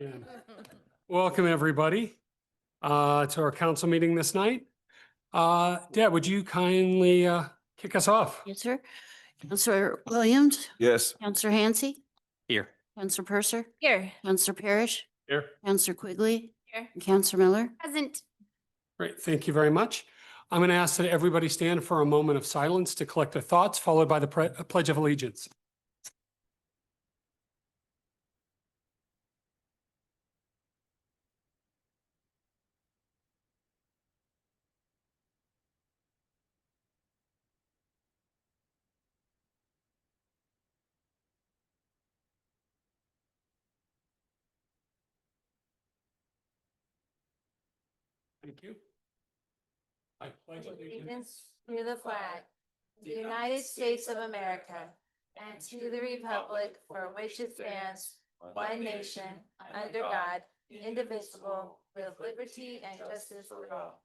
And welcome, everybody, to our council meeting this night. Deb, would you kindly kick us off? Yes, sir. Counselor Williams, Yes. Counselor Hansi, Here. Counselor Purser, Here. Counselor Parrish, Here. Counselor Quigley, Here. and Counselor Miller. Present. Great, thank you very much. I'm going to ask that everybody stand for a moment of silence to collect their thoughts, followed by the Pledge of Allegiance. Thank you. I pledge Allegiance to the flag, of the United States of America, and to the republic for which it stands, one nation, under God, indivisible, with liberty and justice for all.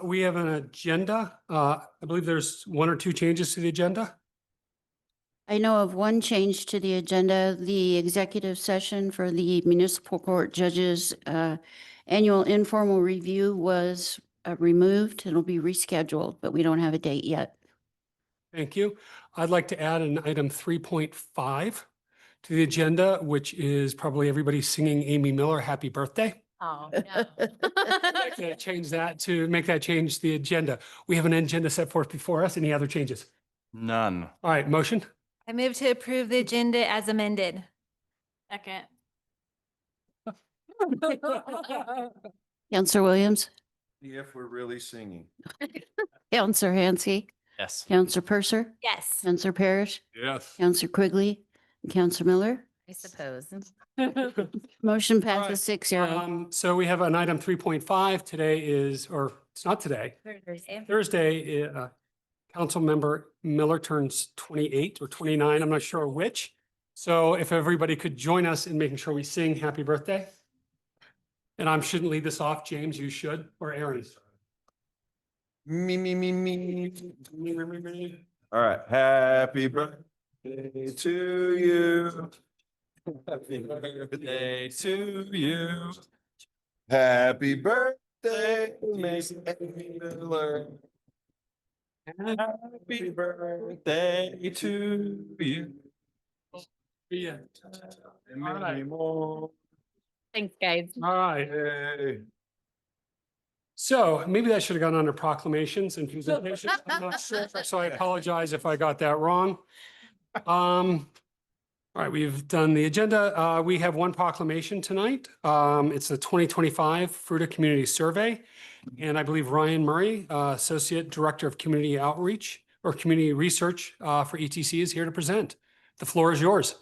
We have an agenda. I believe there's one or two changes to the agenda. I know of one change to the agenda. The executive session for the municipal court judges annual informal review was removed. It'll be rescheduled, but we don't have a date yet. Thank you. I'd like to add an item 3.5 to the agenda, which is probably everybody singing Amy Miller happy birthday. Oh, I'd like to change that to make that change the agenda. We have an agenda set forth before us. Any other changes? None. All right, motion. I move to approve the agenda as amended. Second. Counselor Williams, If we're really singing. Counselor Hansi, Yes. Counselor Purser, Yes. Counselor Parrish, Yes. Counselor Quigley, and Counselor Miller. I suppose. Motion All right. passes 6-0. So we have an item 3.5. Today is, or it's not today, Thursday, council member Miller turns 28 or 29. I'm not sure which. So if everybody could join us in making sure we sing happy birthday. And I shouldn't lead this off. James, you should, or Aaron. Me. All right. Happy birthday to you. Happy birthday to you. Happy birthday, Miss Miller. Happy birthday to you. Yeah. And All right. many more. Thanks, guys. All right. Hey. So maybe that should have gone under proclamations and presentations. I'm not sure. So I apologize if I got that wrong. All right, we've done the agenda. We have one proclamation tonight. It's the 2025 Fruita Community Survey. And I believe Ryan Murray, Associate Director of Community Outreach or Community Research for ETC is here to present. The floor is yours.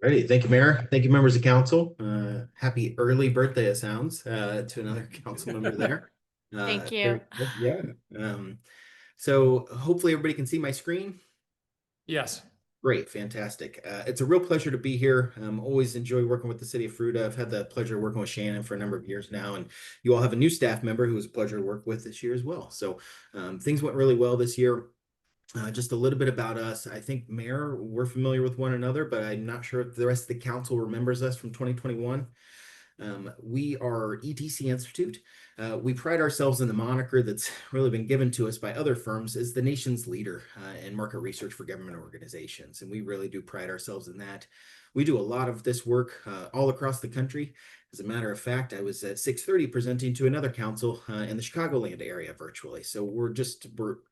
Ready. Thank you, Mayor. Thank you, members of council. Happy early birthday, it sounds, to another council member there. Thank you. Yeah. So hopefully everybody can see my screen. Yes. Great. Fantastic. It's a real pleasure to be here. Always enjoy working with the city of Fruita. I've had the pleasure of working with Shannon for a number of years now, and you all have a new staff member who was a pleasure to work with this year as well. So things went really well this year. Just a little bit about us. I think, Mayor, we're familiar with one another, but I'm not sure if the rest of the council remembers us from 2021. We are ETC Institute. We pride ourselves in the moniker that's really been given to us by other firms as the nation's leader in market research for government organizations. And we really do pride ourselves in that. We do a lot of this work all across the country. As a matter of fact, I was at 6:30 presenting to another council in the Chicagoland area virtually. So we're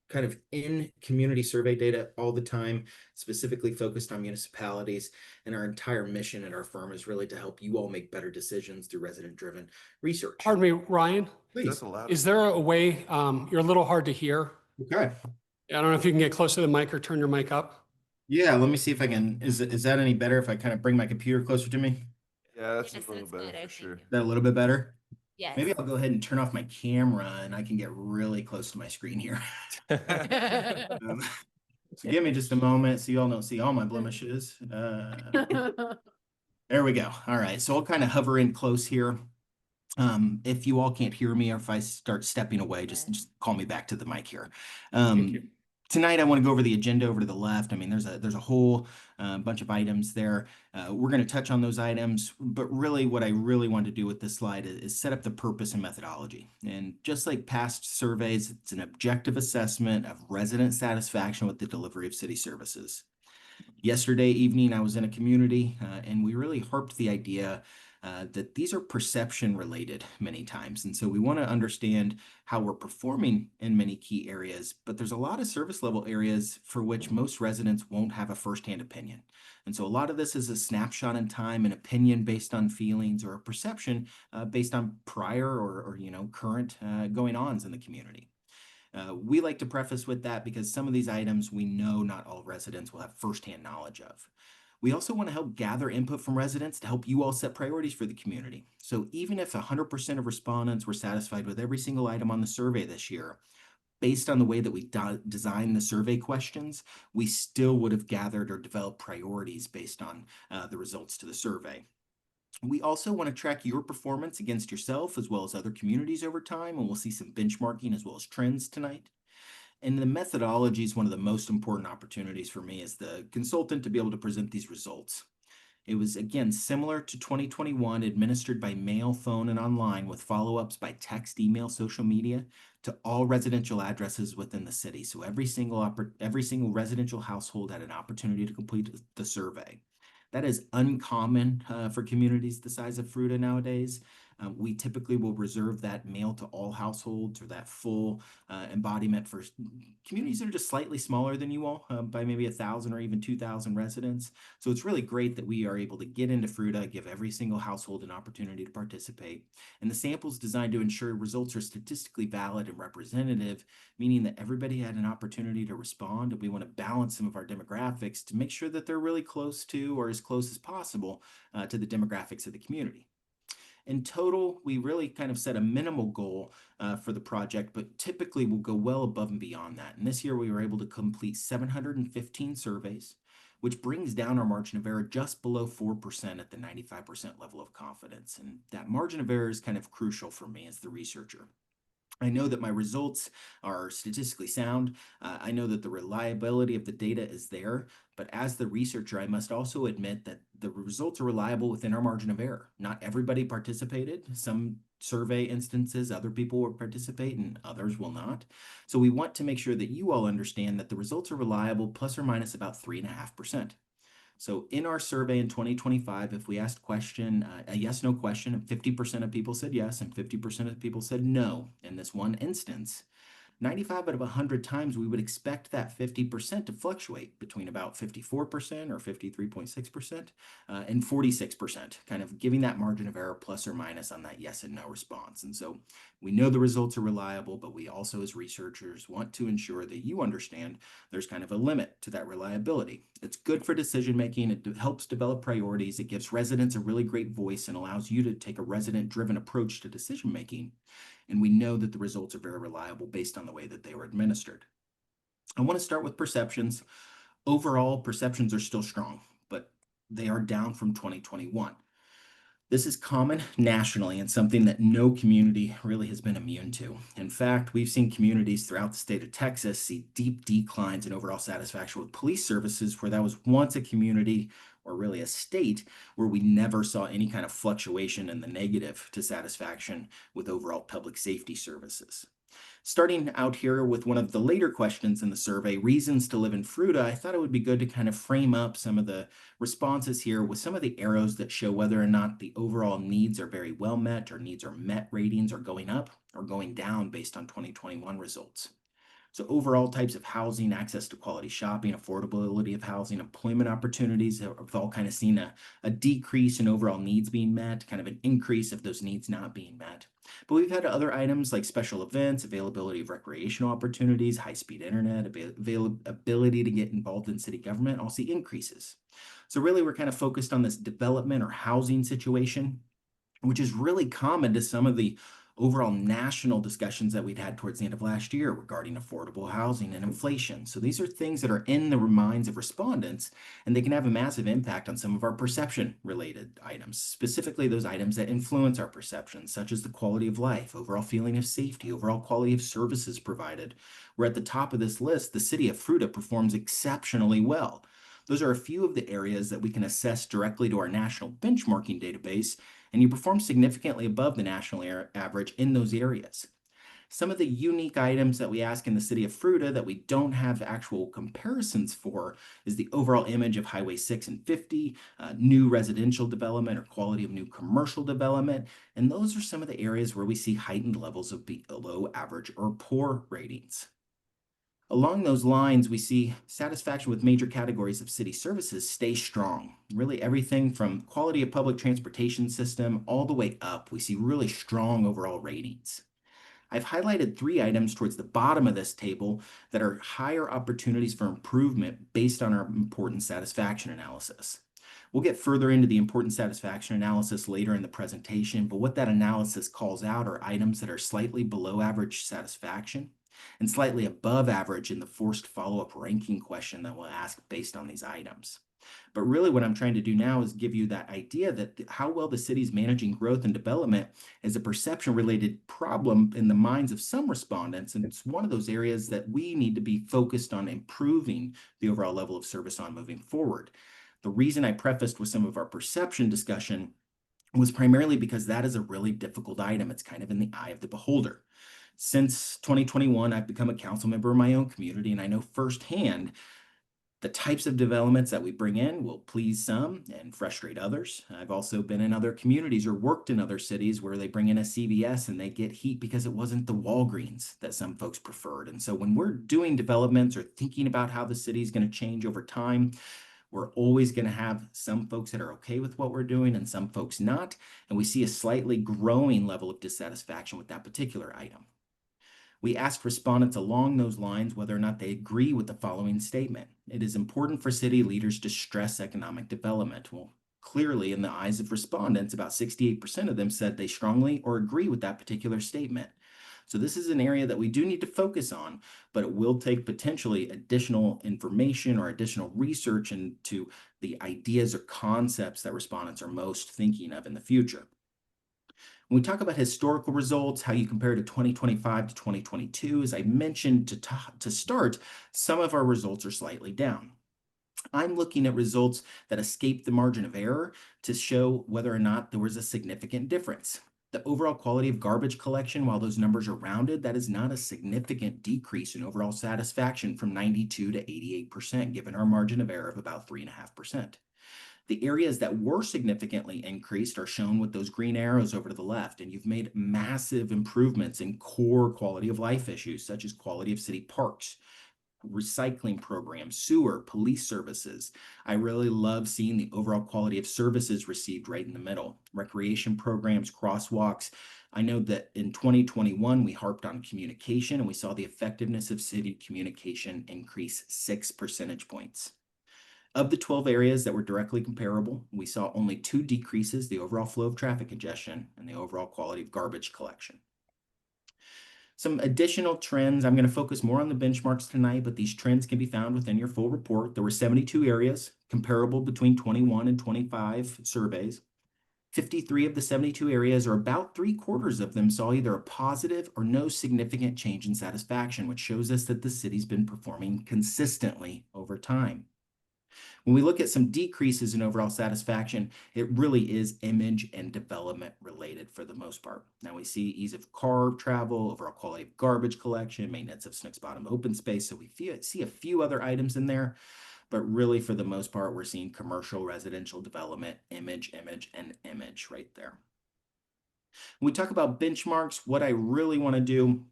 kind of in community survey data all the time, specifically focused on municipalities. And our entire mission at our firm is really to help you all make better decisions through resident-driven research. Pardon me, Ryan. Please. Is there a way, you're a little hard to hear. Okay. I don't know if you can get close to the mic or turn your mic up. Yeah, let me see if I can. Is that any better if I kind of bring my computer closer to me? Yeah, that's Yes, a little that's better better, for sure. Is that a little bit better? Yes. Maybe I'll go ahead and turn off my camera and I can get really close to my screen here. So give me just a moment so you all don't see all my blemishes. There we go. All right, so I'll kind of hover in close here. If you all can't hear me or if I start stepping away, just call me back to the mic here. Thank you. Tonight, I want to go over the agenda over to the left. I mean, there's a whole bunch of items there. We're going to touch on those items, but really what I really want to do with this slide is set up the purpose and methodology. And just like past surveys, it's an objective assessment of resident satisfaction with the delivery of city services. Yesterday evening, I was in a community and we really harped the idea that these are perception related many times. And so we want to understand how we're performing in many key areas, but there's a lot of service level areas for which most residents won't have a firsthand opinion. And so a lot of this is a snapshot in time, an opinion based on feelings, or a perception based on prior or current going ons in the community. We like to preface with that because some of these items we know not all residents will have firsthand knowledge of. We also want to help gather input from residents to help you all set priorities for the community. So even if 100% of respondents were satisfied with every single item on the survey this year, based on the way that we designed the survey questions, we still would have gathered or developed priorities based on the results to the survey. We also want to track your performance against yourself as well as other communities over time, and we'll see some benchmarking as well as trends tonight. And the methodology is one of the most important opportunities for me as the consultant to be able to present these results. It was, again, similar to 2021, administered by mail, phone, and online with follow-ups by text, email, social media to all residential addresses within the city. So every single residential household had an opportunity to complete the survey. That is uncommon for communities the size of Fruita nowadays. We typically will reserve that mail to all households or that full embodiment for communities that are just slightly smaller than you all by maybe 1,000 or even 2,000 residents. So it's really great that we are able to get into Fruita, give every single household an opportunity to participate. And the sample is designed to ensure results are statistically valid and representative, meaning that everybody had an opportunity to respond. And we want to balance some of our demographics to make sure that they're really close to or as close as possible to the demographics of the community. In total, we really kind of set a minimal goal for the project, but typically we'll go well above and beyond that. And this year we were able to complete 715 surveys, which brings down our margin of error just below 4% at the 95% level of confidence. And that margin of error is kind of crucial for me as the researcher. I know that my results are statistically sound. I know that the reliability of the data is there, but as the researcher, I must also admit that the results are reliable within our margin of error. Not everybody participated. Some survey instances, other people will participate and others will not. So we want to make sure that you all understand that the results are reliable, plus or minus about 3.5%. So in our survey in 2025, if we asked a yes/no question, 50% of people said yes and 50% of people said no. In this one instance, 95 out of 100 times, we would expect that 50% to fluctuate between about 54% or 53.6% and 46%, kind of giving that margin of error plus or minus on that yes and no response. And so we know the results are reliable, but we also as researchers want to ensure that you understand there's kind of a limit to that reliability. It's good for decision making. It helps develop priorities. It gives residents a really great voice and allows you to take a resident-driven approach to decision making. And we know that the results are very reliable based on the way that they were administered. I want to start with perceptions. Overall, perceptions are still strong, but they are down from 2021. This is common nationally and something that no community really has been immune to. In fact, we've seen communities throughout the state of Texas see deep declines in overall satisfaction with police services, where that was once a community or really a state where we never saw any kind of fluctuation in the negative to satisfaction with overall public safety services. Starting out here with one of the later questions in the survey, reasons to live in Fruita, I thought it would be good to kind of frame up some of the responses here with some of the arrows that show whether or not the overall needs are very well met or needs are met ratings are going up or going down based on 2021 results. So overall types of housing, access to quality shopping, affordability of housing, employment opportunities have all kind of seen a decrease in overall needs being met, kind of an increase of those needs not being met. But we've had other items like special events, availability of recreational opportunities, high-speed internet, availability to get involved in city government, all see increases. So really we're kind of focused on this development or housing situation, which is really common to some of the overall national discussions that we'd had towards the end of last year regarding affordable housing and inflation. So these are things that are in the minds of respondents, and they can have a massive impact on some of our perception related items, specifically those items that influence our perceptions, such as the quality of life, overall feeling of safety, overall quality of services provided. Where at the top of this list, the city of Fruita performs exceptionally well. Those are a few of the areas that we can assess directly to our national benchmarking database, and you perform significantly above the national average in those areas. Some of the unique items that we ask in the city of Fruita that we don't have actual comparisons for is the overall image of Highway 6 and 50, new residential development or quality of new commercial development, and those are some of the areas where we see heightened levels of below average or poor ratings. Along those lines, we see satisfaction with major categories of city services stay strong. Really everything from quality of public transportation system all the way up, we see really strong overall ratings. I've highlighted 3 items towards the bottom of this table that are higher opportunities for improvement based on our important satisfaction analysis. We'll get further into the important satisfaction analysis later in the presentation, but what that analysis calls out are items that are slightly below average satisfaction and slightly above average in the forced follow-up ranking question that we'll ask based on these items. But really what I'm trying to do now is give you that idea that how well the city's managing growth and development is a perception-related problem in the minds of some respondents, and it's one of those areas that we need to be focused on improving the overall level of service on moving forward. The reason I prefaced with some of our perception discussion was primarily because that is a really difficult item. It's kind of in the eye of the beholder. Since 2021, I've become a council member in my own community, and I know firsthand the types of developments that we bring in will please some and frustrate others. I've also been in other communities or worked in other cities where they bring in a CVS and they get heat because it wasn't the Walgreens that some folks preferred. And so when we're doing developments or thinking about how the city is going to change over time, we're always going to have some folks that are okay with what we're doing and some folks not. And we see a slightly growing level of dissatisfaction with that particular item. We asked respondents along those lines whether or not they agree with the following statement. It is important for city leaders to stress economic development. Well, clearly in the eyes of respondents, about 68% of them said they strongly or agree with that particular statement. So this is an area that we do need to focus on, but it will take potentially additional information or additional research into the ideas or concepts that respondents are most thinking of in the future. When we talk about historical results, how you compare to 2025 to 2022, as I mentioned to start, some of our results are slightly down. I'm looking at results that escape the margin of error to show whether or not there was a significant difference. The overall quality of garbage collection, while those numbers are rounded, that is not a significant decrease in overall satisfaction from 92 to 88%, given our margin of error of about 3.5%. The areas that were significantly increased are shown with those green arrows over to the left, and you've made massive improvements in core quality of life issues, such as quality of city parks, recycling programs, sewer, police services. I really love seeing the overall quality of services received right in the middle. Recreation programs, crosswalks. I know that in 2021, we harped on communication, and we saw the effectiveness of city communication increase 6 percentage points. Of the 12 areas that were directly comparable, we saw only 2 decreases, the overall flow of traffic congestion and the overall quality of garbage collection. Some additional trends, I'm going to focus more on the benchmarks tonight, but these trends can be found within your full report. There were 72 areas comparable between 21 and 25 surveys. 53 of the 72 areas, or about 3/4 of them, saw either a positive or no significant change in satisfaction, which shows us that the city's been performing consistently over time. When we look at some decreases in overall satisfaction, it really is image and development related for the most part. Now we see ease of car travel, overall quality of garbage collection, maintenance of Snook's Bottom open space. So we see a few other items in there, but really for the most part, we're seeing commercial, residential development, image, and image right there. When we talk about benchmarks, what I really want to do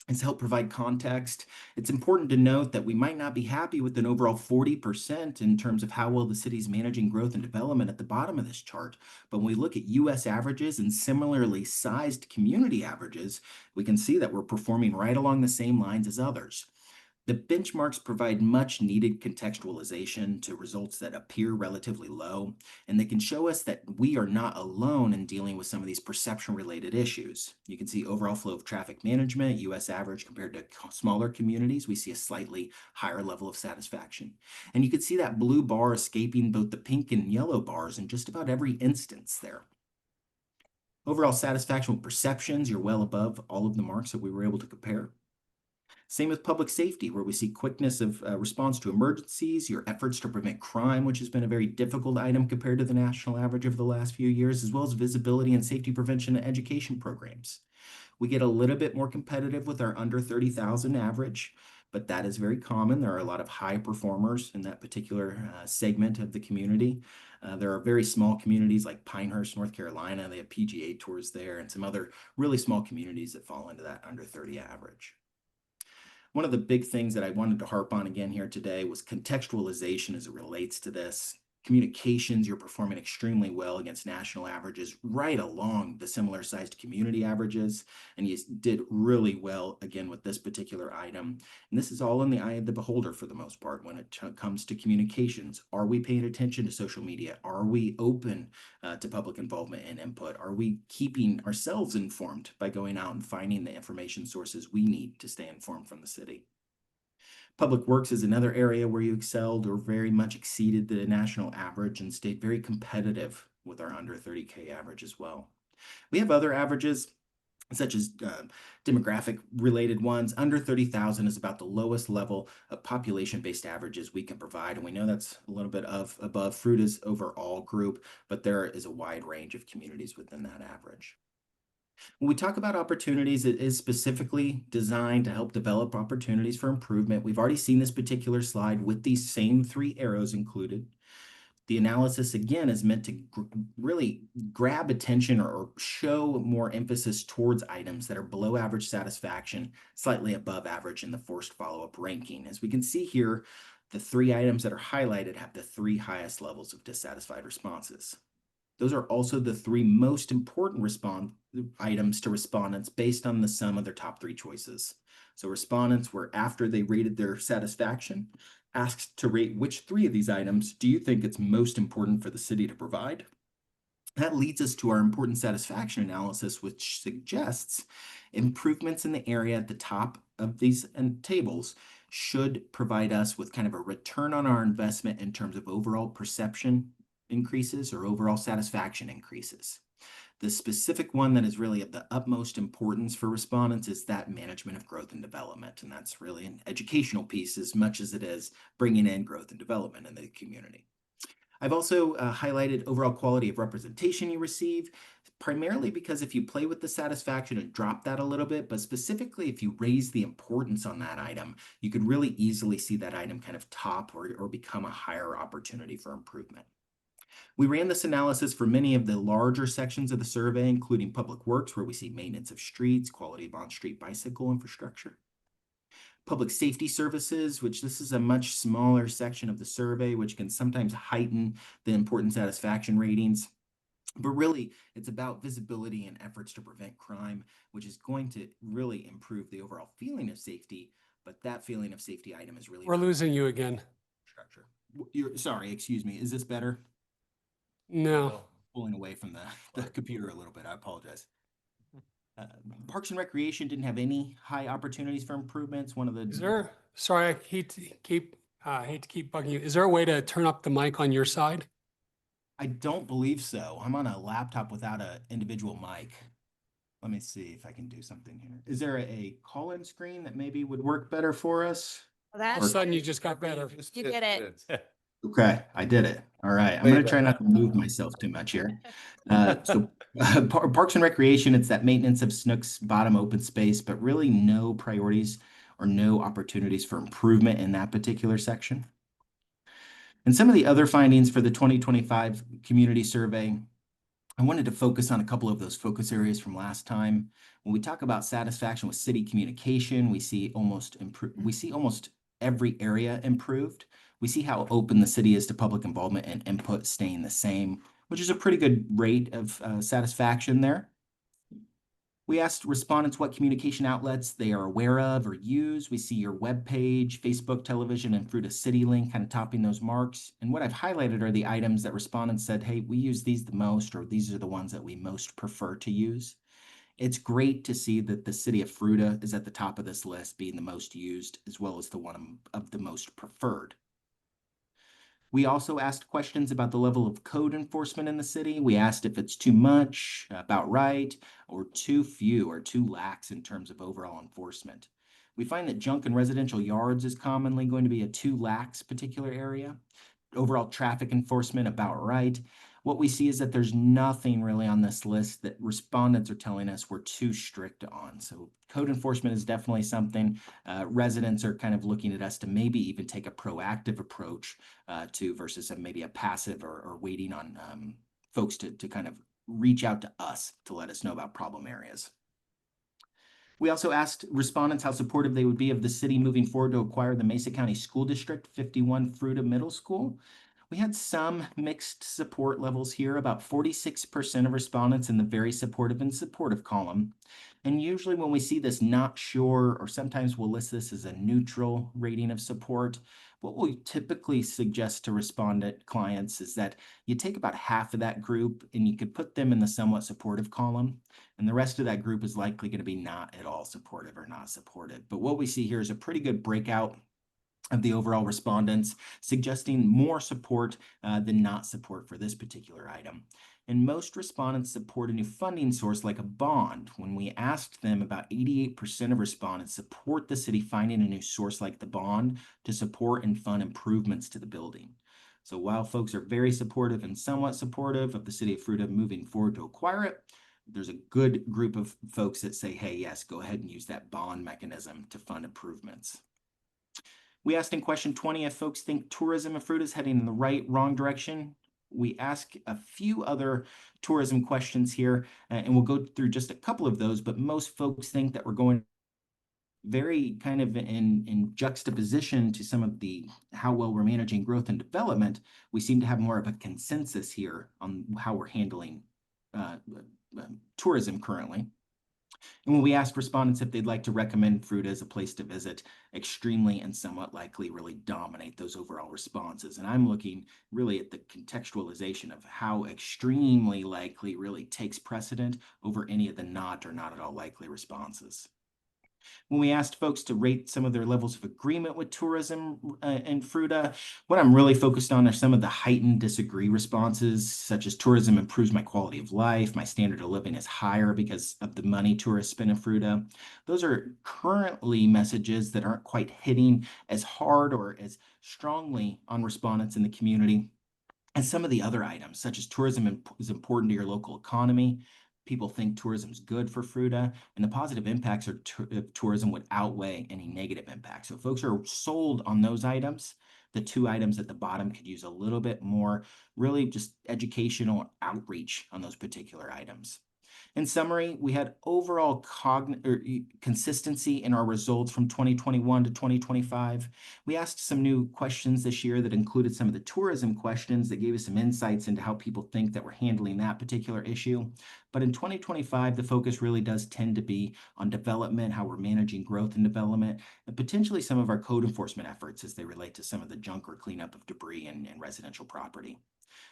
is help provide context. It's important to note that we might not be happy with an overall 40% in terms of how well the city's managing growth and development at the bottom of this chart. But when we look at US averages and similarly sized community averages, we can see that we're performing right along the same lines as others. The benchmarks provide much needed contextualization to results that appear relatively low, and they can show us that we are not alone in dealing with some of these perception-related issues. You can see overall flow of traffic management, US average compared to smaller communities, we see a slightly higher level of satisfaction. And you can see that blue bar escaping both the pink and yellow bars in just about every instance there. Overall satisfaction with perceptions, you're well above all of the marks that we were able to compare. Same with public safety, where we see quickness of response to emergencies, your efforts to prevent crime, which has been a very difficult item compared to the national average over the last few years, as well as visibility and safety prevention and education programs. We get a little bit more competitive with our under 30,000 average, but that is very common. There are a lot of high performers in that particular segment of the community. There are very small communities like Pinehurst, North Carolina. They have PGA tours there and some other really small communities that fall into that under 30 average. One of the big things that I wanted to harp on again here today was contextualization as it relates to this. Communications, you're performing extremely well against national averages, right along the similar sized community averages. And you did really well again with this particular item. And this is all in the eye of the beholder for the most part when it comes to communications. Are we paying attention to social media? Are we open to public involvement and input? Are we keeping ourselves informed by going out and finding the information sources we need to stay informed from the city? Public Works is another area where you excelled or very much exceeded the national average and stayed very competitive with our under 30K average as well. We have other averages such as demographic related ones. Under 30,000 is about the lowest level of population-based averages we can provide. And we know that's a little bit above Fruita's overall group, but there is a wide range of communities within that average. When we talk about opportunities, it is specifically designed to help develop opportunities for improvement. We've already seen this particular slide with these same 3 arrows included. The analysis, again, is meant to really grab attention or show more emphasis towards items that are below average satisfaction, slightly above average in the forced follow-up ranking. As we can see here, the 3 items that are highlighted have the 3 highest levels of dissatisfied responses. Those are also the 3 most important items to respondents based on the sum of their top 3 choices. So respondents were, after they rated their satisfaction, asked to rate which 3 of these items do you think it's most important for the city to provide. That leads us to our important satisfaction analysis, which suggests improvements in the area at the top of these tables should provide us with kind of a return on our investment in terms of overall perception increases or overall satisfaction increases. The specific one that is really of the utmost importance for respondents is that management of growth and development. And that's really an educational piece as much as it is bringing in growth and development in the community. I've also highlighted overall quality of representation you receive, primarily because if you play with the satisfaction and drop that a little bit, but specifically if you raise the importance on that item, you could really easily see that item kind of top or become a higher opportunity for improvement. We ran this analysis for many of the larger sections of the survey, including public works, where we see maintenance of streets, quality of on-street bicycle infrastructure. Public safety services, which this is a much smaller section of the survey, which can sometimes heighten the important satisfaction ratings. But really, it's about visibility and efforts to prevent crime, which is going to really improve the overall feeling of safety. But that feeling of safety item is really— We're losing you again. Structure. Sorry, excuse me. Is this better? No. Pulling away from the computer a little bit. I apologize. Parks and Recreation didn't have any high opportunities for improvements. One of the— Is there, sorry, I hate to keep bugging you. Is there a way to turn up the mic on your side? I don't believe so. I'm on a laptop without an individual mic. Let me see if I can do something here. Is there a call-in screen that maybe would work better for us? All of a sudden, you just got better. You did it. Okay, I did it. All right. I'm going to try not to move myself too much here. Parks and Recreation, it's that maintenance of Snook's bottom open space, but really no priorities or no opportunities for improvement in that particular section. And some of the other findings for the 2025 community survey, I wanted to focus on a couple of those focus areas from last time. When we talk about satisfaction with city communication, we see almost every area improved. We see how open the city is to public involvement and input staying the same, which is a pretty good rate of satisfaction there. We asked respondents what communication outlets they are aware of or use. We see your webpage, Facebook, television, and Fruita City link kind of topping those marks. And what I've highlighted are the items that respondents said, hey, we use these the most, or these are the ones that we most prefer to use. It's great to see that the city of Fruita is at the top of this list, being the most used, as well as the one of the most preferred. We also asked questions about the level of code enforcement in the city. We asked if it's too much, about right, or too few or too lax in terms of overall enforcement. We find that junk in residential yards is commonly going to be a too lax particular area. Overall traffic enforcement, about right. What we see is that there's nothing really on this list that respondents are telling us we're too strict on. So code enforcement is definitely something residents are kind of looking at us to maybe even take a proactive approach to versus maybe a passive or waiting on folks to kind of reach out to us to let us know about problem areas. We also asked respondents how supportive they would be of the city moving forward to acquire the Mesa County School District 51 Fruita Middle School. We had some mixed support levels here, about 46% of respondents in the very supportive and supportive column. And usually when we see this not sure, or sometimes we'll list this as a neutral rating of support, what we typically suggest to respondent clients is that you take about half of that group and you could put them in the somewhat supportive column. And the rest of that group is likely going to be not at all supportive or not supportive. But what we see here is a pretty good breakout of the overall respondents, suggesting more support than not support for this particular item. And most respondents support a new funding source like a bond. When we asked them, about 88% of respondents support the city finding a new source like the bond to support and fund improvements to the building. So while folks are very supportive and somewhat supportive of the city of Fruita moving forward to acquire it, there's a good group of folks that say, hey, yes, go ahead and use that bond mechanism to fund improvements. We asked in question 20 if folks think tourism in Fruita is heading in the right, wrong direction. We ask a few other tourism questions here, and we'll go through just a couple of those, but most folks think that we're going very kind of in juxtaposition to some of the how well we're managing growth and development. We seem to have more of a consensus here on how we're handling tourism currently. And when we asked respondents if they'd like to recommend Fruita as a place to visit, extremely and somewhat likely really dominate those overall responses. And I'm looking really at the contextualization of how extremely likely really takes precedent over any of the not or not at all likely responses. When we asked folks to rate some of their levels of agreement with tourism in Fruita, what I'm really focused on are some of the heightened disagree responses, such as tourism improves my quality of life, my standard of living is higher because of the money tourists spend in Fruita. Those are currently messages that aren't quite hitting as hard or as strongly on respondents in the community. And some of the other items, such as tourism is important to your local economy. People think tourism is good for Fruita, and the positive impacts of tourism would outweigh any negative impacts. So if folks are sold on those items, the two items at the bottom could use a little bit more, really just educational outreach on those particular items. In summary, we had overall consistency in our results from 2021 to 2025. We asked some new questions this year that included some of the tourism questions that gave us some insights into how people think that we're handling that particular issue. But in 2025, the focus really does tend to be on development, how we're managing growth and development, and potentially some of our code enforcement efforts as they relate to some of the junk or cleanup of debris in residential property.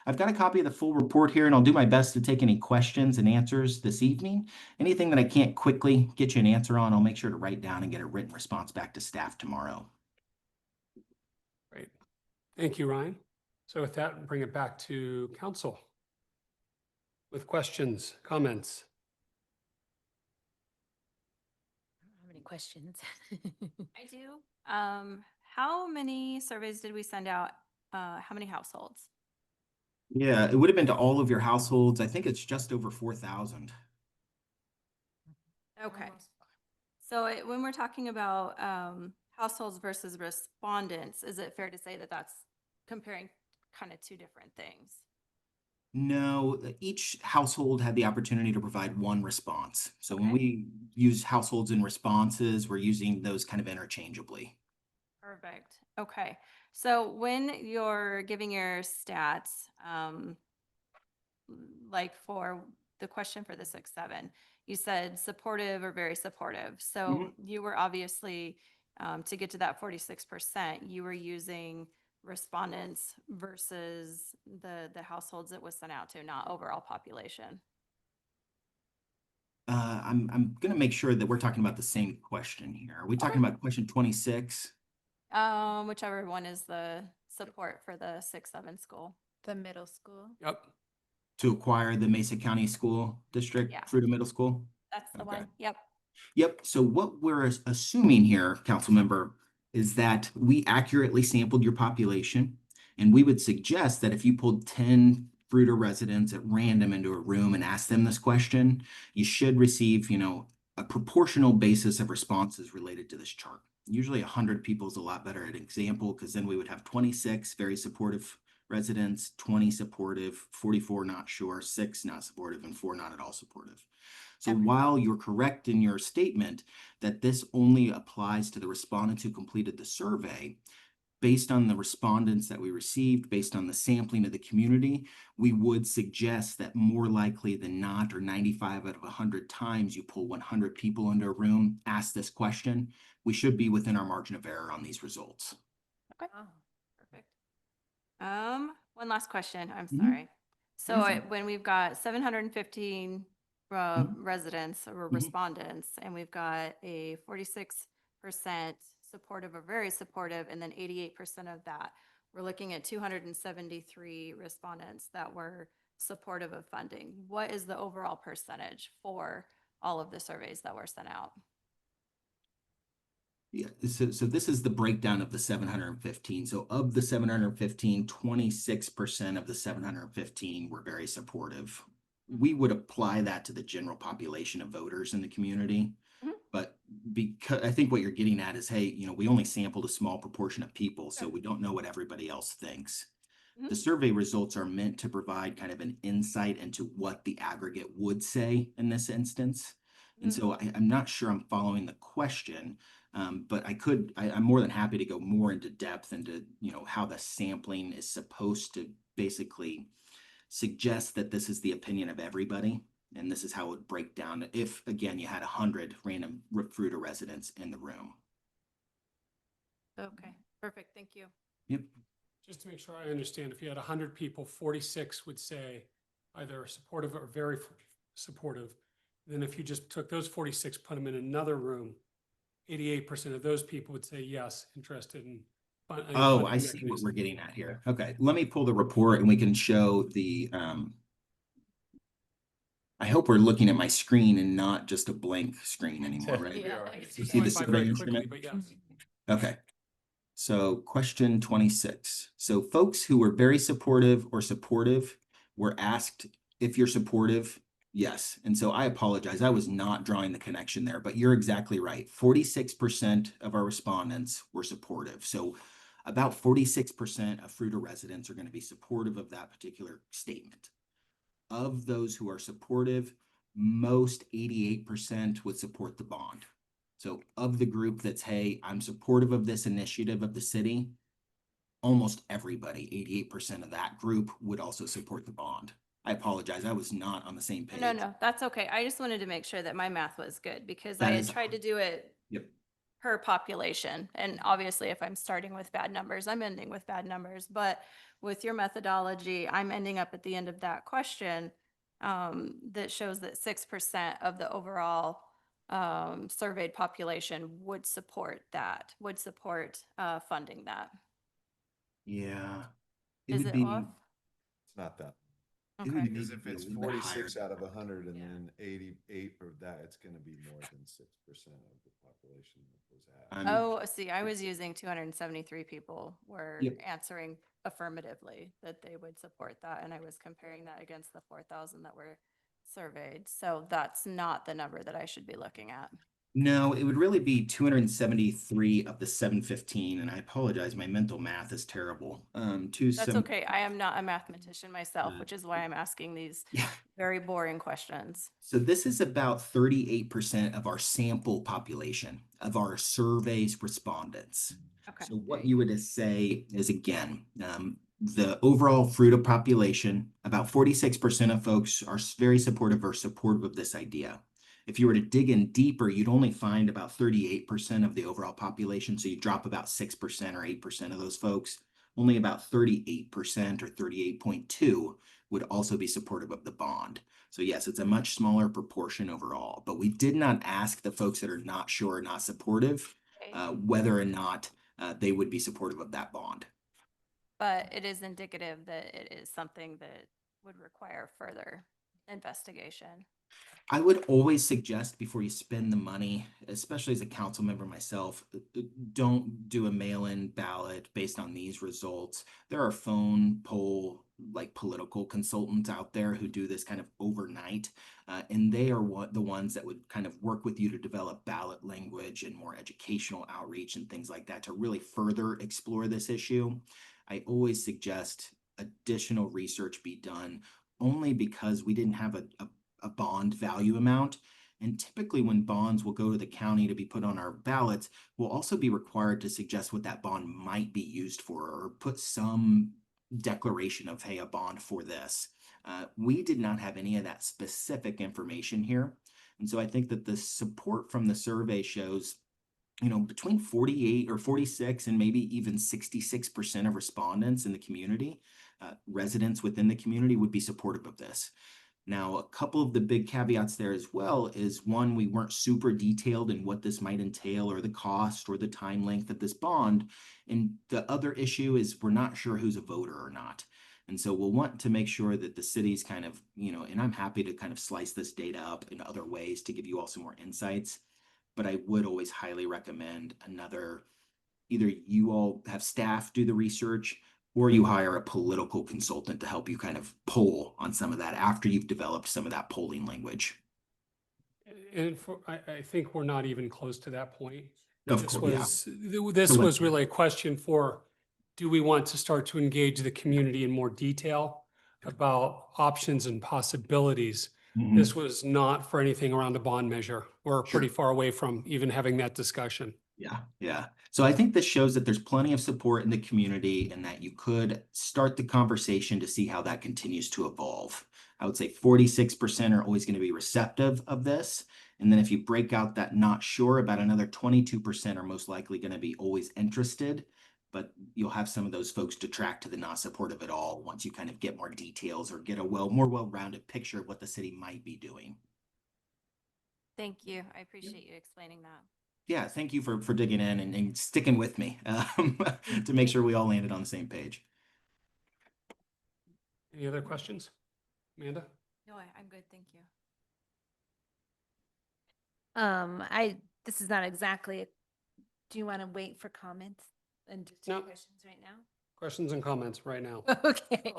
I've got a copy of the full report here, and I'll do my best to take any questions and answers this evening. Anything that I can't quickly get you an answer on, I'll make sure to write down and get a written response back to staff tomorrow. Great. Thank you, Ryan. So with that, bring it back to council with questions, comments. I don't have any questions. I do. How many surveys did we send out? How many households? Yeah, it would have been to all of your households. I think it's just over 4,000. Okay. So when we're talking about households versus respondents, is it fair to say that that's comparing kind of two different things? No, each household had the opportunity to provide one response. So when Okay. we use households and responses, we're using those kind of interchangeably. Perfect. Okay. So when you're giving your stats, like for the question for the 6-7, you said supportive or very supportive. So Mhm. you were obviously, to get to that 46%, you were using respondents versus the households it was sent out to, not overall population. I'm gonna make sure that we're talking about the same question here. Are we talking Okay. about question 26? Whichever one is the support for the 6-7 school. The middle school. Yep. To acquire the Mesa County School District, Yeah. Fruita Middle School? That's the Okay. one. Yep. Yep. So what we're assuming here, council member, is that we accurately sampled your population. And we would suggest that if you pulled 10 Fruita residents at random into a room and asked them this question, you should receive, a proportional basis of responses related to this chart. Usually 100 people is a lot better at example, because then we would have 26 very supportive residents, 20 supportive, 44 not sure, 6 not supportive, and 4 not at all supportive. So Okay. while you're correct in your statement that this only applies to the respondents who completed the survey, based on the respondents that we received, based on the sampling of the community, we would suggest that more likely than not, or 95 out of 100 times you pull 100 people into a room, ask this question, we should be within our margin of error on these results. Okay. Perfect. One last question. I'm Mhm. sorry. So You're fine. when we've got 715 Mhm. residents or Mhm. respondents, and we've got a 46% supportive or very supportive, and then 88% of that, we're looking at 273 respondents that were supportive of funding. What is the overall percentage for all of the surveys that were sent out? Yeah, so this is the breakdown of the 715. So of the 715, 26% of the 715 were very supportive. We would apply that to the general population of voters in the community. Mhm. But because I think what you're getting at is, hey, we only sampled a small proportion of people, so we don't know what everybody else thinks. Mhm. The survey results are meant to provide kind of an insight into what the aggregate would say in this instance. And Mhm. so I'm not sure I'm following the question. But I'm more than happy to go more into depth into, how the sampling is supposed to basically suggest that this is the opinion of everybody. And this is how it would break down if, again, you had 100 random Fruita residents in the room. Okay, perfect. Thank you. Yep. Just to make sure I understand, if you had 100 people, 46 would say either supportive or very supportive. Then if you just took those 46, put them in another room, 88% of those people would say yes, interested in. Oh, I see what we're getting at here. Okay, let me pull the report and we can show the, I hope we're looking at my screen and not just a blank screen anymore, right? Yeah. You see the Went by very survey quickly, instrument? but yes. Okay. So question 26. So folks who were very supportive or supportive were asked if you're supportive. Yes. And so I apologize. I was not drawing the connection there, but you're exactly right. 46% of our respondents were supportive. So about 46% of Fruita residents are going to be supportive of that particular statement. Of those who are supportive, most 88% would support the bond. So of the group that's, hey, I'm supportive of this initiative of the city, almost everybody, 88% of that group would also support the bond. I apologize. I was not on the same page. No, that's okay. I just wanted to make sure that my math was good because I That had is- tried to do it Yep. per population. And obviously, if I'm starting with bad numbers, I'm ending with bad numbers. But with your methodology, I'm ending up at the end of that question that shows that 6% of the overall surveyed population would support that, would support funding that. Yeah. Is would it be, off? It's not that. it Okay. would Because maybe if be a it's little bit higher 46 than out of that. 100 and Yeah. then 88 of that, it's gonna be more than 6% of the population that was I'm- asked. Oh, see, I was using 273 people were Yep. answering affirmatively that they would support that. And I was comparing that against the 4,000 that were surveyed. So that's not the number that I should be looking at. No, it would really be 273 of the 715, and I apologize, my mental math is terrible. That's okay. I am not a mathematician myself, Uh, which is why I'm asking these Yeah. very boring questions. So this is about 38% of our sample population, of our survey's respondents. Okay. So what you would say is, again, the overall Fruita population, about 46% of folks are very supportive or supportive of this idea. If you were to dig in deeper, you'd only find about 38% of the overall population. So you drop about 6% or 8% of those folks. Only about 38% or 38.2 would also be supportive of the bond. So yes, it's a much smaller proportion overall, but we did not ask the folks that are not sure, not supportive, whether or not they would be supportive of that bond. But it is indicative that it is something that would require further investigation. I would always suggest before you spend the money, especially as a council member myself, don't do a mail-in ballot based on these results. There are phone poll, like political consultants out there who do this kind of overnight, and they are the ones that would kind of work with you to develop ballot language and more educational outreach and things like that to really further explore this issue. I always suggest additional research be done only because we didn't have a bond value amount. And typically when bonds will go to the county to be put on our ballots, we'll also be required to suggest what that bond might be used for or put some declaration of, hey, a bond for this. We did not have any of that specific information here. And so I think that the support from the survey shows, you know, between 48 or 46 and maybe even 66% of respondents in the community, residents within the community would be supportive of this. Now, a couple of the big caveats there as well is one, we weren't super detailed in what this might entail or the cost or the time length of this bond. And the other issue is we're not sure who's a voter or not. And so we'll want to make sure that the city's kind of, you know, and I'm happy to kind of slice this data up in other ways to give you all some more insights. But I would always highly recommend either you all have staff do the research or you hire a political consultant to help you kind of poll on some of that after you've developed some of that polling language. And I think we're not even close to that point. Of course, This was really a question for, do we want to start to engage the community in more detail about options and possibilities? Mhm. This was not for anything around a bond measure. We're Sure. pretty far away from even having that discussion. Yeah. So I think this shows that there's plenty of support in the community and that you could start the conversation to see how that continues to evolve. I would say 46% are always going to be receptive of this. And then if you break out that not sure, about another 22% are most likely going to be always interested. But you'll have some of those folks detract to the not supportive at all once you kind of get more details or get a more well-rounded picture of what the city might be doing. Thank you. I appreciate you explaining that. Yeah, thank you for digging in and sticking with me to make sure we all landed on the same page. Any other questions? Amanda? No, I'm good. Thank you. This is not exactly, do you want to wait for comments and just No. take questions right now? Questions and comments right now. Okay.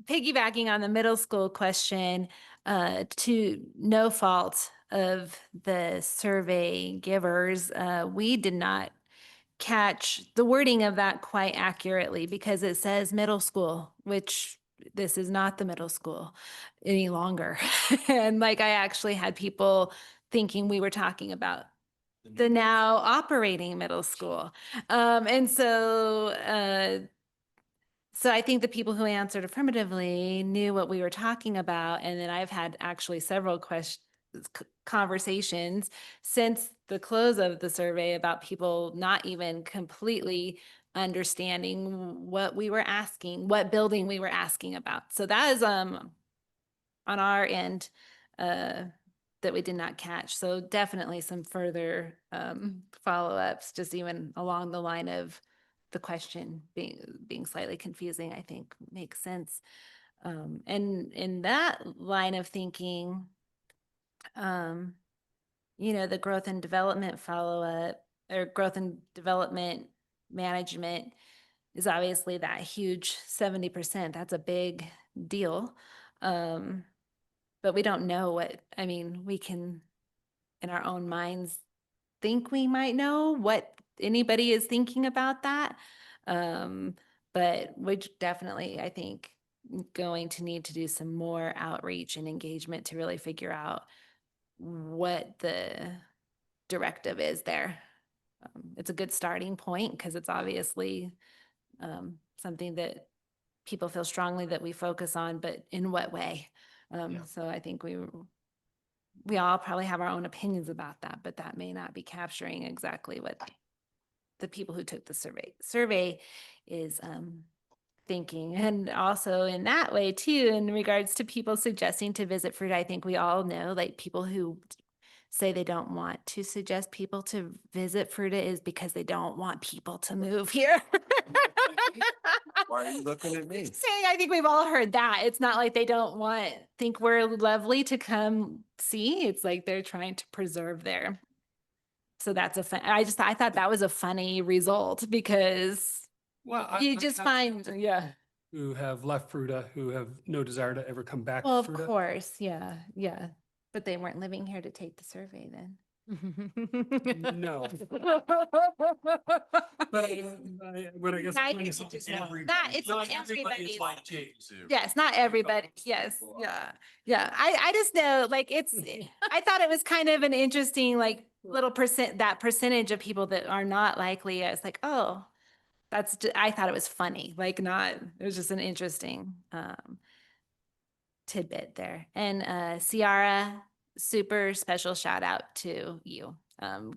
Piggybacking on the middle school question, to no fault of the survey givers, we did not catch the wording of that quite accurately because it says middle school, which this is not the middle school any longer. And like I actually had people thinking we were talking about the now operating middle school. So I think the people who answered affirmatively knew what we were talking about. And then I've had actually several conversations since the close of the survey about people not even completely understanding what we were asking, what building we were asking about. So that is on our end that we did not catch. So definitely some further follow-ups, just even along the line of the question being slightly confusing, I think makes sense. And in that line of thinking, you know, the growth and development follow-up or growth and development management is obviously that huge 70%. That's a big deal. But we don't know we can in our own minds think we might know what anybody is thinking about that. But we're definitely, I think, going to need to do some more outreach and engagement to really figure out what the directive is there. It's a good starting point because it's obviously something that people feel strongly that we focus on, but in what way? Yeah. So I think we all probably have our own opinions about that, but that may not be capturing exactly what the people who took the survey is thinking. And also in that way too, in regards to people suggesting to visit Fruita, I think we all know, like, people who say they don't want to suggest people to visit Fruita is because they don't want people to move here. Why are you looking at me? Saying, I think we've all heard that. It's not like they don't think we're lovely to come see. It's like they're trying to preserve their. So that's I thought that was a funny result because Well, you just find, yeah. who have left Fruita, who have no desire to ever come back to Well, of Fruita. course, yeah, yeah. But they weren't living here to take the survey then. No. But I guess. I the point is think it's not it's everybody's everybody's- like Jake. Yes, not everybody. Yes, yeah, yeah. I just know, like, I thought it was kind of an interesting, like, little that percentage of people that are not likely. I was like, oh, I thought it was funny, like, it was just an interesting tidbit there. And Ciara, super special shout out to you.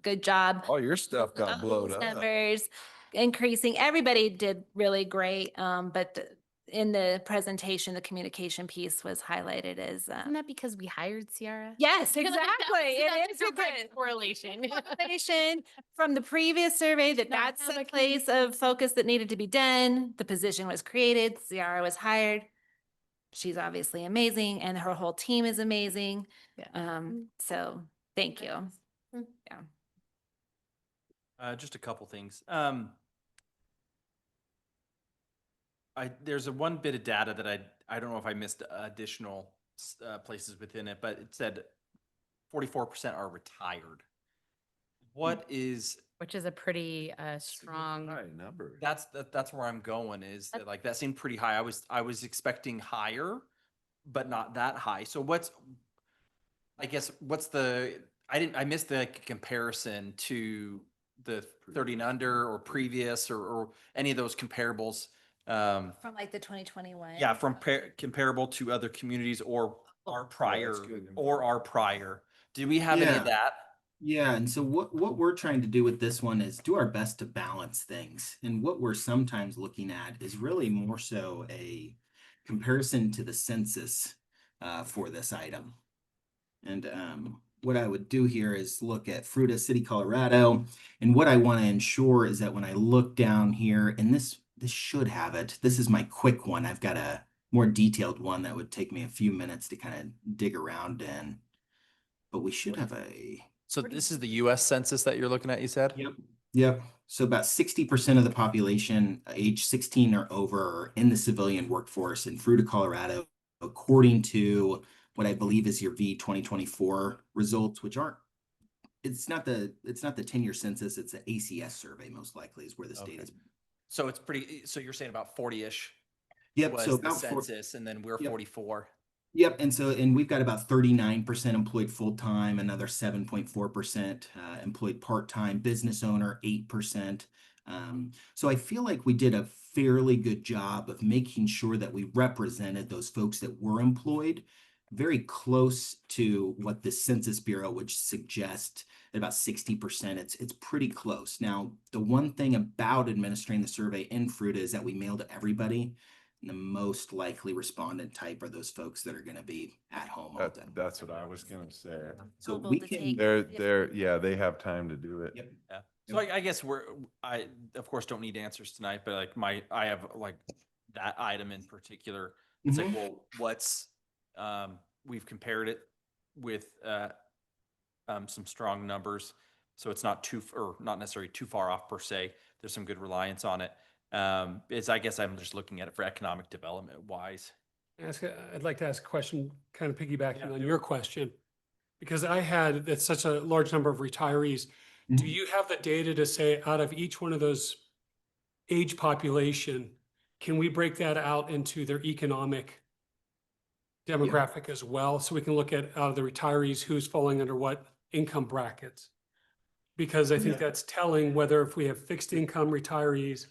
Good job. All your stuff got Those blowed up. numbers increasing. Everybody did really great. But in the presentation, the communication piece was highlighted as, Isn't that because we hired Ciara? yes, exactly. It is direct correlation. correlation from the previous survey that Not that's have a a place of focus that needed to be done. The position was created, Ciara was hired. She's obviously amazing and her whole team is amazing. Yeah. So thank you. Yeah. Just a couple things. There's one bit of data that I don't know if I missed additional places within it, but it said 44% are retired. What is Which is a pretty strong. High number. that's where I'm going is that, like, that seemed pretty high. I was expecting higher, but not that high. So I missed the comparison to the 30 and under or previous or any of those comparables. From like the 2021. Yeah, from comparable to other communities or our prior good. or our prior. Did we have any Yeah. of that? Yeah, and so what we're trying to do with this one is do our best to balance things. And what we're sometimes looking at is really more so a comparison to the census for this item. And what I would do here is look at Fruita City, Colorado. And what I want to ensure is that when I look down here, and this should have it. This is my quick one. I've got a more detailed one that would take me a few minutes to kind of dig around in. But we should have a... So this is the US Census that you're looking at, you said? Yep. So about 60% of the population age 16 or over are in the civilian workforce in Fruita, Colorado, according to what I believe is your V 2024 results, which aren't, it's not the 10-year census, it's the ACS survey, most likely is where this data is. So it's so you're saying about 40-ish Yep. was So the about census, and then we're Yep. 44. Yep. And we've got about 39% employed full-time, another 7.4% employed part-time, business owner, 8%. So I feel like we did a fairly good job of making sure that we represented those folks that were employed very close to what the Census Bureau would suggest at about 60%. It's pretty close. Now, the one thing about administering the survey in Fruita is that we mail to everybody. And the most likely respondent type are those folks that are going to be at home all day. That's what I was gonna say. So Able we to can. take- Yeah, they have time to do it. Yep. Yeah. So I guess I of course don't need answers tonight, but like I have like that item in particular. It's like, well, what's we've compared it with some strong numbers, so it's not not necessarily too far off per se. There's some good reliance on it. I guess I'm just looking at it for economic development wise. I'd like to ask a question, kind of piggybacking on your question, because it's such a large number of retirees. Do you have the data to say out of each one of those age population, can we break that out into their economic demographic as well? So we can look at out of the retirees, who's falling under what income brackets? Because I think that's telling whether if we have fixed income retirees,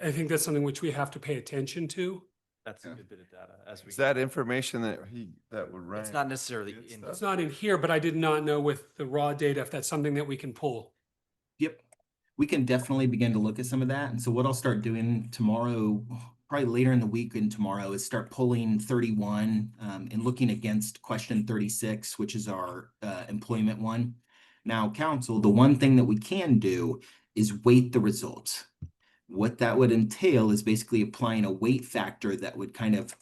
I think that's something which we have to pay attention to. That's a Yeah. good bit of data as we. Is that information that would rank? It's not necessarily good in. stuff? It's not in here, but I did not know with the raw data if that's something that we can pull. Yep. We can definitely begin to look at some of that. And so what I'll start doing tomorrow, probably later in the week and tomorrow, is start pulling 31 and looking against question 36, which is our employment one. Now, council, the one thing that we can do is weight the results. What that would entail is basically applying a weight factor that would kind of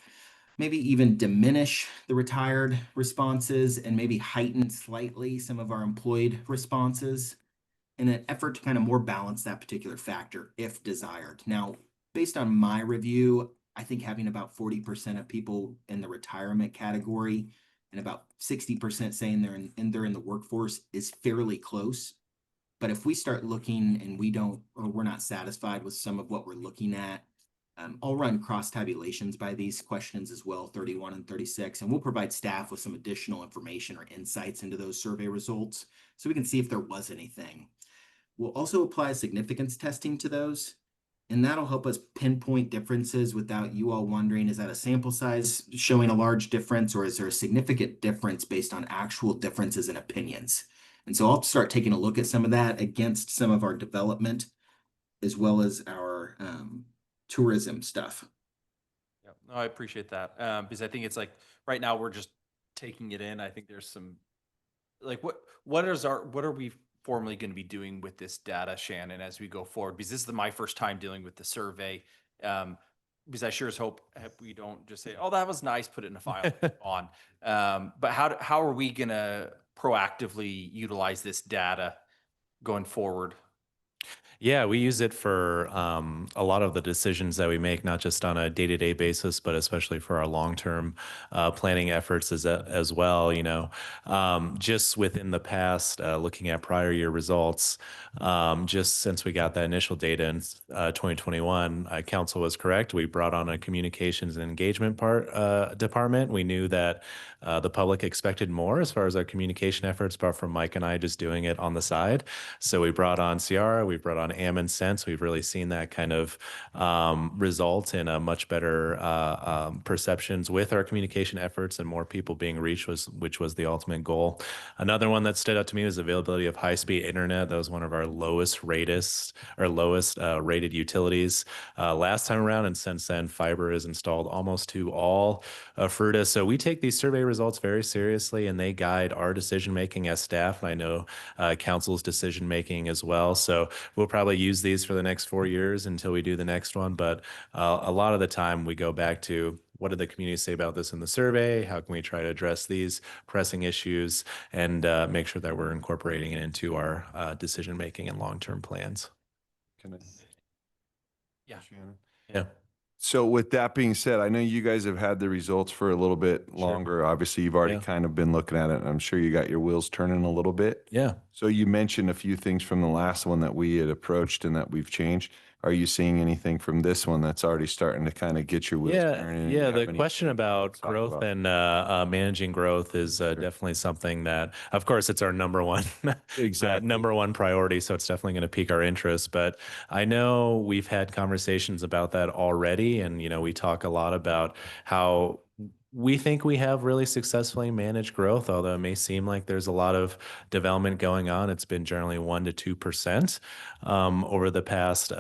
maybe even diminish the retired responses and maybe heighten slightly some of our employed responses in an effort to kind of more balance that particular factor if desired. Now, based on my review, I think having about 40% of people in the retirement category and about 60% saying they're in the workforce is fairly close. But if we start looking and we're not satisfied with some of what we're looking at, I'll run cross tabulations by these questions as well, 31 and 36, and we'll provide staff with some additional information or insights into those survey results so we can see if there was anything. We'll also apply significance testing to those, and that'll help us pinpoint differences without you all wondering, is that a sample size showing a large difference, or is there a significant difference based on actual differences in opinions? And so I'll start taking a look at some of that against some of our development as well as our tourism stuff. Yeah, no, I appreciate that. Because I think it's like, right now, we're just taking it in. I think there's some, like, what are we formally going to be doing with this data, Shannon, as we go forward? Because this is my first time dealing with the survey. Because I sure as hope we don't just say, oh, that was nice, put it in a file on. But how are we going to proactively utilize this data going forward? Yeah, we use it for a lot of the decisions that we make, not just on a day-to-day basis, but especially for our long-term planning efforts as well. You know, just within the past, looking at prior year results, just since we got that initial data in 2021, council was correct. We brought on a communications and engagement department. We knew that the public expected more as far as our communication efforts, but from Mike and I just doing it on the side. So we brought on Ciara, we brought on Am and Sense. We've really seen that kind of result in a much better perceptions with our communication efforts and more people being reached, which was the ultimate goal. Another one that stood out to me was availability of high-speed internet. That was one of our lowest rated utilities last time around, and since then, fiber is installed almost to all Fruita. So we take these survey results very seriously, and they guide our decision making as staff. And I know council's decision making as well. So we'll probably use these for the next 4 years until we do the next one. But a lot of the time we go back to, what did the community say about this in the survey? How can we try to address these pressing issues and make sure that we're incorporating it into our decision making and long-term plans? Can I? Yeah. Shannon? Yeah. So with that being said, I know you guys have had the results for a little bit Sure. longer. Obviously, you've already Yeah. kind of been looking at it, and I'm sure you got your wheels turning a little bit. Yeah. So you mentioned a few things from the last one that we had approached and that we've changed. Are you seeing anything from this one that's already starting to kind of get your wheels turning? and you Yeah. have The any- question about talk growth about? and managing growth is definitely something that, of course, it's our number one, Exactly. number one priority. So it's definitely going to pique our interest. But I know we've had conversations about that already, and we talk a lot about how we think we have really successfully managed growth, although it may seem like there's a lot of development going on. It's been generally 1 to 2% over the past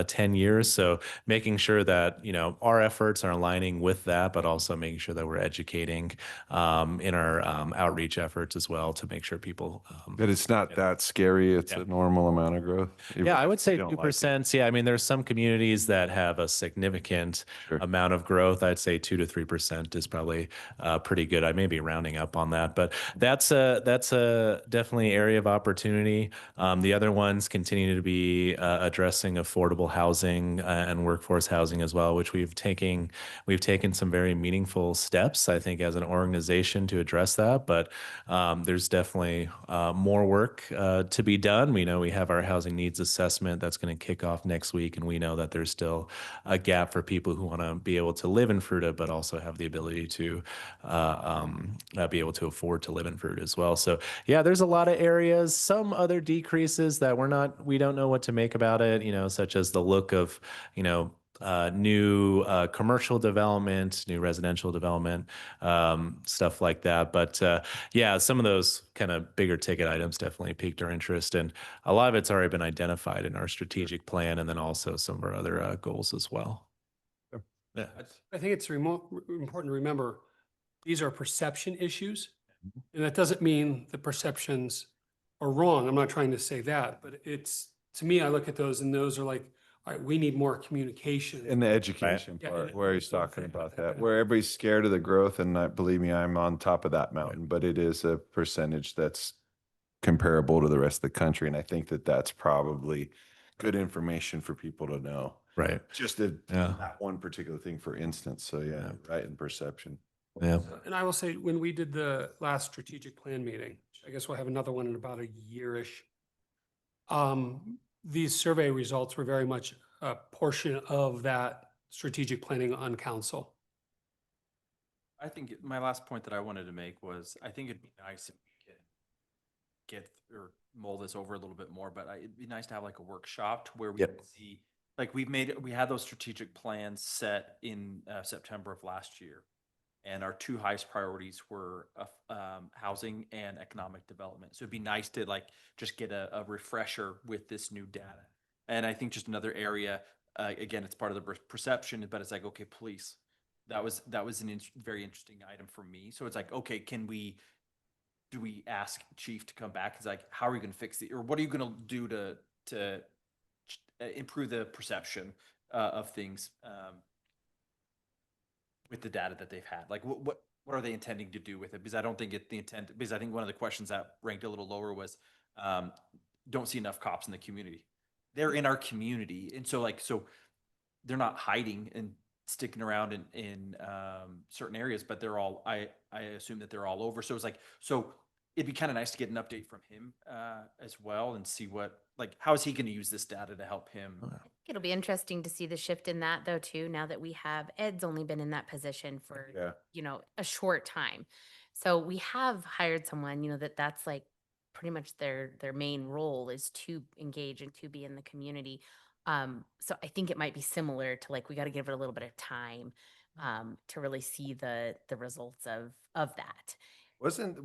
10 years. So making sure that, our efforts are aligning with that, but also making sure that we're educating in our outreach efforts as well to make sure people. But it's not that scary. It's a normal amount of growth. Yeah, I would say You don't like it. 2%. Yeah, I mean, there's some communities that have a significant Sure. amount of growth. I'd say 2 to 3% is probably pretty good. I may be rounding up on that, but that's a definitely area of opportunity. The other ones continue to be addressing affordable housing and workforce housing as well, which we've taken some very meaningful steps, I think, as an organization to address that. But there's definitely more work to be done. We know we have our housing needs assessment that's going to kick off next week, and we know that there's still a gap for people who want to be able to live in Fruita, but also have the ability to be able to afford to live in Fruita as well. So yeah, there's a lot of areas. Some other decreases that we don't know what to make about it. Such as the look of new commercial development, new residential development, stuff like that. But yeah, some of those kind of bigger ticket items definitely piqued our interest. And a lot of it's already been identified in our strategic plan and then also some of our other goals as well. Yeah. I think it's important to remember, these are perception issues. And that doesn't mean the perceptions are wrong. I'm not trying to say that, but it's, to me, I look at those and those are like, all right, we need more communication. In the education Yeah, part, and- where he's talking about that, where everybody's scared of the growth, and believe me, I'm on top of that mountain, but it is a percentage that's comparable to the rest of the country, and I think that that's probably good information for people to know. Right. Just Yeah. that one particular thing, for instance. So yeah, right in perception. Yeah. And I will say, when we did the last strategic plan meeting, I guess we'll have another one in about a year-ish. These survey results were very much a portion of that strategic planning on council. I think my last point that I wanted to make was, I think it'd be nice if we could get or mull this over a little bit more, but it'd be nice to have like a workshop to where we Yep. can see, like we had those strategic plans set in September of last year. And our two highest priorities were housing and economic development. So it'd be nice to like just get a refresher with this new data. And I think just another area, again, it's part of the perception, but it's like, okay, police. That was an very interesting item for me. So it's like, okay, do we ask chief to come back? It's like, how are you going to fix it? Or what are you going to do to improve the perception of things? With the data that they've had, like what are they intending to do with it? Because I don't think because I think one of the questions that ranked a little lower was, don't see enough cops in the community. They're in our community. And so they're not hiding and sticking around in certain areas, but I assume that they're all over. So it's like, it'd be kind of nice to get an update from him as well and see how is he going to use this data to help him? It'll be interesting to see the shift in that though, too, now that we have Ed's only been in that position for, a short time. So we have hired someone, that's like pretty much their main role is to engage and to be in the community. So I think it might be similar to we got to give it a little bit of time to really see the results of that.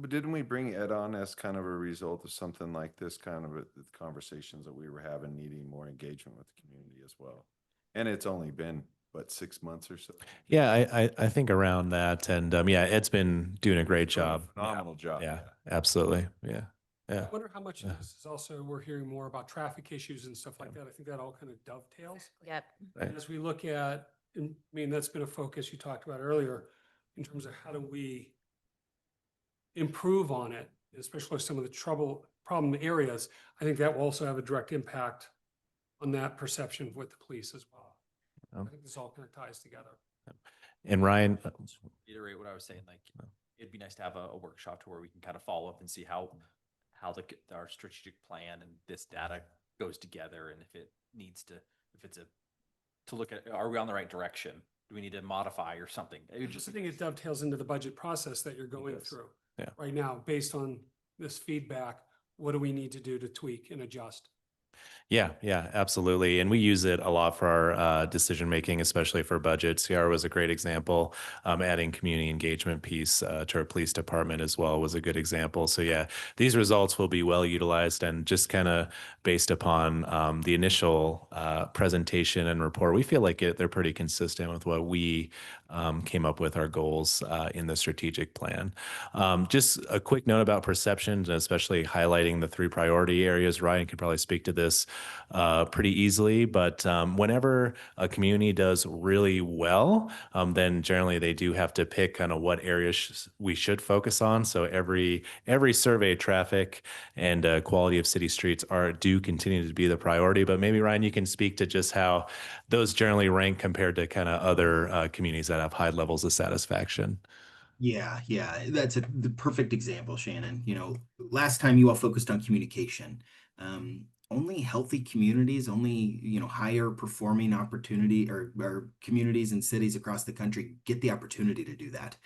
Didn't we bring Ed on as kind of a result of something like this, kind of the conversations that we were having, needing more engagement with the community as well? And it's only been, 6 months or so? Yeah, I think around that. And yeah, Ed's been doing a great job. Phenomenal job. Yeah, absolutely. Yeah. Yeah. I wonder how much of this is also, we're hearing more about traffic issues and stuff like that. I think that all kind of dovetails. Yep. And as we look at, that's been a focus you talked about earlier in terms of how do we improve on it, especially some of the problem areas. I think that will also have a direct impact on that perception with the police as well. I think this all kind of ties together. And Ryan, Reiterate what I was saying, it'd be nice to have a workshop to where we can kind of follow up and see how our strategic plan and this data goes together, and if it's to look at, are we on the right direction? Do we need to modify or something? I think it dovetails into the budget process that you're going through right now. Based on this feedback, what do we need to do to tweak and adjust? Yeah, absolutely. And we use it a lot for our decision making, especially for budget. CR was a great example. Adding community engagement piece to our police department as well was a good example. So yeah, these results will be well utilized, and just kind of based upon the initial presentation and report, we feel like they're pretty consistent with what we came up with our goals in the strategic plan. Just a quick note about perceptions, and especially highlighting the 3 priority areas. Ryan could probably speak to this pretty easily, but whenever a community does really well, then generally they do have to pick kind of what areas we should focus on. So every survey, traffic and quality of city streets do continue to be the priority. But maybe Ryan, you can speak to just how those generally rank compared to kind of other communities that have high levels of satisfaction. Yeah, that's the perfect example, Shannon. Last time you all focused on communication. only healthy communities, only, higher performing opportunity or communities and cities across the country get the opportunity to do that.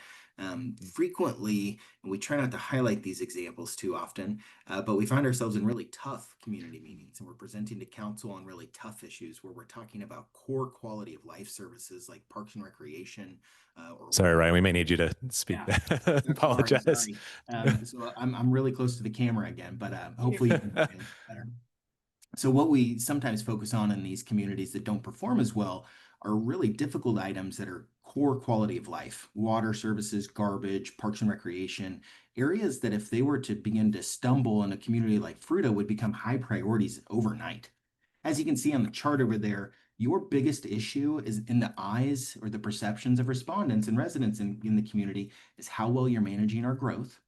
Frequently, and we try not to highlight these examples too often, but we find ourselves in really tough community meetings, and we're presenting to council on really tough issues where we're talking about core quality of life services like parks and recreation. Sorry, Ryan, we may need you to speak. Sorry, Apologize. sorry. So I'm really close to the camera again, but hopefully you can hear me better. So what we sometimes focus on in these communities that don't perform as well are really difficult items that are core quality of life: water services, garbage, parks and recreation, areas that if they were to begin to stumble in a community like Fruita would become high priorities overnight. As you can see on the chart over there, your biggest issue is in the eyes or the perceptions of respondents and residents in the community is how well you're managing our growth,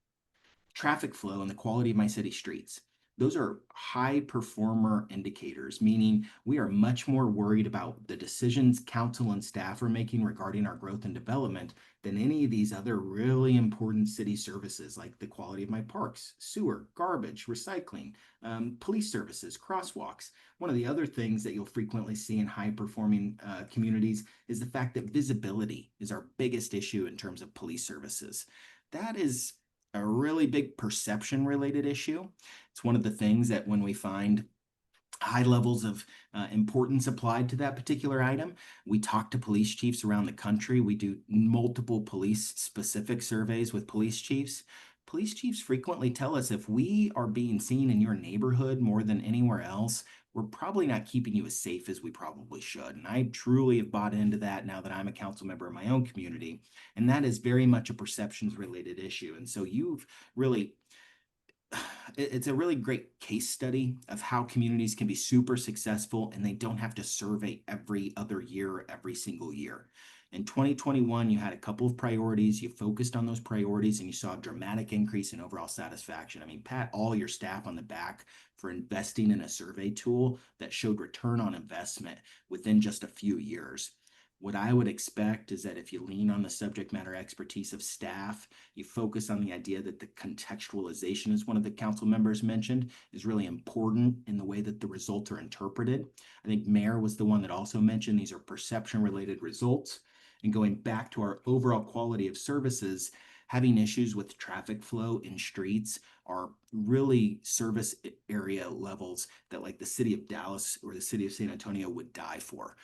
traffic flow, and the quality of my city streets. Those are high performer indicators, meaning we are much more worried about the decisions council and staff are making regarding our growth and development than any of these other really important city services like the quality of my parks, sewer, garbage, recycling, police services, crosswalks. One of the other things that you'll frequently see in high performing communities is the fact that visibility is our biggest issue in terms of police services. That is a really big perception related issue. It's one of the things that when we find high levels of importance applied to that particular item, we talk to police chiefs around the country. We do multiple police specific surveys with police chiefs. Police chiefs frequently tell us if we are being seen in your neighborhood more than anywhere else, we're probably not keeping you as safe as we probably should. And I truly have bought into that now that I'm a council member in my own community. And that is very much a perceptions related issue. And so you've really, it's a really great case study of how communities can be super successful and they don't have to survey every other year, every single year. In 2021, you had a couple of priorities, you focused on those priorities, and you saw a dramatic increase in overall satisfaction. I mean, pat all your staff on the back for investing in a survey tool that showed return on investment within just a few years. What I would expect is that if you lean on the subject matter expertise of staff, you focus on the idea that the contextualization, as one of the council members mentioned, is really important in the way that the results are interpreted. I think Mayor was the one that also mentioned these are perception related results. And going back to our overall quality of services, having issues with traffic flow in streets are really service area levels that like the city of Dallas or the city of San Antonio would die for.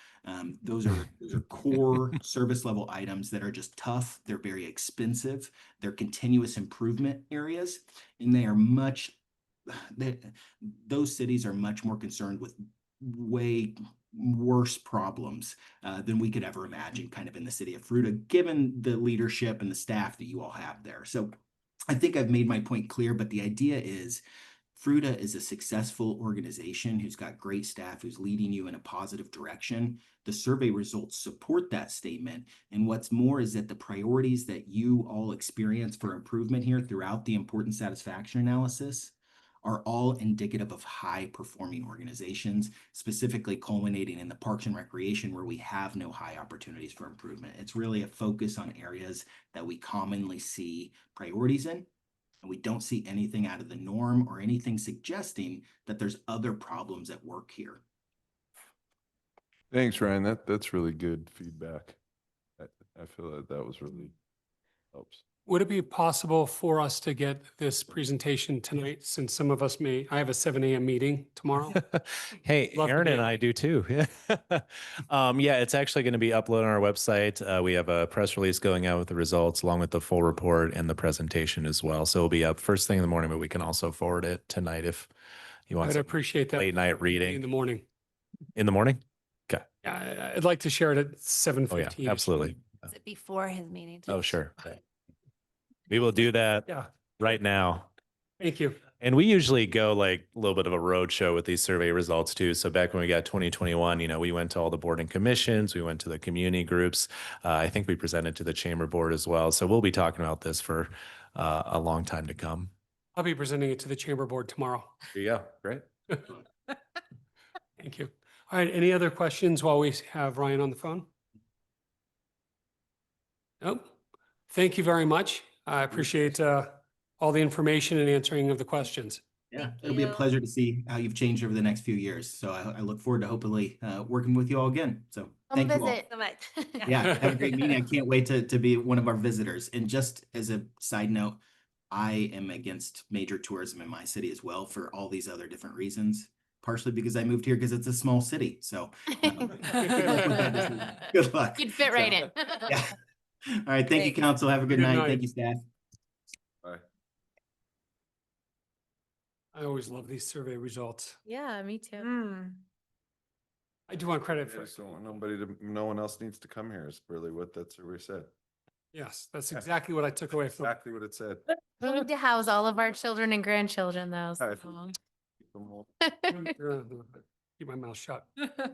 Those are core service level items that are just tough. They're very expensive. They're continuous improvement areas, and they are those cities are much more concerned with way worse problems than we could ever imagine kind of in the city of Fruita, given the leadership and the staff that you all have there. So I think I've made my point clear, but the idea is Fruita is a successful organization who's got great staff, who's leading you in a positive direction. The survey results support that statement. And what's more is that the priorities that you all experience for improvement here throughout the important satisfaction analysis are all indicative of high performing organizations, specifically culminating in the parks and recreation where we have no high opportunities for improvement. It's really a focus on areas that we commonly see priorities in, and we don't see anything out of the norm or anything suggesting that there's other problems at work here. Thanks, Ryan. That's really good feedback. I feel that was really helps. Would it be possible for us to get this presentation tonight, since some of us I have a 7 a.m. meeting tomorrow? Hey, Love to Aaron be and able- I do too. Yeah, it's actually going to be uploaded on our website. We have a press release going out with the results along with the full report and the presentation as well. So it'll be up first thing in the morning, but we can also forward it tonight if you want I'd some appreciate that. late night in reading. the morning. In the morning? Okay. Yeah, I'd like to share it at 7:15. Oh, yeah, absolutely. Is it before his meeting? Oh, sure. We will do that Yeah, right now. thank you. And we usually go like a little bit of a road show with these survey results too. So back when we got 2021, we went to all the board and commissions, we went to the community groups. I think we presented to the chamber board as well. So we'll be talking about this for a long time to come. I'll be presenting it to the chamber board tomorrow. There you go. Great. Thank you. All right, any other questions while we have Ryan on the phone? Nope. Thank you very much. I appreciate all the information and answering of the questions. Yeah, Thank it'll be a you. pleasure to see how you've changed over the next few years. So I look forward to hopefully working with you all again. So Come thank you all. visit. So much. Yeah, have a great meeting. I can't wait to be one of our visitors. And just as a side note, I am against major tourism in my city as well for all these other different reasons. Partially because I moved here because it's a small city. So good luck with that decision. Good luck. You'd fit right So, in. Yeah. All right. Thank you, Thanks. council. Have a good Good night. night. Thank you, staff. Bye. I always love these survey results. Yeah, me too. Mm. I do want credit I for, just don't want no one else needs to come here is really what that survey said. yes, that's exactly what I took away from. Exactly what it said. We need to house all of our children and grandchildren though. All right. so. Keep them all- Keep my mouth shut.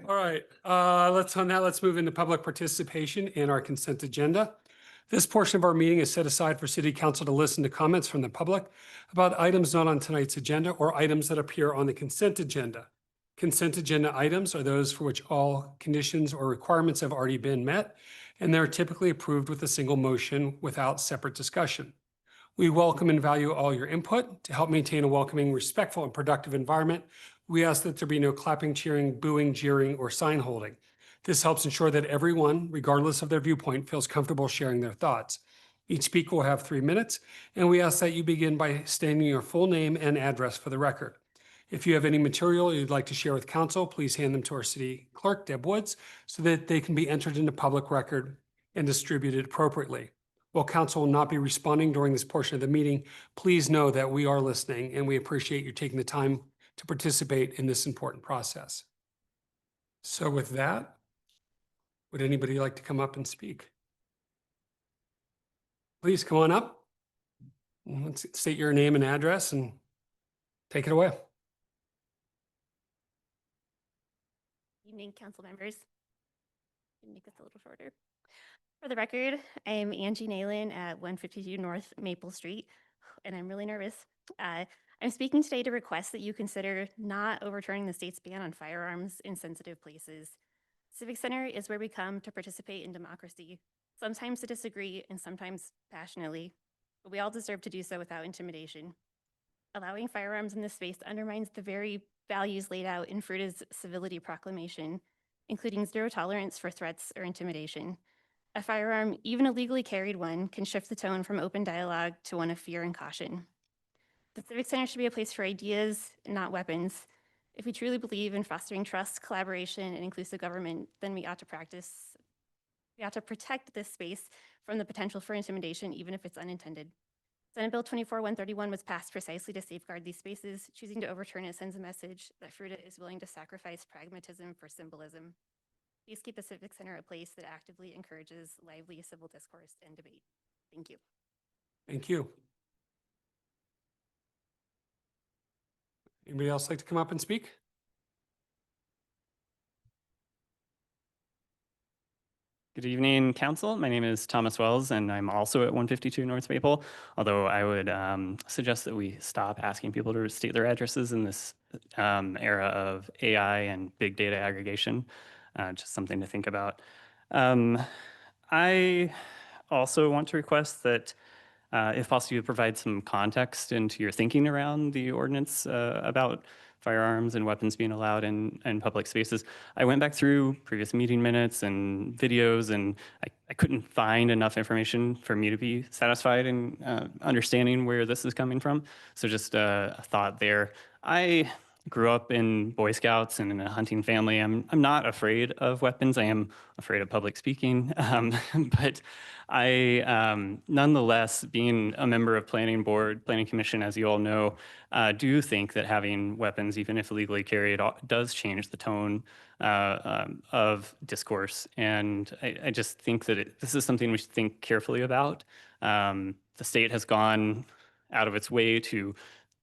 All right, let's move into public participation in our consent agenda. This portion of our meeting is set aside for city council to listen to comments from the public about items not on tonight's agenda or items that appear on the consent agenda. Consent agenda items are those for which all conditions or requirements have already been met, and they're typically approved with a single motion without separate discussion. We welcome and value all your input to help maintain a welcoming, respectful, and productive environment. We ask that there be no clapping, cheering, booing, jeering, or sign holding. This helps ensure that everyone, regardless of their viewpoint, feels comfortable sharing their thoughts. Each speaker will have 3 minutes, and we ask that you begin by stating your full name and address for the record. If you have any material you'd like to share with council, please hand them to our city clerk, Deb Woods, so that they can be entered into public record and distributed appropriately. While council will not be responding during this portion of the meeting, please know that we are listening and we appreciate you taking the time to participate in this important process. So with that, would anybody like to come up and speak? Please come on up. Let's state your name and address and take it away. Evening, council members. Make this a little shorter. For the record, I am Angie Nalen at 152 North Maple Street, and I'm really nervous. I'm speaking today to request that you consider not overturning the state's ban on firearms in sensitive places. Civic Center is where we come to participate in democracy, sometimes to disagree and sometimes passionately, but we all deserve to do so without intimidation. Allowing firearms in this space undermines the very values laid out in Fruita's civility proclamation, including zero tolerance for threats or intimidation. A firearm, even a legally carried one, can shift the tone from open dialogue to one of fear and caution. The Civic Center should be a place for ideas, not weapons. If we truly believe in fostering trust, collaboration, and inclusive government, then we ought to protect this space from the potential for intimidation, even if it's unintended. Senate Bill 24-131 was passed precisely to safeguard these spaces. Choosing to overturn it sends a message that Fruita is willing to sacrifice pragmatism for symbolism. Please keep the Civic Center a place that actively encourages lively civil discourse and debate. Thank you. Thank you. Anybody else like to come up and speak? Good evening, council. My name is Thomas Wells, and I'm also at 152 North Maple, although I would suggest that we stop asking people to state their addresses in this era of AI and big data aggregation. Just something to think about. I also want to request that if possible, you provide some context into your thinking around the ordinance about firearms and weapons being allowed in public spaces. I went back through previous meeting minutes and videos, and I couldn't find enough information for me to be satisfied in understanding where this is coming from. So just a thought there. I grew up in Boy Scouts and in a hunting family. I'm not afraid of weapons. I am afraid of public speaking, but I nonetheless, being a member of planning commission, as you all know, do think that having weapons, even if legally carried, does change the tone of discourse. And I just think that this is something we should think carefully about. The state has gone out of its way to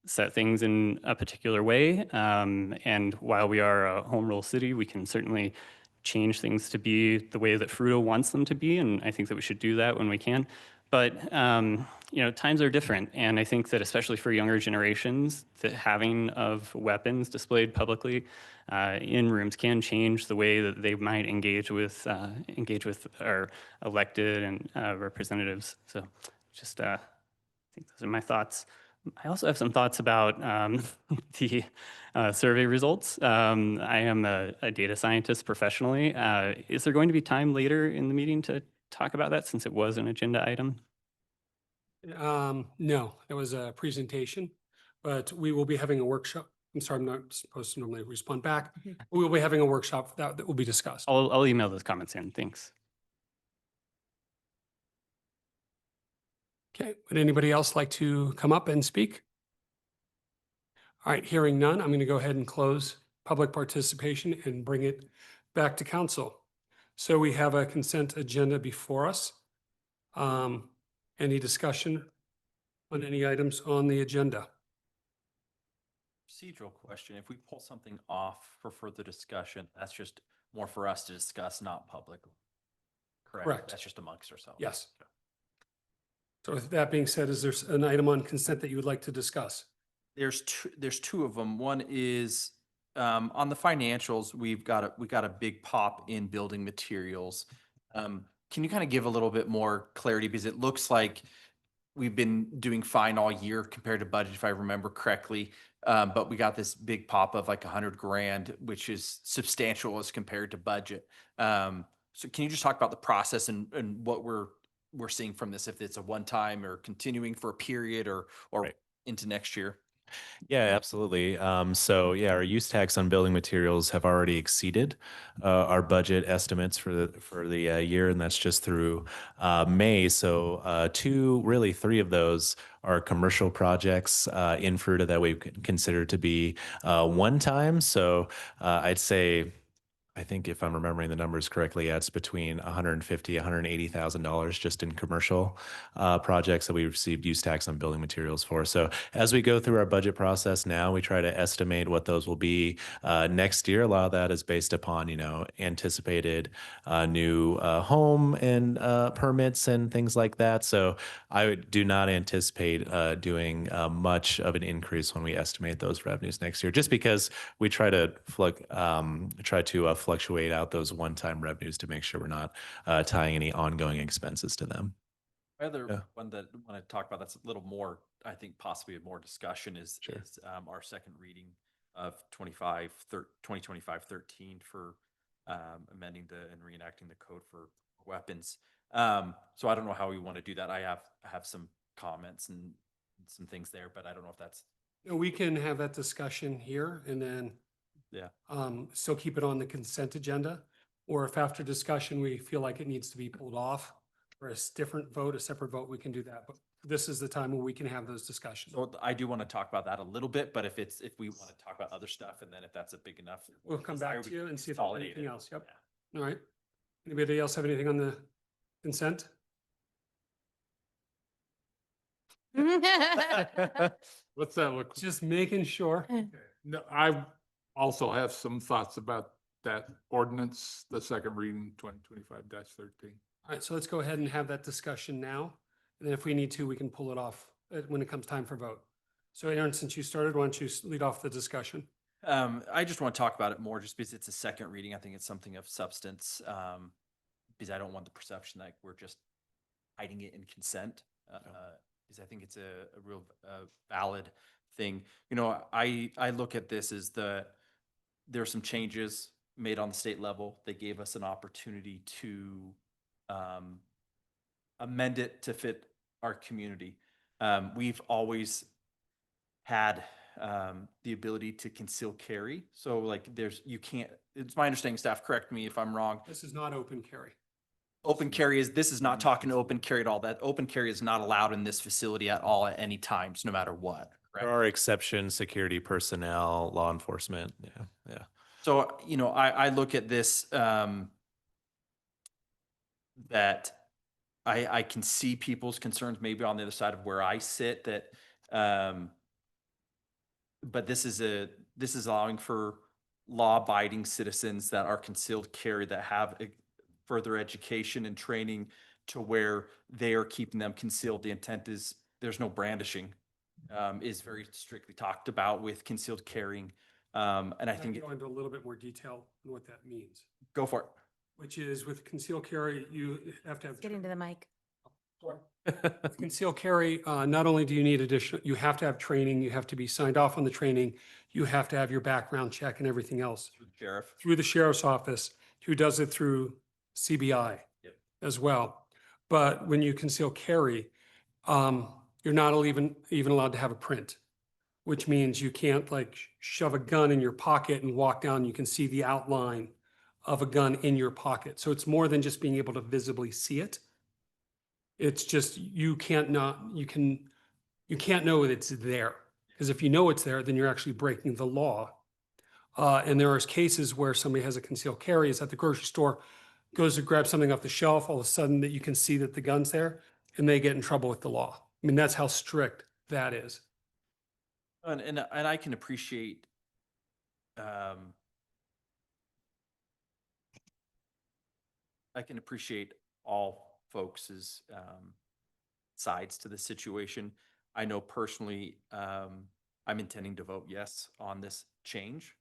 set things in a particular way. And while we are a home rule city, we can certainly change things to be the way that Fruita wants them to be. And I think that we should do that when we can. But, you know, times are different. And I think that especially for younger generations, the having of weapons displayed publicly in rooms can change the way that they might engage with our elected and representatives. So just I think those are my thoughts. I also have some thoughts about the survey results. I am a data scientist professionally. Is there going to be time later in the meeting to talk about that since it was an agenda item? No, it was a presentation, but we will be having a workshop. I'm sorry, I'm not supposed to normally respond back. We will be having a workshop that will be discussed. I'll email those comments in. Thanks. Okay, would anybody else like to come up and speak? All right, hearing none, I'm going to go ahead and close public participation and bring it back to council. So we have a consent agenda before us. Any discussion on any items on the agenda? Procedural question. If we pull something off for further discussion, that's just more for us to discuss, not public. Correct. That's just amongst ourselves. Yes. So with that being said, is there an item on consent that you would like to discuss? There's two of them. One is on the financials, we got a big pop in building materials. Can you kind of give a little bit more clarity, because it looks like we've been doing fine all year compared to budget, if I remember correctly. But we got this big pop of like 100 grand, which is substantial as compared to budget. So can you just talk about the process and what we're seeing from this, if it's a one time or continuing for a period or Right. into next year? Yeah, absolutely. So yeah, our use tax on building materials have already exceeded our budget estimates for the year, and that's just through May. So three of those are commercial projects in Fruita that we consider to be one time. So I'd say, I think if I'm remembering the numbers correctly, it's between $150,000, $180,000 just in commercial projects that we received use tax on building materials for. So as we go through our budget process now, we try to estimate what those will be next year. A lot of that is based upon, anticipated new home and permits and things like that. So I do not anticipate doing much of an increase when we estimate those revenues next year, just because we try to fluctuate out those one-time revenues to make sure we're not tying any ongoing expenses to them. My other Yeah. one that I want to talk about that's a little more, I think possibly more discussion is our second reading of 2025-13 for amending and reenacting the code for weapons. So I don't know how we want to do that. I have some comments and some things there, but I don't know if that's. We can have that discussion here and then still keep it on the consent agenda. Or if after discussion, we feel like it needs to be pulled off for a different vote, a separate vote, we can do that. But this is the time when we can have those discussions. So I do want to talk about that a little bit, but if we want to talk about other stuff, and then if that's a big enough, We'll come back to you and see if there's consolidate anything it. else. Yep. All right. Anybody else have anything on the consent? What's that look? Just making sure. No, I also have some thoughts about that ordinance, the second reading, 2025-13. All right, so let's go ahead and have that discussion now. And then if we need to, we can pull it off when it comes time for vote. So Aaron, since you started, why don't you lead off the discussion? I just want to talk about it more just because it's a second reading. I think it's something of substance, because I don't want the perception that we're just hiding it in consent. Because I think it's a real valid thing. I look at this as there are some changes made on the state level. They gave us an opportunity to amend it to fit our community. We've always had the ability to conceal carry. So like it's my understanding, staff, correct me if I'm wrong. This is not open carry. Open carry this is not talking open carry at all. That open carry is not allowed in this facility at all at any times, no matter what. There are exceptions, security personnel, law enforcement. Yeah. So, I look at this, that I can see people's concerns maybe on the other side of where I sit that, but this is allowing for law abiding citizens that are concealed carry, that have further education and training to where they are keeping them concealed. The intent is there's no brandishing, is very strictly talked about with concealed carrying. And I think go into a little bit more detail on what that means. Go for it. Which is with concealed carry, you have to have. Get into the mic. Concealed carry, not only do you need additional, you have to have training, you have to be signed off on the training, you have to have your background check and everything else Sheriff. through the sheriff's office, who does it through CBI Yep. as well. But when you conceal carry, you're not even allowed to have a print, which means you can't like shove a gun in your pocket and walk down. You can see the outline of a gun in your pocket. So it's more than just being able to visibly see it. It's just, you can't know that it's there. Because if you know it's there, then you're actually breaking the law. And there are cases where somebody has a concealed carry, is at the grocery store, goes to grab something off the shelf, all of a sudden that you can see that the gun's there, and they get in trouble with the law. I mean, that's how strict that is. And I can appreciate, all folks' sides to the situation. I know personally, I'm intending to vote yes on this change.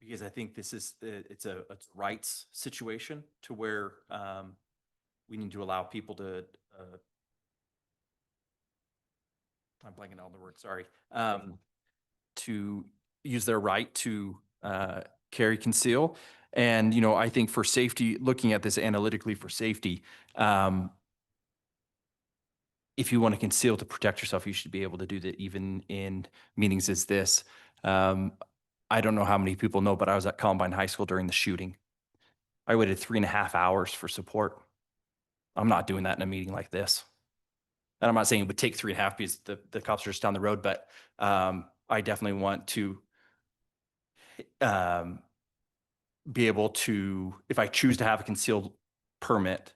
Because I think this is, it's a rights situation to where we need to allow people to, I'm blanking on the word, sorry, to use their right to carry, conceal. And, I think for safety, looking at this analytically for safety, if you want to conceal to protect yourself, you should be able to do that even in meetings as this. I don't know how many people know, but I was at Columbine High School during the shooting. I waited 3.5 hours for support. I'm not doing that in a meeting like this. And I'm not saying it would take 3.5 because the cops are just down the road, but I definitely want to be able to, if I choose to have a concealed permit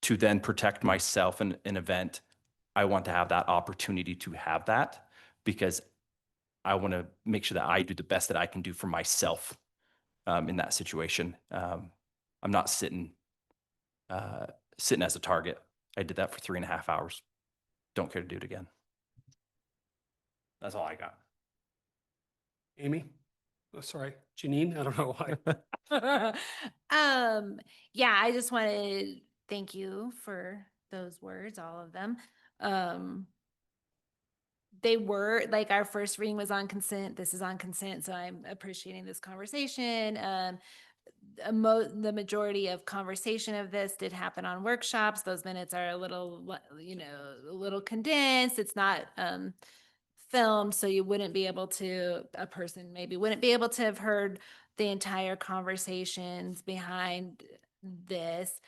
to then protect myself in an event, I want to have that opportunity to have that, because I want to make sure that I do the best that I can do for myself in that situation. I'm not sitting as a target. I did that for 3.5 hours. Don't care to do it again. That's all I got. Amy? Oh, sorry, Janine, I don't know why. Yeah, I just want to thank you for those words, all of them. They were, like, our first reading was on consent. This is on consent, so I'm appreciating this conversation. The majority of conversation of this did happen on workshops. Those minutes are a little, a little condensed. It's not filmed, so you wouldn't be able to, a person maybe wouldn't be able to have heard the entire conversations behind this.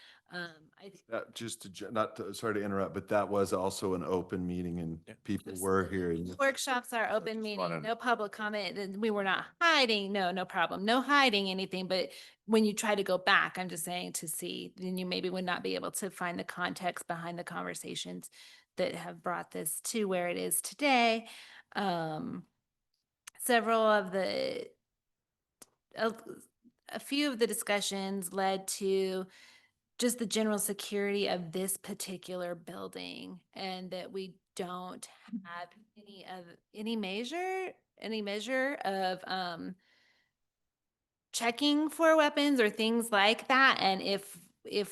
Sorry to interrupt, but that was also an open meeting and people were here. Workshops are open meeting, no public comment, and we were not hiding, no problem, no hiding anything, but when you try to go back, I'm just saying to see, then you maybe would not be able to find the context behind the conversations that have brought this to where it is today. Several of a few of the discussions led to just the general security of this particular building, and that we don't have any measure of checking for weapons or things like that. And if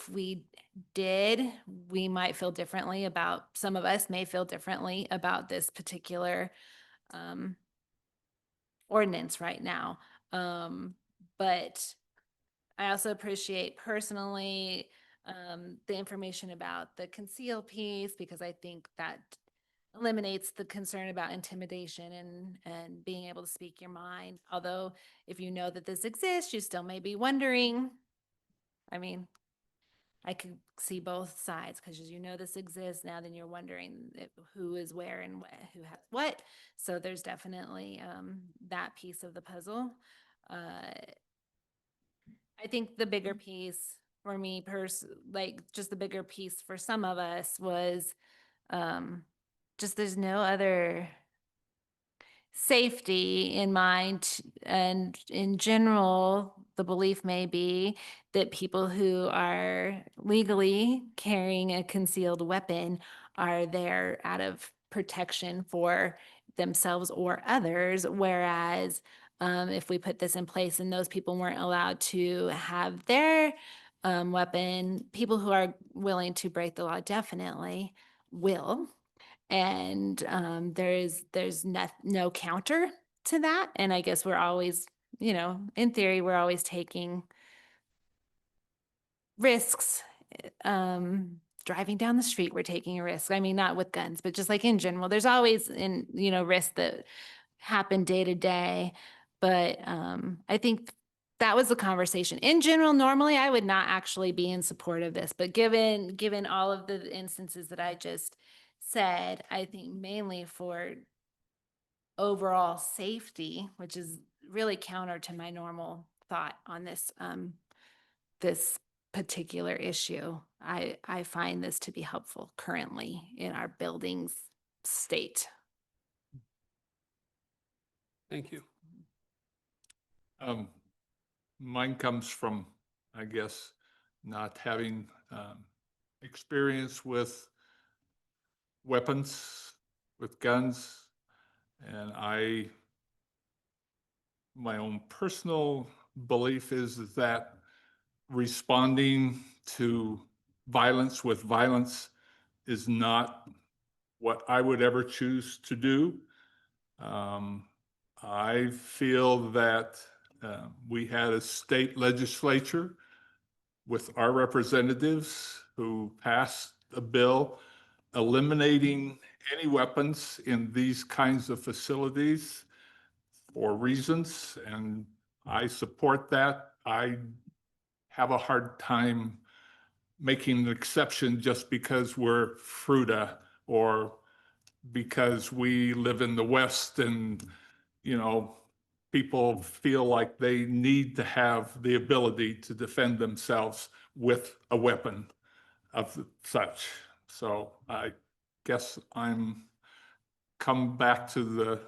we did, we might feel differently about, some of us may feel differently about this particular ordinance right now. But I also appreciate personally the information about the conceal piece, because I think that eliminates the concern about intimidation and being able to speak your mind. Although if you know that this exists, you still may be wondering. I mean, I could see both sides, because as you know this exists now, then you're wondering who is where and who has what. So there's definitely that piece of the puzzle. I think the bigger piece for me, like just the bigger piece for some of us was just there's no other safety in mind. And in general, the belief may be that people who are legally carrying a concealed weapon are there out of protection for themselves or others, whereas if we put this in place and those people weren't allowed to have their weapon. People who are willing to break the law definitely will. And there's no counter to that. And I guess we're always, in theory, we're always taking risks. Driving down the street, we're taking a risk. I mean, not with guns, but just like in general, there's always risks that happen day to day. But I think that was the conversation. In general, normally I would not actually be in support of this, but given all of the instances that I just said, I think mainly for overall safety, which is really counter to my normal thought on this particular issue. I find this to be helpful currently in our building's state. Thank you. Mine comes from, I guess, not having experience with weapons, with guns. And my own personal belief is that responding to violence with violence is not what I would ever choose to do. I feel that we had a state legislature with our representatives who passed a bill eliminating any weapons in these kinds of facilities for reasons, and I support that. I have a hard time making an exception just because we're Fruita or because we live in the West and, people feel like they need to have the ability to defend themselves with a weapon of such. So I guess I'm come back to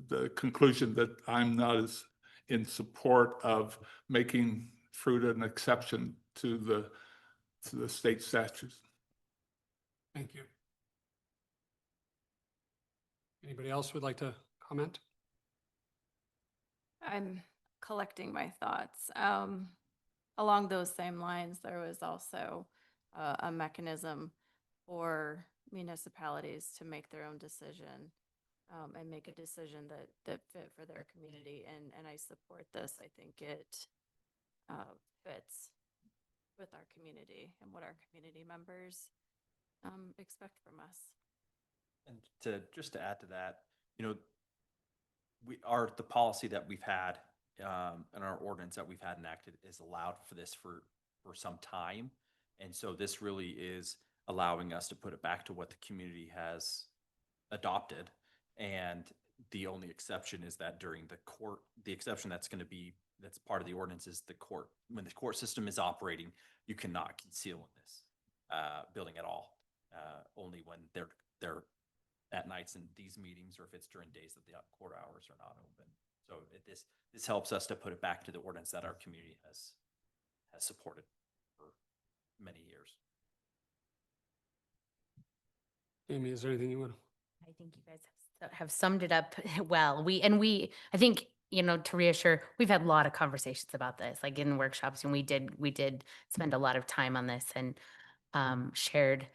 the conclusion that I'm not as in support of making Fruita an exception to the state statutes. Thank you. Anybody else would like to comment? I'm collecting my thoughts. Along those same lines, there was also a mechanism for municipalities to make their own decision and make a decision that fit for their community. And I support this. I think it fits with our community and what our community members expect from us. And just to add to that, the policy that we've had and our ordinance that we've had enacted is allowed for this for some time. And so this really is allowing us to put it back to what the community has adopted. And the only exception is that during the exception that's part of the ordinance is when the court system is operating, you cannot conceal in this building at all. Only when they're at nights in these meetings, or if it's during days that the court hours are not open. So this helps us to put it back to the ordinance that our community has supported for many years. Amy, is there anything you want to? I think you guys have summed it up well. I think, to reassure, we've had a lot of conversations about this, like in workshops, and we did spend a lot of time on this and shared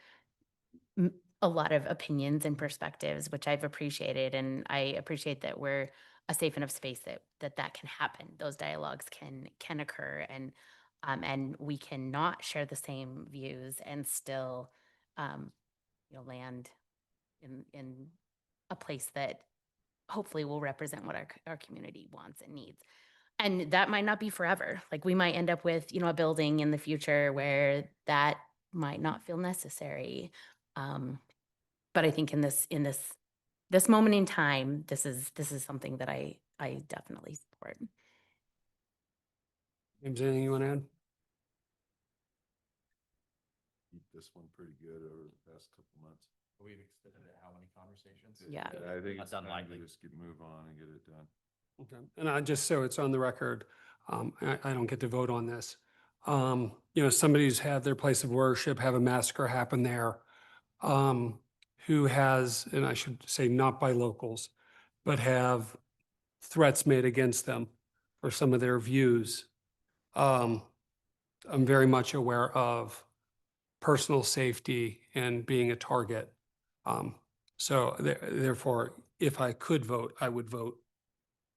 a lot of opinions and perspectives, which I've appreciated. And I appreciate that we're a safe enough space that can happen. Those dialogues can occur, and we cannot share the same views and still, land in a place that hopefully will represent what our community wants and needs. And that might not be forever. Like we might end up with, a building in the future where that might not feel necessary. But I think in this moment in time, this is something that I definitely support. James, anything you want to add? Keep this one pretty good over the past couple months. We've extended it how many conversations? Yeah. I think it's That's time unlikely. to just move on and get it done. Okay. And just so it's on the record, I don't get to vote on this. Somebody's had their place of worship, have a massacre happen there, who has, and I should say not by locals, but have threats made against them for some of their views. I'm very much aware of personal safety and being a target. So therefore, if I could vote, I would vote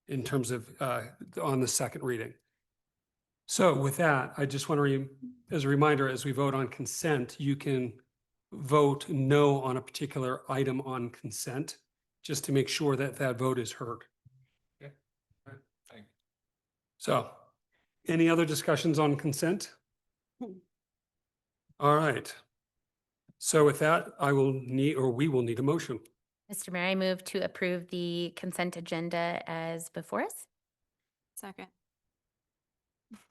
in terms of on the second reading. So with that, I just want to, as a reminder, as we vote on consent, you can vote no on a particular item on consent, just to make sure that that vote is heard. Okay. All right. Thank you. So, any other discussions on consent? All right. So with that, I will need, or we will need a motion. Mr. Mayor, I move to approve the consent agenda as before us. Second.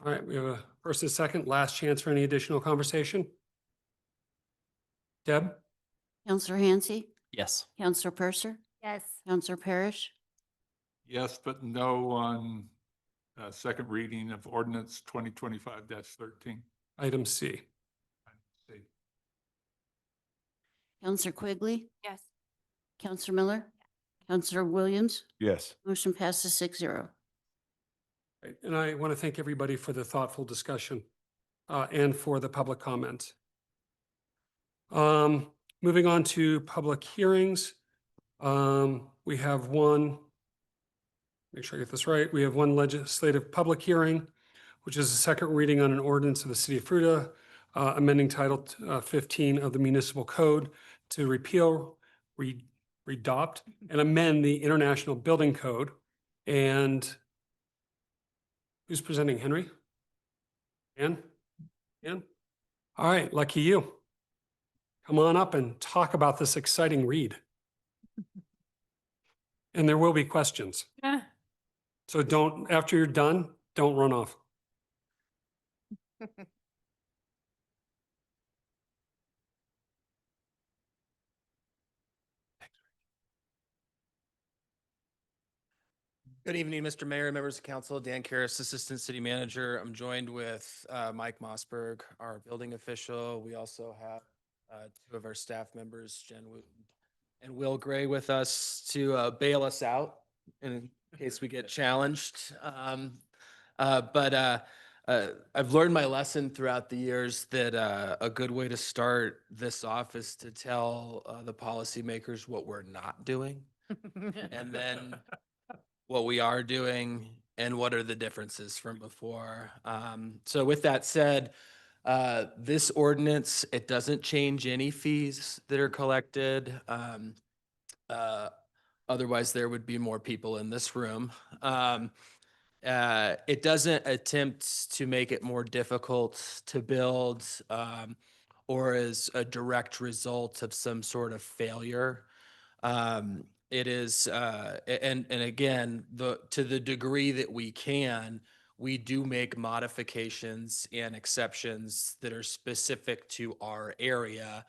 All right, we have a first and second, last chance for any additional conversation. Deb? Counselor Hansi, Yes. Counselor Purser, Yes. Counselor Parrish, Yes, but no on second reading of ordinance 2025-13. Item C. See. Counselor Quigley, Yes. Counselor Miller, Counselor Williams, Yes. motion passes 6-0. Right, and I want to thank everybody for the thoughtful discussion and for the public comment. Moving on to public hearings. We have one, make sure I get this right. We have one legislative public hearing, which is a second reading on an ordinance of the city of Fruita, amending Title 15 of the Municipal Code to repeal, readopt, and amend the International Building Code. And who's presenting? Henry? Ann? Ann? All right, lucky you. Come on up and talk about this exciting read. And there will be questions. So don't, after you're done, don't run off. Good evening, Mr. Mayor, members of council. Dan Karras, Assistant City Manager. I'm joined with Mike Mossberg, our building official. We also have two of our staff members, Jen Wooten and Will Gray, with us to bail us out in case we get challenged. But I've learned my lesson throughout the years that a good way to start this off is to tell the policymakers what we're not doing. And then what we are doing and what are the differences from before. So with that said, this ordinance, it doesn't change any fees that are collected. Otherwise, there would be more people in this room. It doesn't attempt to make it more difficult to build or as a direct result of some sort of failure. It is, and again, to the degree that we can, we do make modifications and exceptions that are specific to our area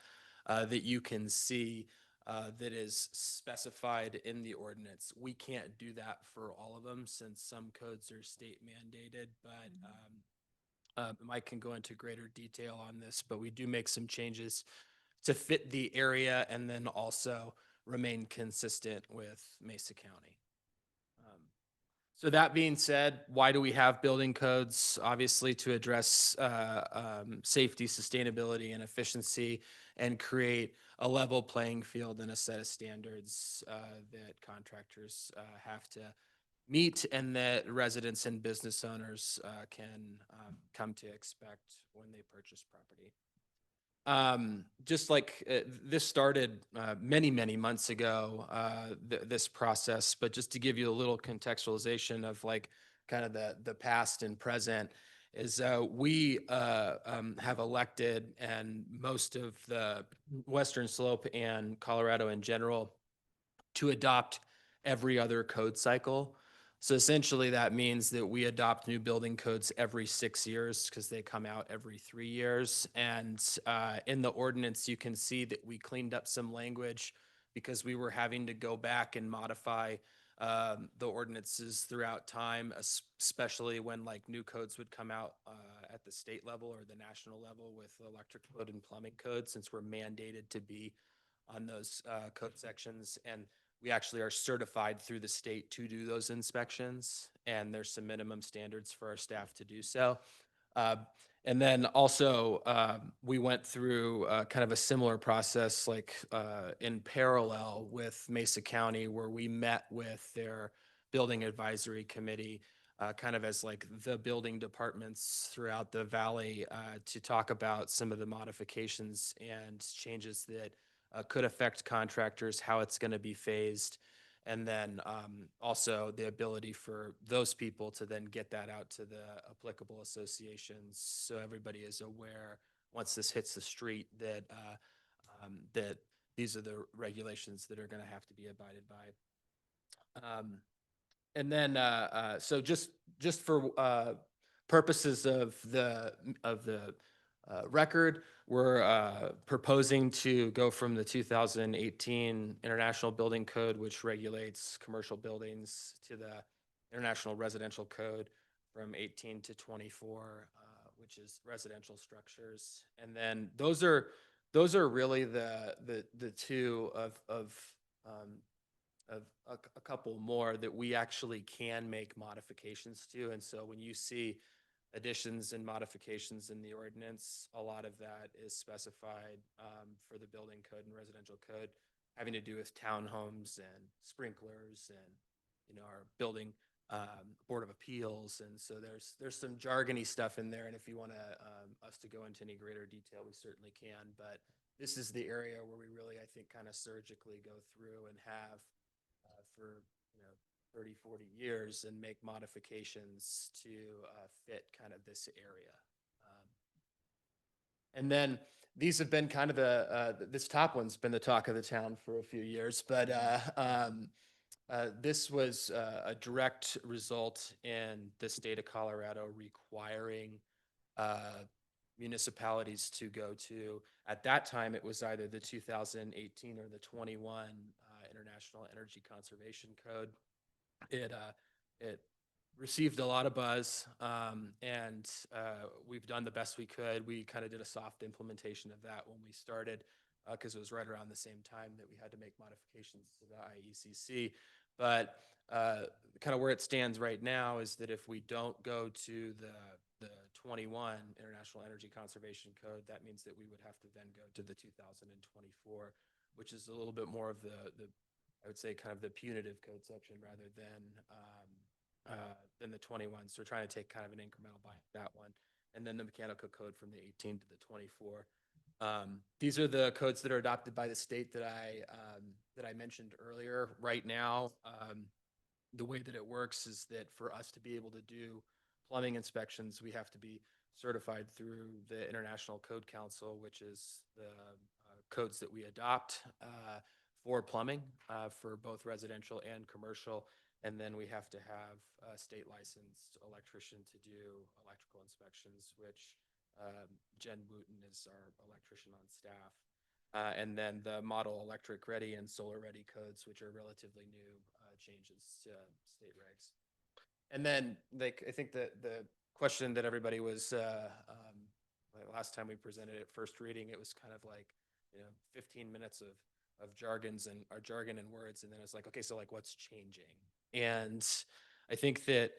that you can see that is specified in the ordinance. We can't do that for all of them since some codes are state mandated, but Mike can go into greater detail on this, but we do make some changes to fit the area and then also remain consistent with Mesa County. So that being said, why do we have building codes? Obviously to address safety, sustainability, and efficiency, and create a level playing field and a set of standards that contractors have to meet and that residents and business owners can come to expect when they purchase property. Just like this started many, many months ago, this process, but just to give you a little contextualization of like kind of the past and present is we have elected, and most of the Western Slope and Colorado in general, to adopt every other code cycle. So essentially that means that we adopt new building codes every 6 years because they come out every 3 years. And in the ordinance, you can see that we cleaned up some language because we were having to go back and modify the ordinances throughout time, especially when like new codes would come out at the state level or the national level with electric code and plumbing code, since we're mandated to be on those code sections. And we actually are certified through the state to do those inspections, and there's some minimum standards for our staff to do so. And then also, we went through kind of a similar process, like in parallel with Mesa County, where we met with their building advisory committee, kind of as like the building departments throughout the valley, to talk about some of the modifications and changes that could affect contractors, how it's going to be phased. And then also the ability for those people to then get that out to the applicable associations, so everybody is aware once this hits the street that that these are the regulations that are going to have to be abided by. And then so just for purposes of the record, we're proposing to go from the 2018 International Building Code, which regulates commercial buildings, to the International Residential Code from 18 to 24, which is residential structures. And then those are really the two of a couple more that we actually can make modifications to. And so when you see additions and modifications in the ordinance, a lot of that is specified for the building code and residential code, having to do with townhomes and sprinklers and, you know, our building Board of Appeals. And so there's some jargony stuff in there. And if you want us to go into any greater detail, we certainly can. But this is the area where we really, I think, kind of surgically go through and have for, you know, 30, 40 years and make modifications to fit kind of this area. And then these have been kind of this top one's been the talk of the town for a few years, but this was a direct result in the state of Colorado requiring municipalities to go to, at that time, it was either the 2018 or the 21 International Energy Conservation Code. It received a lot of buzz, and we've done the best we could. We kind of did a soft implementation of that when we started, because it was right around the same time that we had to make modifications to the IECC. But kind of where it stands right now is that if we don't go to the 21 International Energy Conservation Code, that means that we would have to then go to the 2024, which is a little bit more of the I would say kind of the punitive code section rather than the 21. So we're trying to take kind of an incremental by that one. And then the mechanical code from the 18 to the 24. These are the codes that are adopted by the state that I mentioned earlier. Right now, the way that it works is that for us to be able to do plumbing inspections, we have to be certified through the International Code Council, which is the codes that we adopt for plumbing for both residential and commercial. And then we have to have a state licensed electrician to do electrical inspections, which Jen Wooten is our electrician on staff. And then the model electric ready and solar ready codes, which are relatively new changes to state regs. And then like, I think the question that everybody was, last time we presented it first reading, it was kind of like, 15 minutes of jargon and words. And then it's like, okay, so like what's changing? And I think that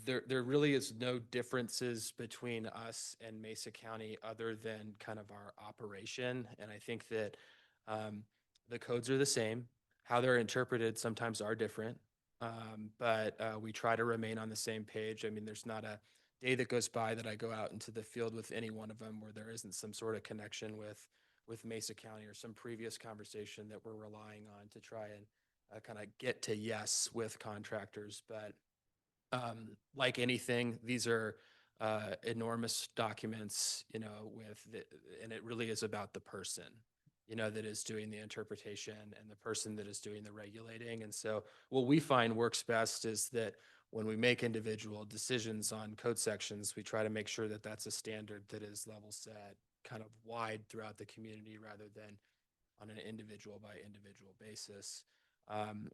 there really is no differences between us and Mesa County other than kind of our operation. And I think that the codes are the same. How they're interpreted sometimes are different, but we try to remain on the same page. I mean, there's not a day that goes by that I go out into the field with any one of them where there isn't some sort of connection with Mesa County or some previous conversation that we're relying on to try and kind of get to yes with contractors. But like anything, these are enormous documents, and it really is about the person, that is doing the interpretation and the person that is doing the regulating. And so what we find works best is that when we make individual decisions on code sections, we try to make sure that that's a standard that is level set, kind of wide throughout the community rather than on an individual by individual basis.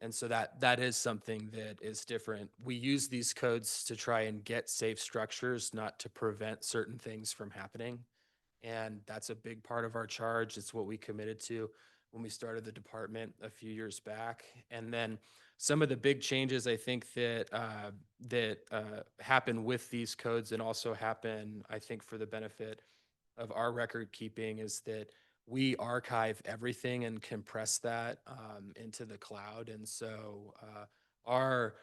And so that is something that is different. We use these codes to try and get safe structures, not to prevent certain things from happening. And that's a big part of our charge. It's what we committed to when we started the department a few years back. And then some of the big changes I think that happen with these codes and also happen, I think, for the benefit of our record keeping is that we archive everything and compress that into the cloud. And so our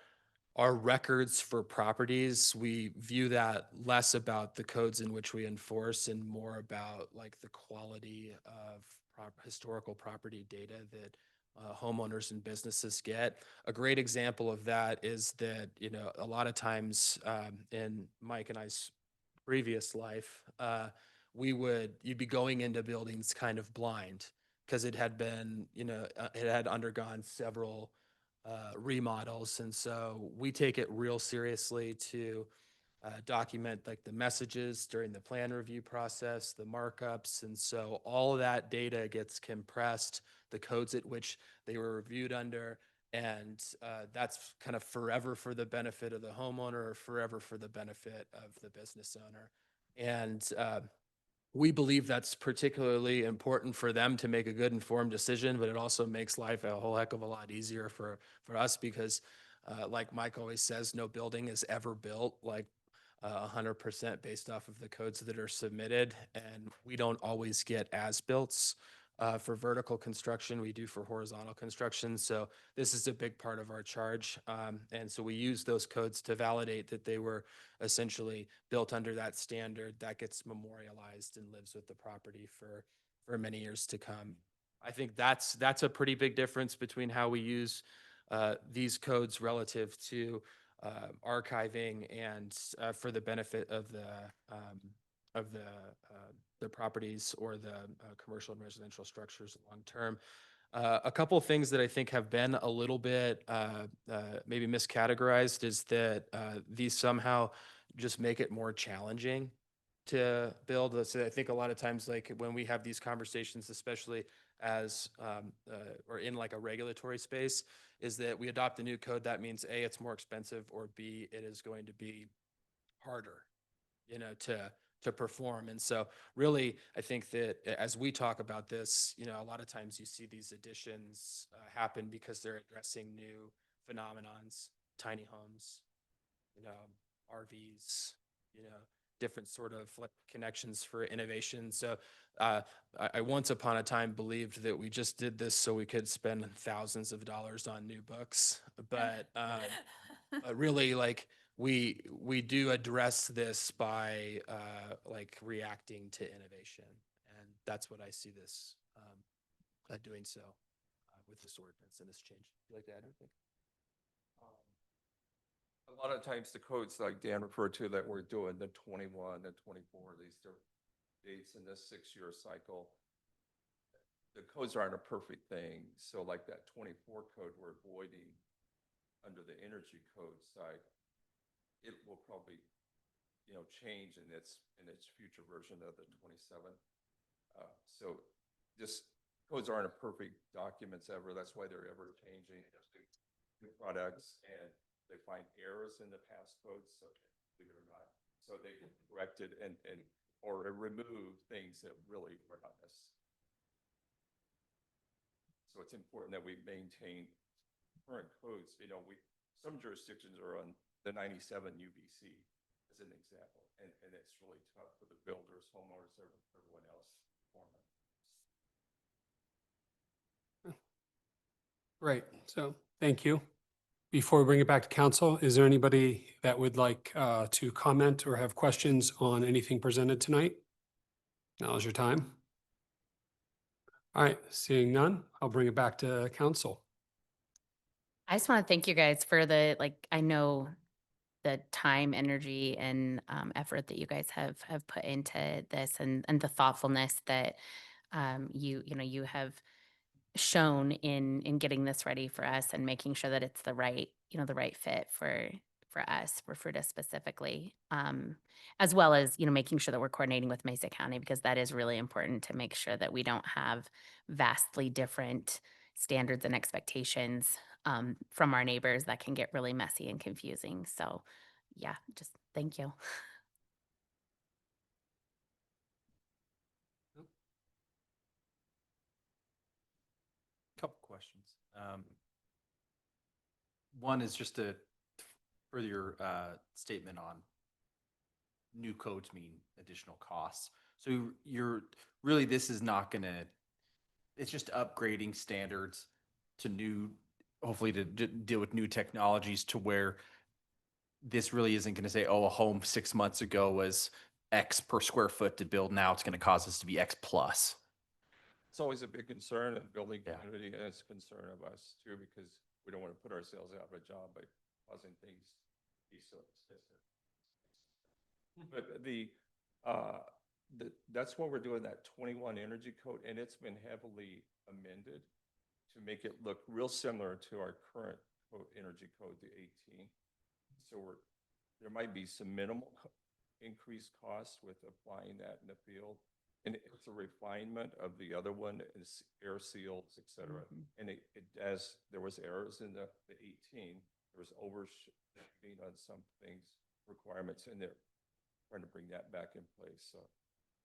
records for properties, we view that less about the codes in which we enforce and more about like the quality of historical property data that homeowners and businesses get. A great example of that is that, you know, a lot of times in Mike and I's previous life, you'd be going into buildings kind of blind because it had been, you know, it had undergone several remodels. And so we take it real seriously to document like the messages during the plan review process, the markups. And so all of that data gets compressed, the codes at which they were reviewed under. And that's kind of forever for the benefit of the homeowner or forever for the benefit of the business owner. And we believe that's particularly important for them to make a good informed decision, but it also makes life a whole heck of a lot easier for us because like Mike always says, no building is ever built like 100% based off of the codes that are submitted. And we don't always get as-builts for vertical construction. We do for horizontal construction. So this is a big part of our charge. And so we use those codes to validate that they were essentially built under that standard that gets memorialized and lives with the property for many years to come. I think that's a pretty big difference between how we use these codes relative to archiving and for the benefit of the properties or the commercial and residential structures long term. A couple of things that I think have been a little bit maybe miscategorized is that these somehow just make it more challenging to build. So I think a lot of times, like when we have these conversations, especially as or in like a regulatory space, is that we adopt a new code. That means A, it's more expensive, or B, it is going to be harder, you know, to perform. And so really, I think that as we talk about this, you know, a lot of times you see these additions happen because they're addressing new phenomenons, tiny homes, you know, RVs, you know, different sort of like connections for innovation. So I once upon a time believed that we just did this so we could spend thousands of dollars on new books, but really like we do address this by like reacting to innovation. And that's what I see this doing so with this ordinance and this change. Would you like to add anything? A lot of times the codes like Dan referred to that we're doing, the 21 and 24, these are dates in this 6-year cycle. The codes aren't a perfect thing. So like that 24 code we're avoiding under the energy code side, it will probably, you know, change in its future version of the 27. So just codes aren't a perfect documents ever. That's why they're ever changing. New products, and they find errors in the past codes, so believe it or not, so they can correct it and or remove things that really were not necessary. So it's important that we maintain current codes. You know, some jurisdictions are on the 97 UBC as an example, and it's really tough for the builders, homeowners, everyone else. Great. So thank you. Before we bring it back to council, is there anybody that would like to comment or have questions on anything presented tonight? Now is your time. All right, seeing none, I'll bring it back to council. I just want to thank you guys for I know the time, energy, and effort that you guys have put into this and the thoughtfulness that you have shown in getting this ready for us and making sure that it's the right fit for us, for Fruita specifically, as well as, making sure that we're coordinating with Mesa County, because that is really important to make sure that we don't have vastly different standards and expectations from our neighbors that can get really messy and confusing. So yeah, just thank you. Couple questions. One is just to further your statement on new codes mean additional costs. So you're really, this is not gonna, it's just upgrading standards to new, hopefully to deal with new technologies to where this really isn't gonna say, oh, a home 6 months ago was X per square foot to build. Now it's gonna cause us to be X plus. It's always a big concern in the building Yeah. community, and it's a concern of us too, because we don't want to put ourselves out of a job by causing things to be so expensive. But that's what we're doing, that 21 energy code, and it's been heavily amended to make it look real similar to our current energy code, the 18. So there might be some minimal increased costs with applying that in the field. And it's a refinement of the other one, is air seals, et cetera. And there was errors in the 18. There was overshooting on some things, requirements, and they're trying to bring that back in place. So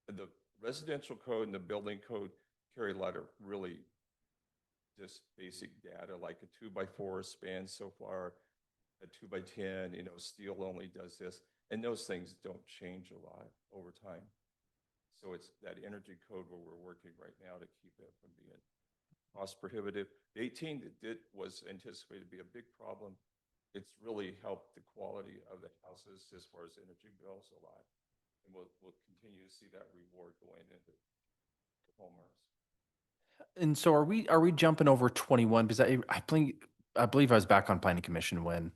the residential code and the building code carry a lot of really just basic data, like a 2x4 span so far, a 2x10, steel only does this. And those things don't change a lot over time. So it's that energy code where we're working right now to keep it from being cost prohibitive. The 18 was anticipated to be a big problem. It's really helped the quality of the houses as far as energy bills a lot. And we'll continue to see that reward going into homeowners. And so are we jumping over 21? Because I believe I was back on planning commission when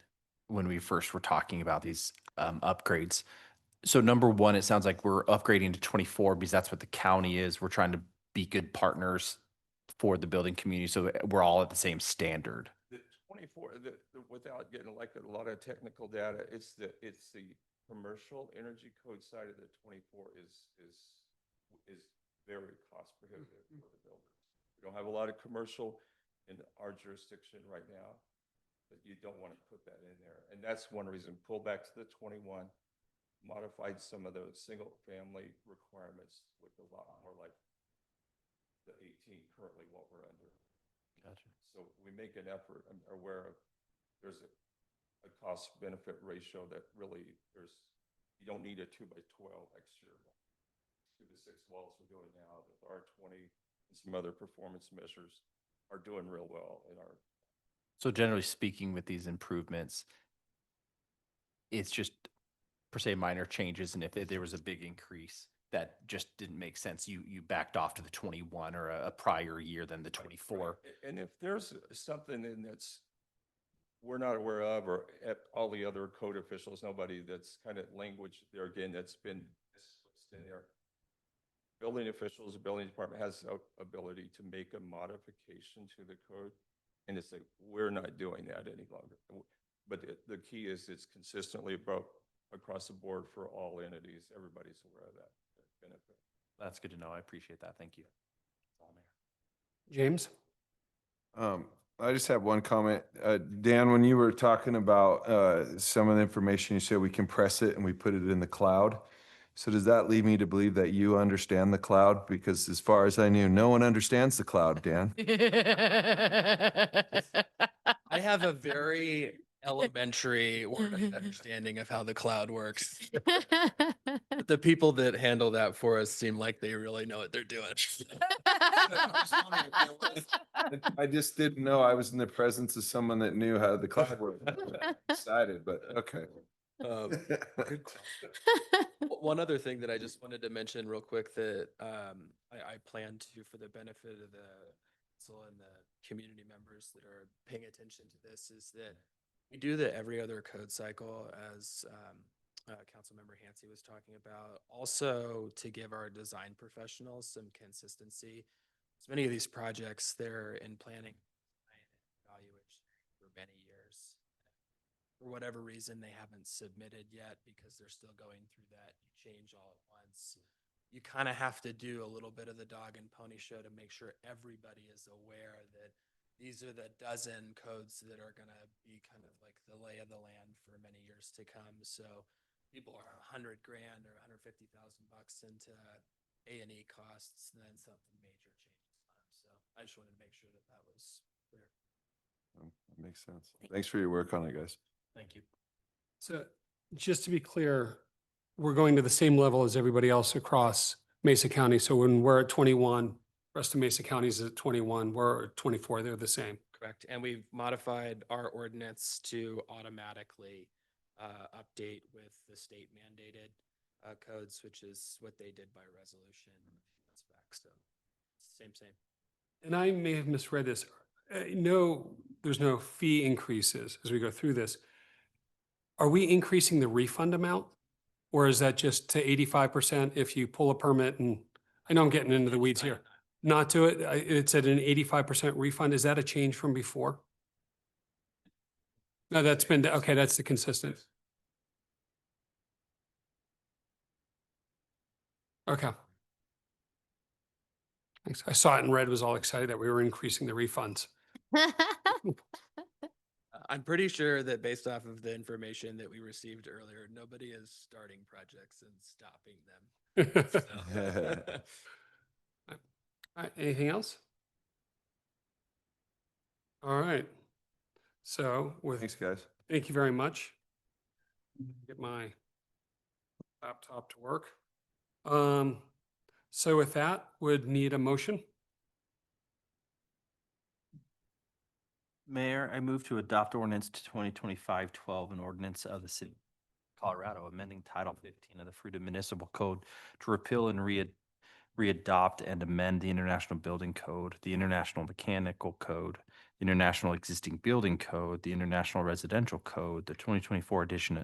we first were talking about these upgrades. So number one, it sounds like we're upgrading to 24 because that's what the county is. We're trying to be good partners for the building community, so we're all at the same standard. The 24, without getting like a lot of technical data, it's the commercial energy code side of the 24 is very cost prohibitive for the builders. We don't have a lot of commercial in our jurisdiction right now, but you don't want to put that in there. And that's one reason, pull back to the 21. Modified some of those single family requirements with a lot more like the 18 currently what we're under. Gotcha. So we make an effort. I'm aware of there's a cost benefit ratio that really you don't need a 2x12 exterior wall. 2 to 6 walls we're doing now with R20 and some other performance measures are doing real well in our. So generally speaking, with these improvements, it's just per se minor changes, and if there was a big increase that just didn't make sense, you backed off to the 21 or a prior year than the 24. And if there's something in that's we're not aware of, or at all the other code officials, nobody that's kind of language there again that's been displaced in there. Building officials, the building department has the ability to make a modification to the code, and it's like we're not doing that any longer. But the key is it's consistently across the board for all entities. Everybody's aware of that benefit. That's good to know. I appreciate that. Thank you. James? I just have one comment. Dan, when you were talking about some of the information, you said we compress it and we put it in the cloud. So does that lead me to believe that you understand the cloud? Because as far as I knew, no one understands the cloud, Dan. I have a very elementary understanding of how the cloud works. But the people that handle that for us seem like they really know what they're doing. I just didn't know I was in the presence of someone that knew how the cloud worked. Excited, but okay. One other thing that I just wanted to mention real quick that I plan to, for the benefit of the council and the community members that are paying attention to this, is that we do the every other code cycle, as Councilmember Hansey was talking about, also to give our design professionals some consistency. So many of these projects, they're in planning and evaluation for many years. For whatever reason, they haven't submitted yet because they're still going through that change all at once. You kind of have to do a little bit of the dog and pony show to make sure everybody is aware that these are the dozen codes that are going to be kind of like the lay of the land for many years to come. So people are $100,000 or $150,000 into A&E costs, and then something major changes on them. So I just wanted to make sure that that was clear. That makes sense. Thanks for your work on it, guys. Thank you. So just to be clear, we're going to the same level as everybody else across Mesa County. So when we're at 21, rest of Mesa County is at 21, we're at 24, they're the same. Correct. And we've modified our ordinance to automatically update with the state mandated codes, which is what they did by resolution. That's back, so same. And I may have misread this. No, there's no fee increases as we go through this. Are we increasing the refund amount? Or is that just to 85% if you pull a permit and, I know I'm getting into the weeds here. Not to it, it's at an 85% refund. Is that a change from before? No, that's been, okay, that's the consistent. Okay. Thanks. I saw it in red, was all excited that we were increasing the refunds. I'm pretty sure that based off of the information that we received earlier, nobody is starting projects and stopping them. So. All right, anything else? All right. So Thanks, guys. thank you very much. Get my laptop to work. So with that, would need a motion. Mayor, I move to adopt ordinance to 2025-12, an ordinance of the city of Colorado, amending Title 15 of the Fruita Municipal Code to repeal and readopt and amend the International Building Code, the International Mechanical Code, the International Existing Building Code, the International Residential Code, the 2024 edition,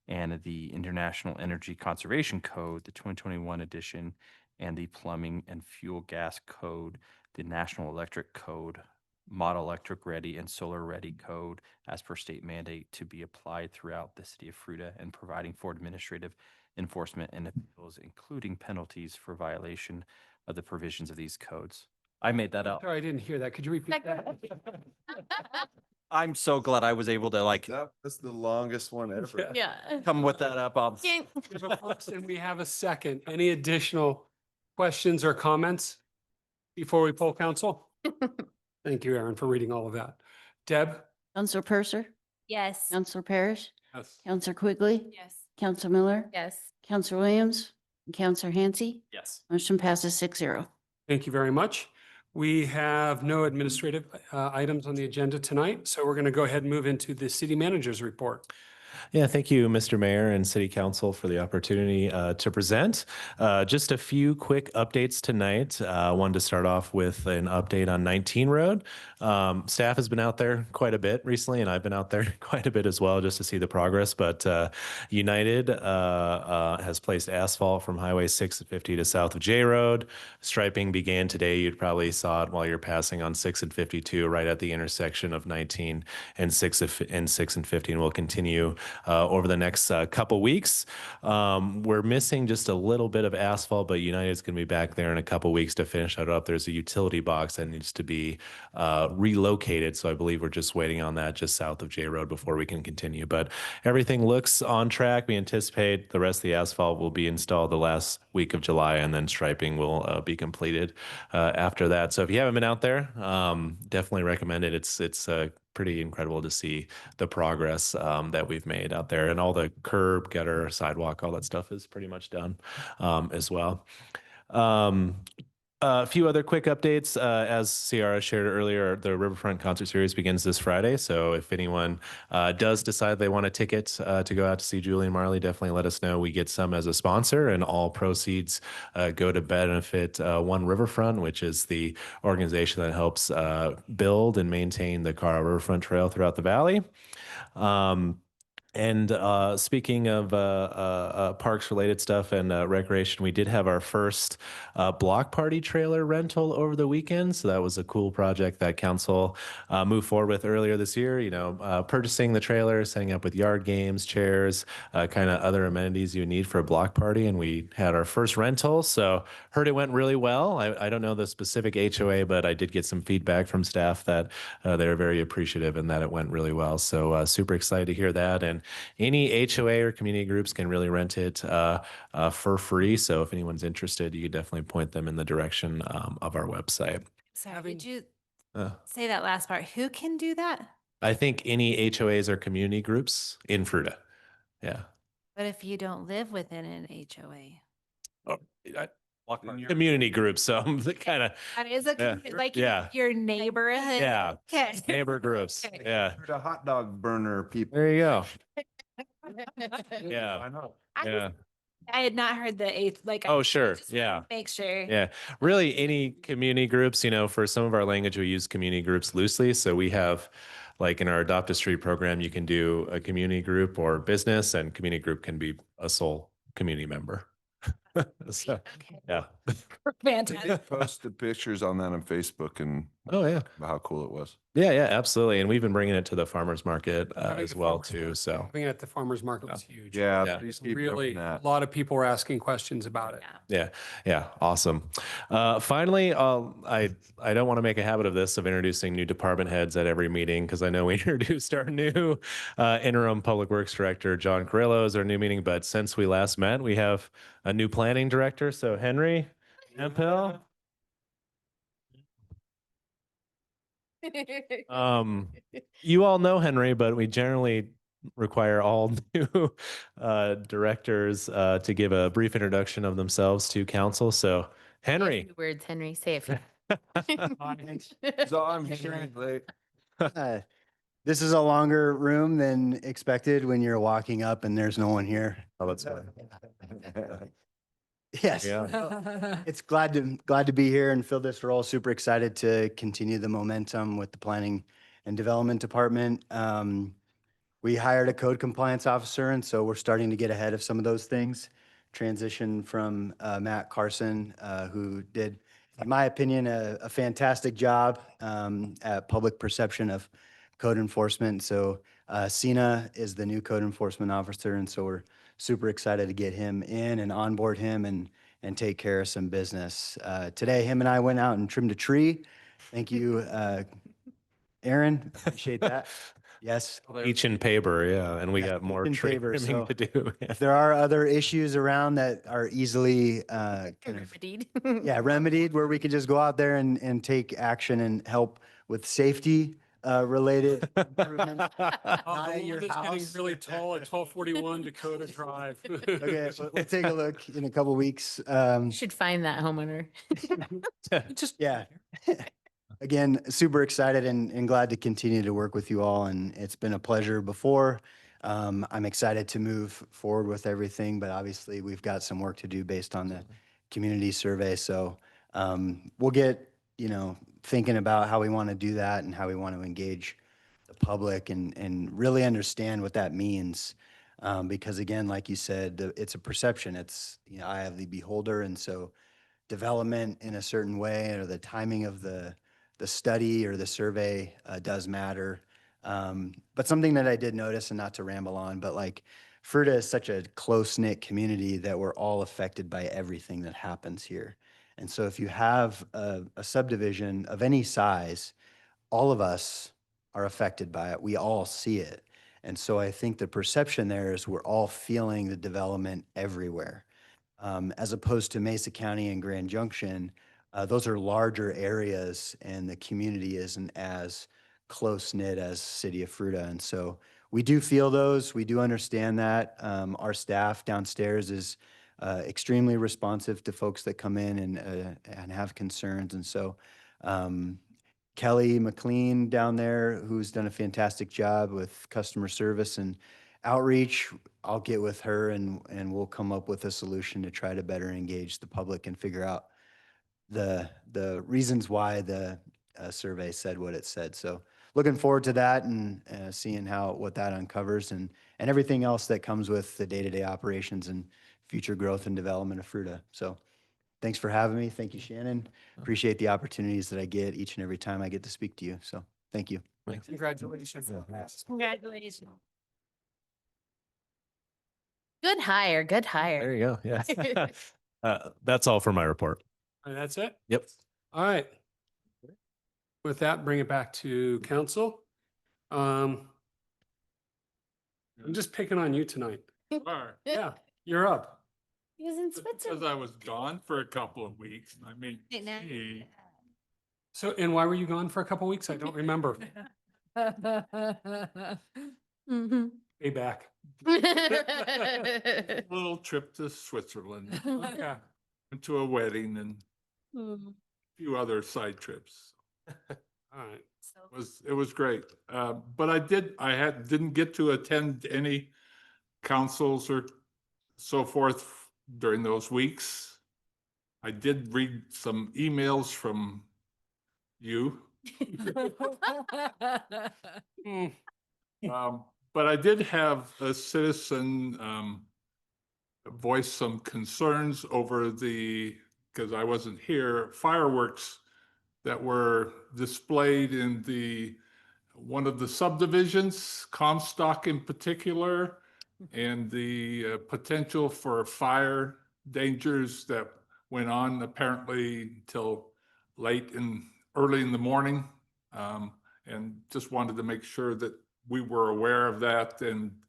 and the International Energy Conservation Code, the 2021 edition, and the Plumbing and Fuel Gas Code, the National Electric Code, Model Electric Ready and Solar Ready Code as per state mandate to be applied throughout the city of Fruita, and providing for administrative enforcement and appeals, including penalties for violation of the provisions of these codes. I made that up. Sorry, I didn't hear that. Could you repeat that? I'm so glad I was able to That's the longest one ever. Yeah. come with that up. We have a first and we have a second. Any additional questions or comments before we poll council? Thank you, Aaron, for reading all of that. Deb? Counselor Purser, Yes. Counselor Parrish, Yes. Counselor Quigley, Yes. Counselor Miller, Yes. Counselor Williams, and Counselor Hansi. Yes. Motion passes 6-0. Thank you very much. We have no administrative items on the agenda tonight, so we're going to go ahead and move into the city manager's report. Yeah, thank you, Mr. Mayor and City Council, for the opportunity to present. Just a few quick updates tonight. I wanted to start off with an update on 19 Road. Staff has been out there quite a bit recently, and I've been out there quite a bit as well just to see the progress. But United has placed asphalt from Highway 650 to south of J Road. Striping began today. You probably saw it while you're passing on 6 and 52 right at the intersection of 19 and 6 and 15. Will continue over the next couple weeks. We're missing just a little bit of asphalt, but United's going to be back there in a couple weeks to finish that up. There's a utility box that needs to be relocated, so I believe we're just waiting on that just south of J Road before we can continue. But everything looks on track. We anticipate the rest of the asphalt will be installed the last week of July, and then striping will be completed after that. So if you haven't been out there, definitely recommend it. It's pretty incredible to see the progress that we've made out there, and all the curb, gutter, sidewalk, all that stuff is pretty much done as well. A few other quick updates. As Ciara shared earlier, the Riverfront Concert Series begins this Friday. So if anyone does decide they want a ticket to go out to see Julie and Marley, definitely let us know. We get some as a sponsor, and all proceeds go to benefit One Riverfront, which is the organization that helps build and maintain the Colorado Riverfront Trail throughout the valley. And speaking of parks related stuff and recreation, we did have our first block party trailer rental over the weekend. So that was a cool project that council moved forward with earlier this year. You know, purchasing the trailer, setting up with yard games, chairs, kind of other amenities you need for a block party. And we had our first rental. So heard it went really well. I don't know the specific HOA, but I did get some feedback from staff that they were very appreciative and that it went really well. So super excited to hear that. And any HOA or community groups can really rent it for free. So if anyone's interested, you could definitely point them in the direction of our website. Sorry, did you say that last part? Who can do that? I think any HOAs or community groups in Fruita. Yeah. But if you don't live within an HOA? Oh, community groups. So I'm kind of, That is a, Yeah. like Yeah. your neighborhood? Yeah. Okay. neighbor groups. Okay. Yeah. The hot dog burner people. There you go. I Yeah. know. Yeah. I had not heard the eighth, like. Oh, I sure. just wanted Yeah. to Make sure. Yeah, really any community groups, for some of our language, we use community groups loosely. So we have, like in our Adopt a Street program, you can do a community group or business, and community group can be a sole community member. So, Okay. yeah. Fantastic. Post the pictures on that on Facebook and Oh, yeah. about how cool it was. Yeah, yeah, absolutely. And we've been bringing it to the farmers market Having as the well, farmers too. market- So, Having it at the farmer's market was huge. Yeah, Yeah. please keep Really, doing a that. lot of people were asking questions about it. yeah, yeah, awesome. Finally, I don't want to make a habit of this, of introducing new department heads at every meeting, because I know we introduced our new interim public works director, John Carrillo, as our new meeting. But since we last met, we have a new planning director. So Henry Hemphill. You all know Henry, but we generally require all new directors to give a brief introduction of themselves to council. So, Henry. Few words, Henry. Say a few. So I'm Henry Blake. This is a longer room than expected when you're walking up and there's no one here. Oh, that's fine. Yes. Yeah. It's glad to be here and fill this role. Super excited to continue the momentum with the planning and development department. We hired a code compliance officer, and so we're starting to get ahead of some of those things. Transition from Matt Carson, who did, in my opinion, a fantastic job at public perception of code enforcement. So Sina is the new code enforcement officer, and so we're super excited to get him in and onboard him and take care of some business. Today, him and I went out and trimmed a tree. Thank you, Aaron. Appreciate that. Yes. Each in paper, yeah, and we got more in tree favor, trimming so to do. If there are other issues around that are easily kind of Remedied. remedied, where we can just go out there and take action and help with safety related improvements. The at one your that's getting house. really tall at 1241 Dakota Drive. Okay, we'll take a look in a couple weeks. You should find that homeowner. Yeah. Again, super excited and glad to continue to work with you all. And it's been a pleasure before. I'm excited to move forward with everything, but obviously we've got some work to do based on the community survey. So we'll get, thinking about how we want to do that and how we want to engage the public and really understand what that means. Because again, like you said, it's a perception. It's, eye of the beholder. And so development in a certain way or the timing of the study or the survey does matter. But something that I did notice, and not to ramble on, but like Fruita is such a close-knit community that we're all affected by everything that happens here. And so if you have a subdivision of any size, all of us are affected by it. We all see it. And so I think the perception there is we're all feeling the development everywhere. As opposed to Mesa County and Grand Junction, those are larger areas and the community isn't as close-knit as City of Fruita. And so we do feel those, we do understand that. Our staff downstairs is extremely responsive to folks that come in and have concerns. And so Kelly McLean down there, who's done a fantastic job with customer service and outreach, I'll get with her and we'll come up with a solution to try to better engage the public and figure out the reasons why the survey said what it said. So looking forward to that and seeing what that uncovers and everything else that comes with the day-to-day operations and future growth and development of Fruita. So thanks for having me. Thank you, Shannon. Appreciate the opportunities that I get each and every time I get to speak to you. So thank you. Congratulations. Congratulations. Good hire. Good hire. There you go. Yeah. That's all for my report. And that's it? Yep. All right. With that, bring it back to council. I'm just picking on you tonight. Yeah, you're up. He was in Because Switzerland. I was gone for a couple of weeks. I mean, Hey, now- gee. So, and why were you gone for a couple weeks? I don't remember. Mhm. Payback. A little trip to Switzerland, Okay. went to a wedding and Mm. a few other side trips. All right. It was great. But didn't get to attend any councils or so forth during those weeks. I did read some emails from you. Mm, But I did have a citizen voice some concerns over because I wasn't here, fireworks that were displayed in one of the subdivisions, Comstock in particular, and the potential for fire dangers that went on apparently till early in the morning. And just wanted to make sure that we were aware of that, and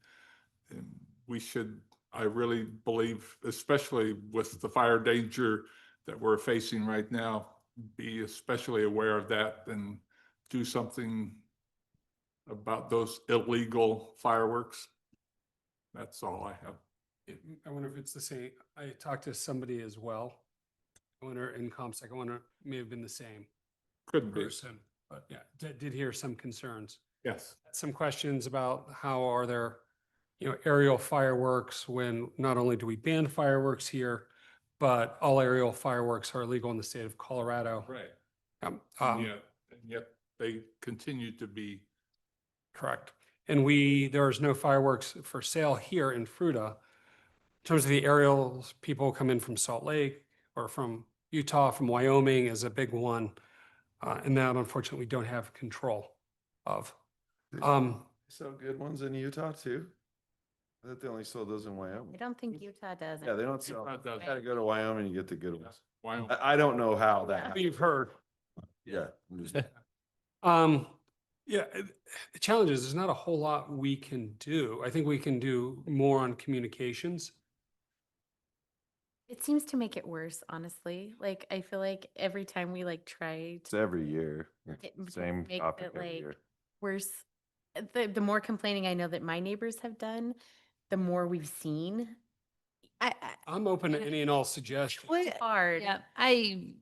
we should, I really believe, especially with the fire danger that we're facing right now, be especially aware of that and do something about those illegal fireworks. That's all I have. I wonder if it's the same. I talked to somebody as well. I wonder in Comstock, I wonder, it may have been the same Could be. person, but yeah, did hear some concerns. Yes. Some questions about how are there, aerial fireworks when not only do we ban fireworks here, but all aerial fireworks are illegal in the state of Colorado. Right. Um, And yet they continue to be. Correct. And there's no fireworks for sale here in Fruita. In terms of the aerials, people come in from Salt Lake or from Utah, from Wyoming is a big one. And that unfortunately we don't have control of. So good ones in Utah too. I thought they only sold those in Wyoming. I don't think Utah does. Yeah, they don't sell. Utah does. You gotta go to Wyoming and get the good ones. Wyoming. I don't know how that. You've heard. Yeah. Yeah, the challenge is there's not a whole lot we can do. I think we can do more on communications. It seems to make it worse, honestly. Like, I feel like every time we like try It's to every year. It Same makes topic it, every like, year. worse, the more complaining I know that my neighbors have done, the more we've seen. I'm open to any and all suggestions. It's hard. Yeah, I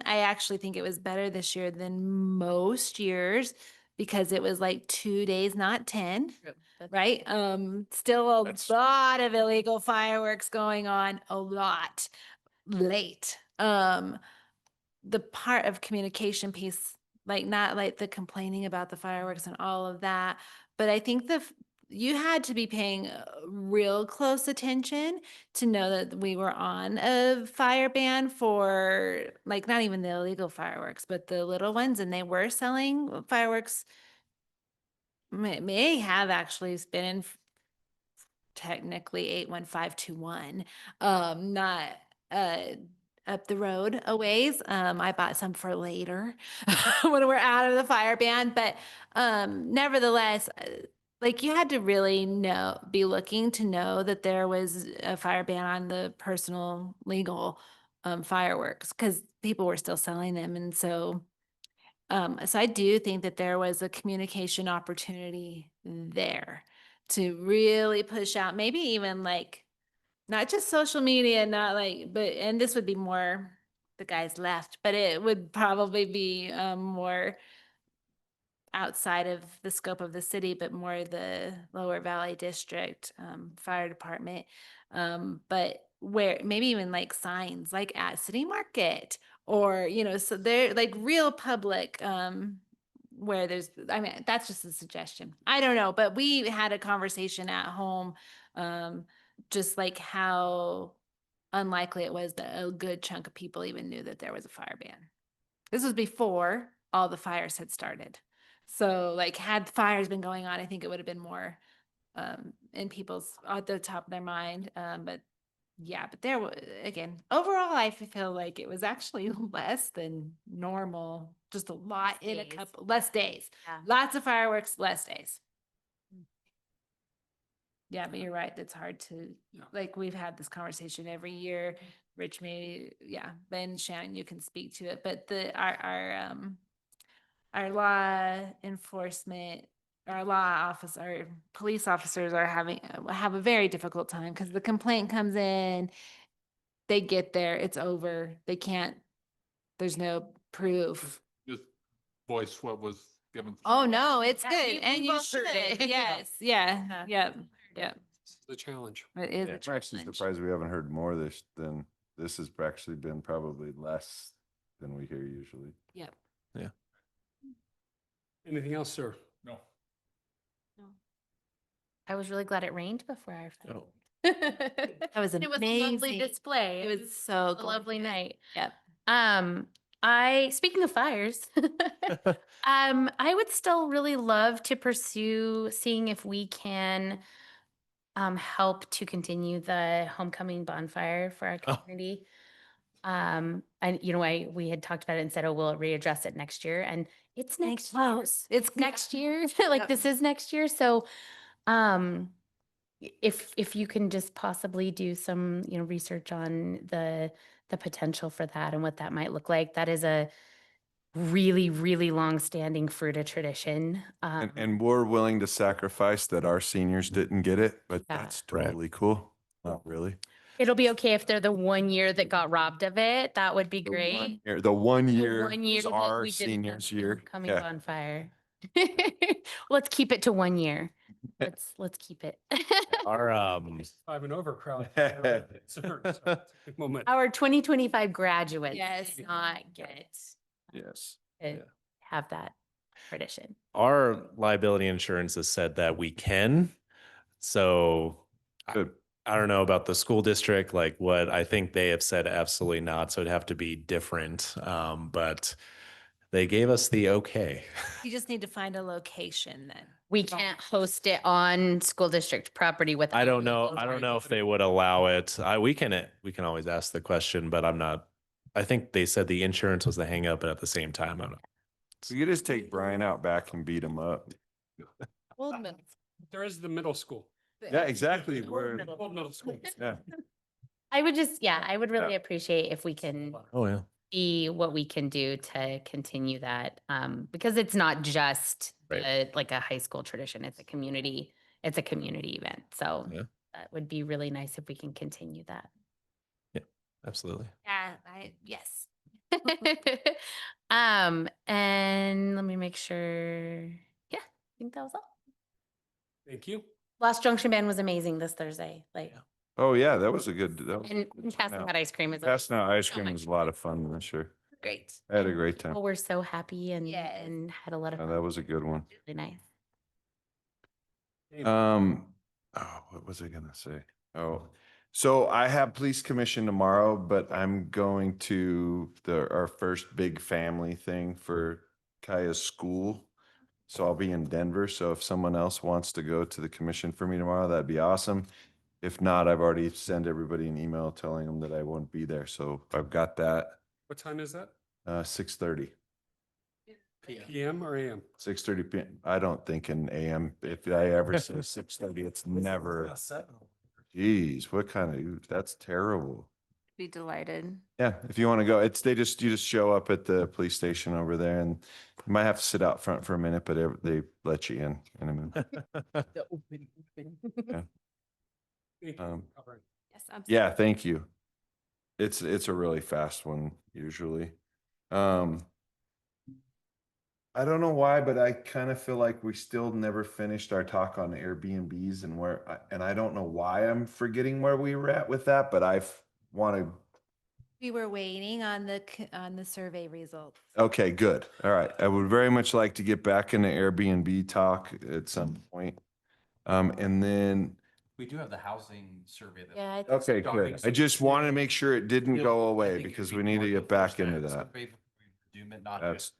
actually think it was better this year than most years because it was like 2 days, not 10, True. That's right? Still a That's- lot of illegal fireworks going on, a lot late. The part of communication piece, like not like the complaining about the fireworks and all of that, but I think you had to be paying real close attention to know that we were on a fire ban for like not even the illegal fireworks, but the little ones, and they were selling fireworks. May have actually been in technically 81521, not up the road a ways. I bought some for later when we're out of the fire ban, but nevertheless, like you had to really be looking to know that there was a fire ban on the personal legal fireworks because people were still selling them. And so I do think that there was a communication opportunity there to really push out, maybe even like not just social media, not like, but, and this would be more the guys left, but it would probably be more outside of the scope of the city, but more the Lower Valley District Fire Department. But where maybe even like signs like at City Market or, so they're like real public where that's just a suggestion. I don't know, but we had a conversation at home, just like how unlikely it was that a good chunk of people even knew that there was a fire ban. This was before all the fires had started. So like had fires been going on, I think it would have been more in people's at the top of their mind. But yeah, but there was, again, overall, I feel like it was actually less than normal, just a lot in a days. couple, less days. Yeah. Lots of fireworks, less days. Yeah, but you're right. It's hard to, like, we've had this conversation every year. Rich, maybe, yeah, Ben, Shannon, you can speak to it, but our our law enforcement, our law office, our police officers are have a very difficult time because the complaint comes in, they get there, it's over, they can't, there's no proof. Just voice what was given. Oh, no, it's Yeah, good. we- And we've you all heard should. it. Yes. Yeah. Yep. Yep. This is the challenge. It is Yeah, a I'm actually challenge. surprised we haven't heard more of this than this has actually been probably less than we hear usually. Yep. Anything else, sir? No. I was really glad it rained before our fight. Oh. That was It was a lovely amazing. display. It was so a lovely night. Yep. Speaking of fires, I would still really love to pursue seeing if we can help to continue the homecoming bonfire for our Oh. community. And we had talked about it and said, oh, we'll readdress it next year. And it's next Close. It's next year. Like Yep. this is next year. So if you can just possibly do some, research on the potential for that and what that might look like. That is a really, really long-standing Fruita tradition. And we're willing to sacrifice that our seniors didn't get it, but Yeah. that's totally cool. Not really. It'll be okay if they're the 1 year that got robbed of it. That would be great. The 1 The year 1 year is that our we didn't have seniors the year. homecoming Yeah. bonfire. Let's keep it to 1 year. Let's keep it. Our 5 and over crowd. It's a big moment. Our 2025 graduates Yes. did not get Yes. to have that tradition. our liability insurance has said that we can. So Good. I don't know about the school district, like what I think they have said absolutely not. So it'd have to be different. But they gave us the okay. You just need to find a location then. We can't host it on school district property with. I don't know. I don't know if they would allow it. We can always ask the question, but I'm not. I think they said the insurance was the hang up, but at the same time, I'm not. So you just take Brian out back and beat him up. Old middle. There is the middle school. Yeah, exactly. Old middle school. Yeah. I would really appreciate if we can Oh yeah. see what we can do to continue that. Because it's not just Right. like a high school tradition. It's a community event. So Yeah. that would be really nice if we can continue that. Absolutely. Yeah, yes. And let me make sure. Yeah, I think that was all. Thank you. Last Junction Band was amazing this Thursday. Like, Oh, yeah, that was a good. That was a and good passing turnout. out ice cream is Passing out ice so cream much was a lot of fun this year. great. I had a great time. People were so happy and Yes. and had a lot of Oh, fun. that was a good one. Really nice. What was I gonna say? Oh, so I have police commission tomorrow, but I'm going to our first big family thing for Kaya's school. So I'll be in Denver. So if someone else wants to go to the commission for me tomorrow, that'd be awesome. If not, I've already sent everybody an email telling them that I won't be there. So I've got that, What time is that? 6:30. PM or AM? 6:30 PM. I don't think an AM. If I ever say 6:30, it's never. Geez, what kind of, that's terrible. Be delighted. Yeah, if you want to go, you just show up at the police station over there and you might have to sit out front for a minute, but they let you in a minute. Yeah. Thank you. Um, for covering. Yes, I'm. Yeah, thank you. It's a really fast one usually. I don't know why, but I kind of feel like we still never finished our talk on Airbnbs and I don't know why I'm forgetting where we were at with that, but want to. We were waiting on the survey results. Okay, good. All right. I would very much like to get back into Airbnb talk at some point. And then, We do have the housing survey. Yeah, I think okay, good. I just wanted to make sure it didn't go away because we need to get back into that. That's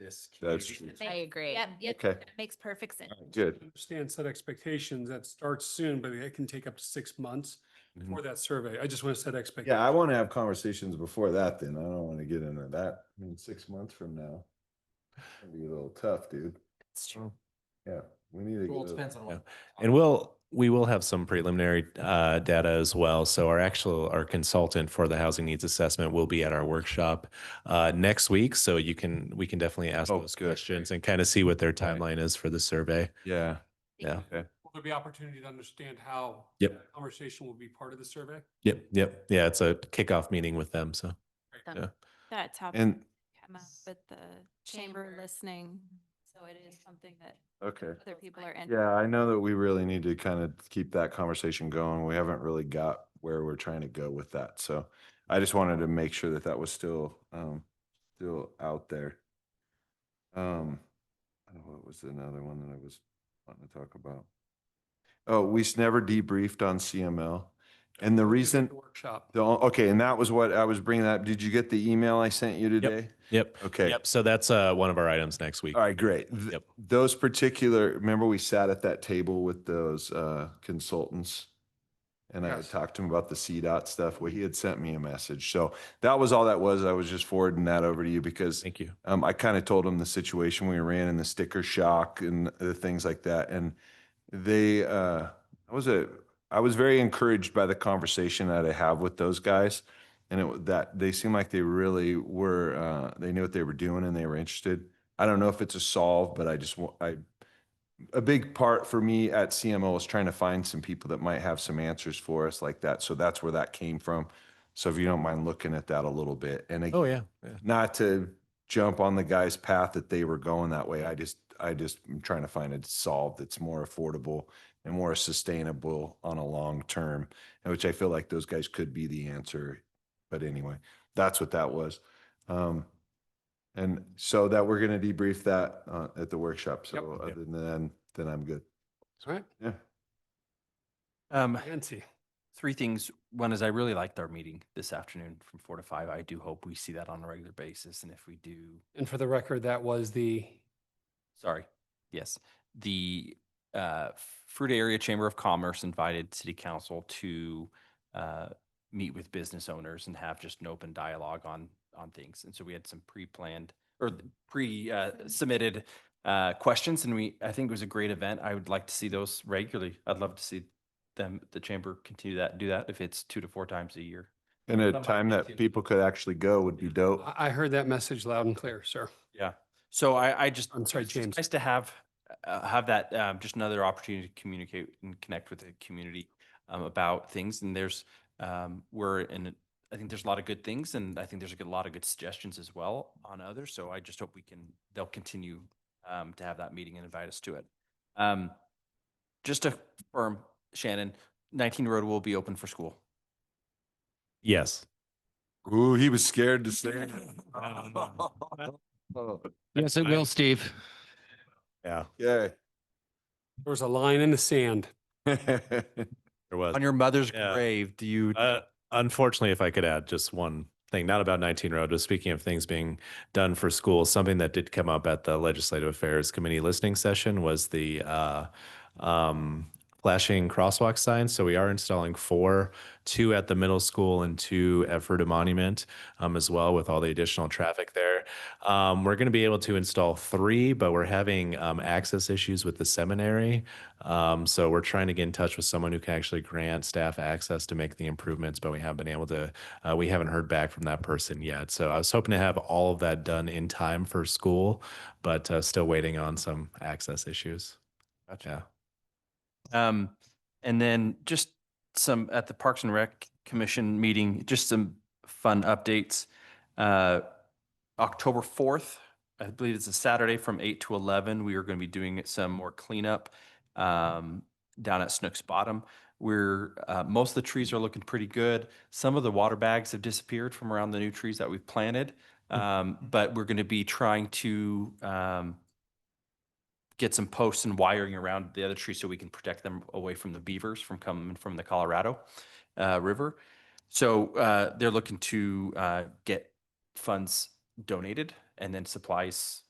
true. I agree. Yep, yep. Okay. That makes perfect sense. Good. Understand set expectations that starts soon, but it can take up to 6 months before that survey. I just want to set expectations. Yeah, I want to have conversations before that then. I don't want to get into that. I mean, 6 months from now. It'll be a little tough, dude. It's true. Yeah, we need to. Well, it go- depends on what. And we'll We will have some preliminary data as well. So our consultant for the housing needs assessment will be at our workshop next week. So we can definitely ask those questions and kind of see what their timeline is for the survey. Yeah. Yeah. Okay. Will there be opportunity to understand how Yep. that conversation will be part of the survey? Yep. Yep. Yeah. It's a kickoff meeting with them. So yeah. That's how And come up with the chamber listening. So it is something that okay. other people are. Yeah, I know that we really need to kind of keep that conversation going. We haven't really got where we're trying to go with that. So I just wanted to make sure that that was still out there. What was another one that I was wanting to talk about? Oh, we never debriefed on CML. And the reason, Workshop. okay, and that was what I was bringing up. Did you get the email I sent you today? Yep. Okay. Yep. So that's one of our items next week. All right, great. Yep. Those particular, remember we sat at that table with those consultants and I had talked to him about the CDOT stuff. Well, he had sent me a message. So that was all that was. I was just forwarding that over to you because Thank you. I kind of told him the situation we were in and the sticker shock and the things like that. And they, I was very encouraged by the conversation that I have with those guys. And that they seemed like they really were, they knew what they were doing and they were interested. I don't know if it's a solve, but a big part for me at CMO is trying to find some people that might have some answers for us like that. So that's where that came from. So if you don't mind looking at that a little bit, and again, Oh yeah. not to jump on the guy's path that they were going that way. I just am trying to find a solve that's more affordable and more sustainable on a long term, and which I feel like those guys could be the answer. But anyway, that's what that was. And so that we're going to debrief that at the workshop. So other than that, then I'm good. All right. Yeah. Nancy. Three things. One is I really liked our meeting this afternoon from 4 to 5. I do hope we see that on a regular basis. And if we do, And for the record, that was sorry. Yes. The Fruita Area Chamber of Commerce invited City Council to meet with business owners and have just an open dialogue on things. And so we had some pre-planned or pre-submitted questions, and I think it was a great event. I would like to see those regularly. I'd love to see the chamber continue that, do that if it's 2 to 4 times a year. And a time that people could actually go would be dope. I heard that message loud and clear, sir. Yeah. So I'm sorry, James. It's nice to have that just another opportunity to communicate and connect with the community about things. And there's I think there's a lot of good things, and I think there's a lot of good suggestions as well on others. So I just hope they'll continue to have that meeting and invite us to it. Just to confirm, Shannon, 19 Road will be open for school. Yes. Ooh, he was scared to say it. Yes, it will, Steve. Yeah. Yeah. There was a line in the sand. There was. On your mother's Yeah. grave, do you? Unfortunately, if I could add just one thing, not about 19 Road, but speaking of things being done for schools, something that did come up at the Legislative Affairs Committee listening session was the flashing crosswalk signs. So we are installing 4, 2 at the middle school and 2 at Fruita Monument as well, with all the additional traffic there. We're going to be able to install 3, but we're having access issues with the seminary. So we're trying to get in touch with someone who can actually grant staff access to make the improvements, but we haven't been able to, we haven't heard back from that person yet. So I was hoping to have all of that done in time for school, but still waiting on some access issues. Gotcha. Yeah. And then just some at the Parks and Rec Commission meeting, just some fun updates. October 4th, I believe it's a Saturday from 8 to 11. We are going to be doing some more cleanup down at Snook's Bottom. Most of the trees are looking pretty good. Some of the water bags have disappeared from around the new trees that we've planted. But we're going to be trying to get some posts and wiring around the other trees so we can protect them away from the beavers from coming from the Colorado River. So they're looking to get funds donated and then supplies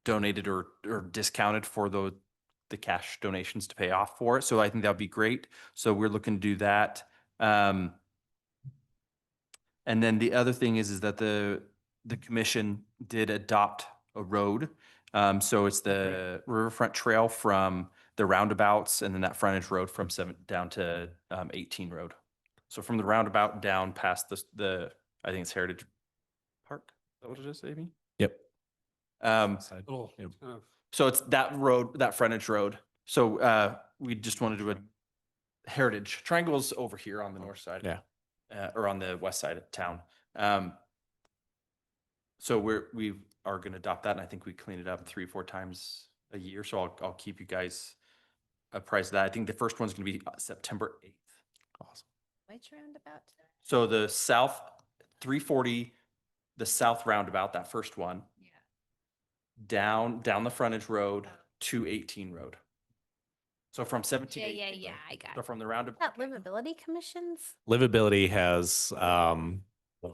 donated or discounted for the cash donations to pay off for it. So I think that would be great. So we're looking to do that. And then the other thing is that the commission did adopt a road. So it's the Riverfront Trail from the roundabouts, and then that frontage road from 7 down to 18 Road. So from the roundabout down past I think it's Heritage Park. Is that what it is, Amy? Yep. Little, Yep. So it's that road, that frontage road. So we just want to do a Heritage. Triangle's over here on the north side. Yeah. Or on the west side of town. So we are going to adopt that, and I think we clean it up 3-4 times a year. So I'll keep you guys apprised of that. I think the first one's going to be September 8th. Awesome. Which roundabout? So the south 340, the south roundabout, that first one, Yeah. down the frontage road to 18 Road. So from 17. to 18 Yeah, Road. I got So it. from the roundabout. That livability commissions? Livability has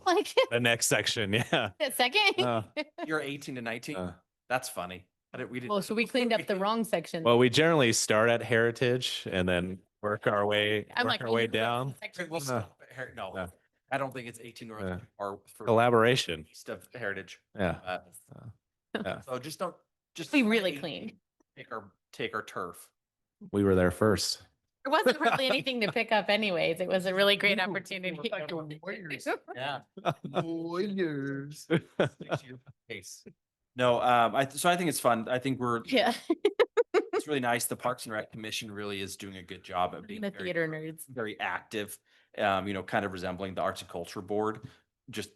Like, the next section. Yeah. the second? Uh, You're 18 to 19. That's funny. We didn't. Well, so we cleaned up the wrong section. well, we generally start at Heritage and then work our way I'm like, well, you corrected down. the section. We'll stop at No, Yeah. I don't think it's 18 Road or for Collaboration. east of Heritage. Yeah. Yeah. So just don't We really clean. take our turf. We were there first. There wasn't really anything to pick up anyways. It was a really great opportunity. Yeah. Warriors. Case. No, so I think it's fun. I think Yeah. it's really nice. The Parks and Rec Commission really is doing a good job of being The theater nerds. very active, kind of resembling the Arts and Culture Board, just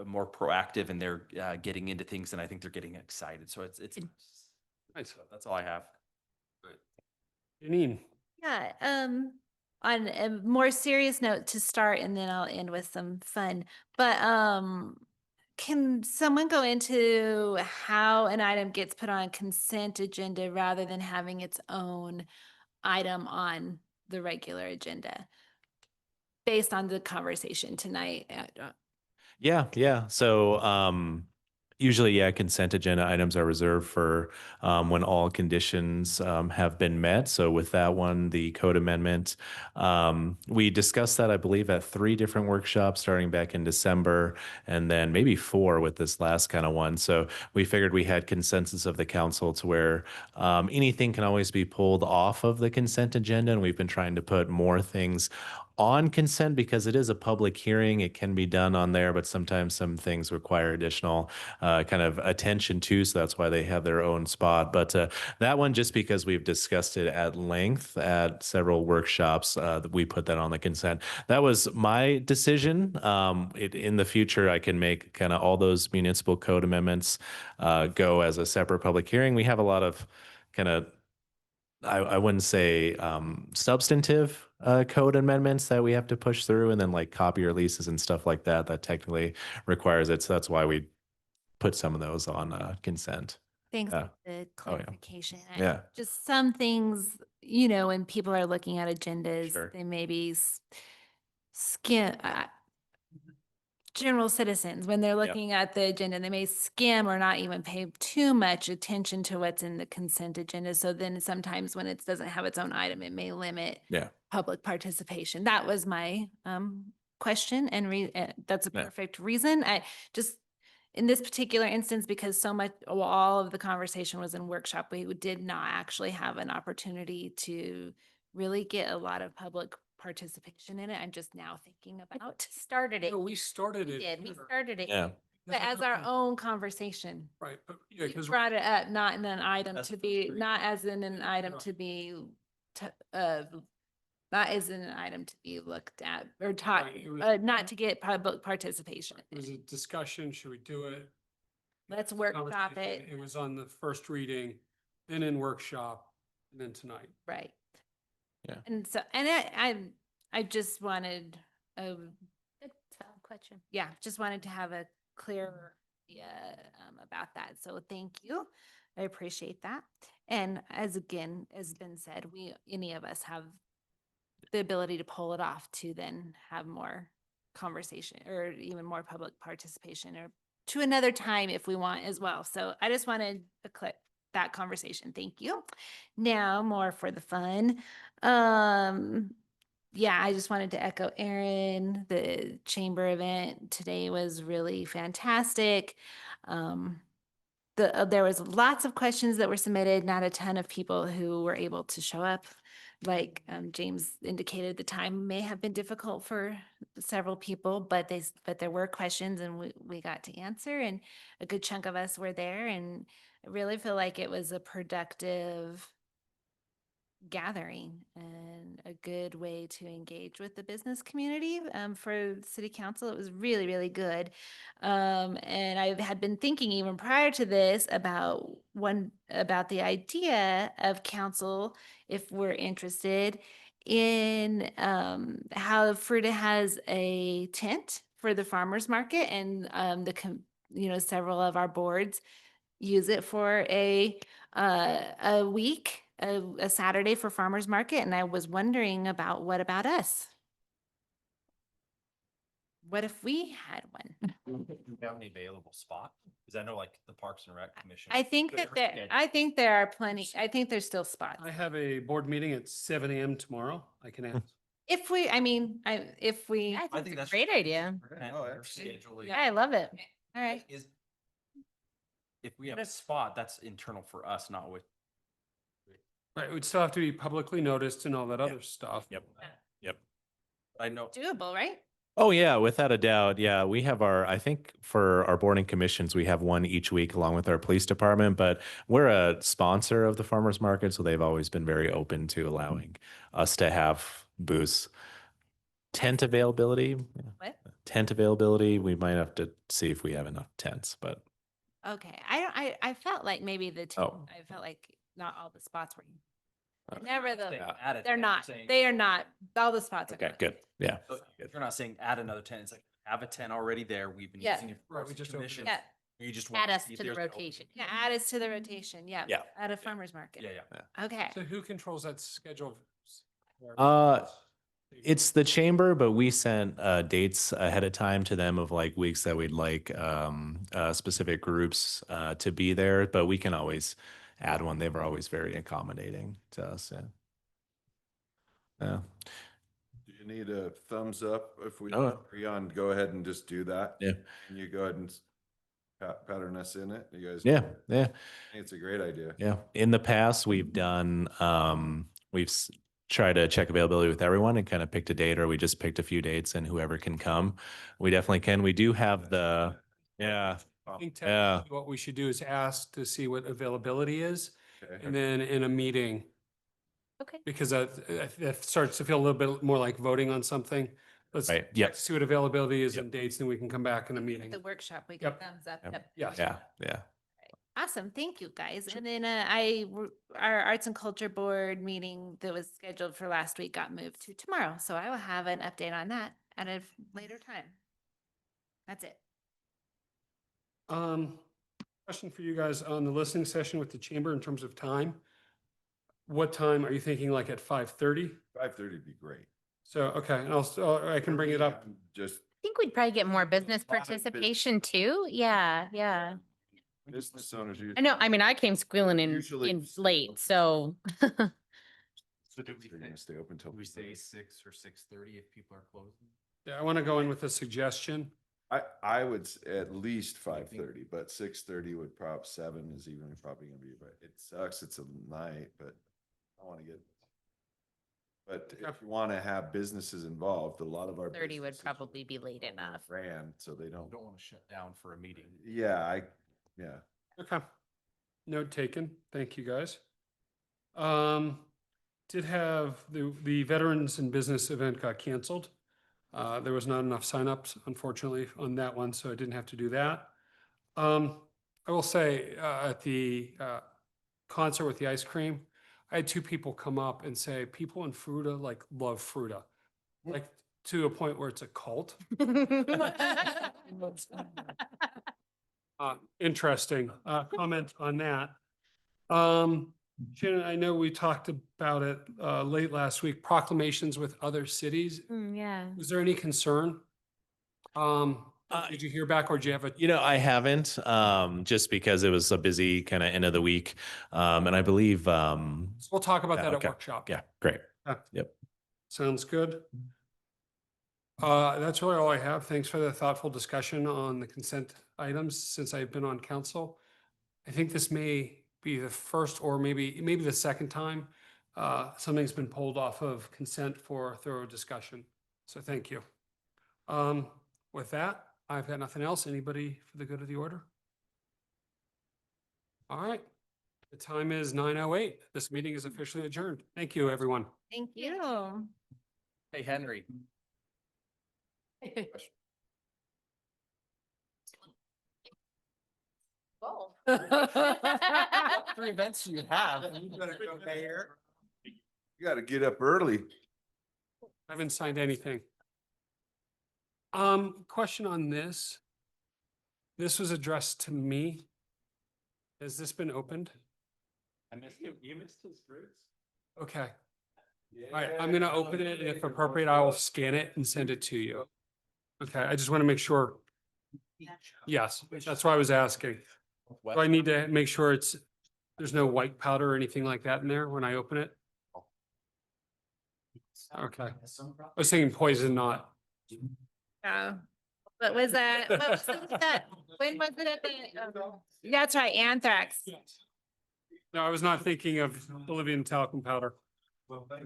more proactive, and they're getting into things, and I think they're getting excited. So it's nice. That's all I have. Janine. Yeah, on a more serious note to start, and then I'll end with some fun. But can someone go into how an item gets put on consent agenda rather than having its own item on the regular agenda? Based on the conversation tonight. Yeah. So usually, yeah, consent agenda items are reserved for when all conditions have been met. So with that one, the code amendment, we discussed that, I believe, at 3 different workshops starting back in December, and then maybe 4 with this last kind of one. So we figured we had consensus of the council to where anything can always be pulled off of the consent agenda, and we've been trying to put more things on consent because it is a public hearing. It can be done on there, but sometimes some things require additional kind of attention too. So that's why they have their own spot. But that one, just because we've discussed it at length at several workshops, that we put that on the consent. That was my decision. In the future, I can make kind of all those municipal code amendments go as a separate public hearing. We have a lot of kind of I wouldn't say substantive code amendments that we have to push through, and then like copy releases and stuff like that technically requires it. So that's why we put some of those on consent. Thanks Yeah. for the clarification. Yeah. Just some things, when people are looking at agendas, Sure. they maybe skim. General citizens, when they're looking at the agenda, they may skim or not even pay too much attention to what's in the consent agenda. So then sometimes when it doesn't have its own item, it may limit public participation. That was my question, and that's a perfect reason. I just, in this particular instance, because all of the conversation was in workshop, we did not actually have an opportunity to really get a lot of public participation in it. I'm just now thinking about started it. No, we started We it. did. We started it. Yeah. But as our own conversation. Right, but yeah, We because brought it up, not in an item That's to the be, first reading. not as in an item to be, not as in an item to be looked at or taught, Right, it was- not to get public participation. it was a discussion, should we do it? Let's workshop Conversation. it. It was on the first reading, then in workshop, and then tonight. Right. Yeah. And so, I just wanted Question. yeah, just wanted to have a clear about that. So thank you. I appreciate that. And as been said, any of us have the ability to pull it off to then have more conversation or even more public participation or to another time if we want as well. So I just wanted to click that conversation. Thank you. Now more for the fun. Yeah, I just wanted to echo Aaron. The chamber event today was really fantastic. there was lots of questions that were submitted, not a ton of people who were able to show up. Like James indicated, the time may have been difficult for several people, but there were questions and we got to answer, and a good chunk of us were there, and I really feel like it was a productive gathering and a good way to engage with the business community. For city council, it was really, really good. And I had been thinking even prior to this about the idea of council, if we're interested in how Fruita has a tent for the farmers market, and several of our boards use it for a week, a Saturday for farmers market. And I was wondering about, what about us? What if we had one? Do you have any available spot? Because I know like the Parks and Rec Commission. I think there are plenty. I think there's still spots. I have a board meeting at 7 a.m. tomorrow. I can ask. If we, I mean, if we, I think it's a great idea. Scheduling. yeah, I love it. All right. If we have a spot, that's internal for us, not with. Right, it would still have to be publicly noticed and all that other stuff. Yep. Yep. I know. Doable, right? Oh, yeah, without a doubt. Yeah, we have I think for our boarding commissions, we have one each week along with our police department, but we're a sponsor of the farmers market, so they've always been very open to allowing us to have booths. Tent availability. What? Tent availability, we might have to see if we have enough tents, but Okay. I felt like maybe I felt like not all the spots were. Never they're not. They are not. All the spots are. okay, good. Yeah. You're not saying add another 10. It's like have a 10 already there. We've been Yeah. using it for Right, we just opened commission. Yeah. You just Add want us see if to the there's an rotation. Yeah, add us to the rotation. Yeah. Yeah. At a farmer's market. opening. Yeah. Okay. So who controls that schedule? It's the chamber, but we sent dates ahead of time to them of like weeks that we'd like specific groups to be there, but we can always add one. They were always very accommodating to us. Yeah. Yeah. Do you need a thumbs up if we Oh. agree on, go ahead and just do that? Yeah. And you go ahead and pattern us in it? You guys? Yeah. Yeah. I think it's a great idea. Yeah. In the past, we've done, tried to check availability with everyone and kind of picked a date, or we just picked a few dates and whoever can come. We definitely can. We do have yeah. I think Yeah. technically what we should do is ask to see what availability is, Okay. and then in a meeting, Okay. because that starts to feel a little bit more like voting on something. Let's Right. check Yep. to see what availability is and dates, then we can come back in a meeting. The workshop, we Yep. get thumbs up. Yep. Yep. Yes. Yeah. Yeah. Awesome. Thank you, guys. And then our Arts and Culture Board meeting that was scheduled for last week got moved to tomorrow. So I will have an update on that at a later time. That's it. Question for you guys on the listening session with the chamber in terms of time. What time are you thinking, like at 5:30? 5:30 would be great. So, okay, and I can bring it up. Just I think we'd probably get more business lot of participation too. Yeah, yeah. business owners. I know. I mean, I came squealing Usually in late, so. So do They're gonna stay open till. we say 6 or 6:30 if people are closing? Yeah, I want to go in with a suggestion. I would at least 5:30, but 6:30 would 7 is even probably gonna be, but it sucks. It's a night, but I want to get. But if you want to have businesses involved, a lot of our. 30 would businesses probably be late enough. Ran, so they I don't. don't want to shut down for a meeting. Yeah, yeah. Okay. Note taken. Thank you, guys. Did have the Veterans in Business event got canceled. There was not enough signups, unfortunately, on that one, so I didn't have to do that. I will say, at the concert with the ice cream, I had two people come up and say, people in Fruita like love Fruita, like to a point where it's a cult. Interesting comment on that. Shannon, I know we talked about it late last week, proclamations with other cities. Yeah. Was there any concern? Did you hear back, or do you have a? I haven't, just because it was a busy kind of end of the week. And I believe, We'll talk about that at okay. workshop. Yeah, great. Okay. Yep. Sounds good. That's really all I have. Thanks for the thoughtful discussion on the consent items since I've been on council. I think this may be the first or maybe the second time something's been pulled off of consent for thorough discussion. So thank you. With that, I've got nothing else. Anybody for the good of the order? All right. The time is 9:08. This meeting is officially adjourned. Thank you, everyone. Thank you. Hey, Henry. Oh. Three events you have. You got to get up early. I haven't signed anything. Question on this. This was addressed to me. Has this been opened? I missed you. You missed his roots. Okay. All right, I'm gonna open it, and if appropriate, I will scan it and send it to you. Okay, I just want to make sure. Yes, that's why I was asking. Do I need to make sure there's no white powder or anything like that in there when I open it? Okay. I was thinking poison, not. Yeah. What was that? What was that? When was it at the? That's right, anthrax. No, I was not thinking of Bolivian talcum powder. Yeah, I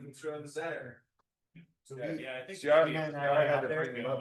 think. Yeah, I think. I had to bring him up.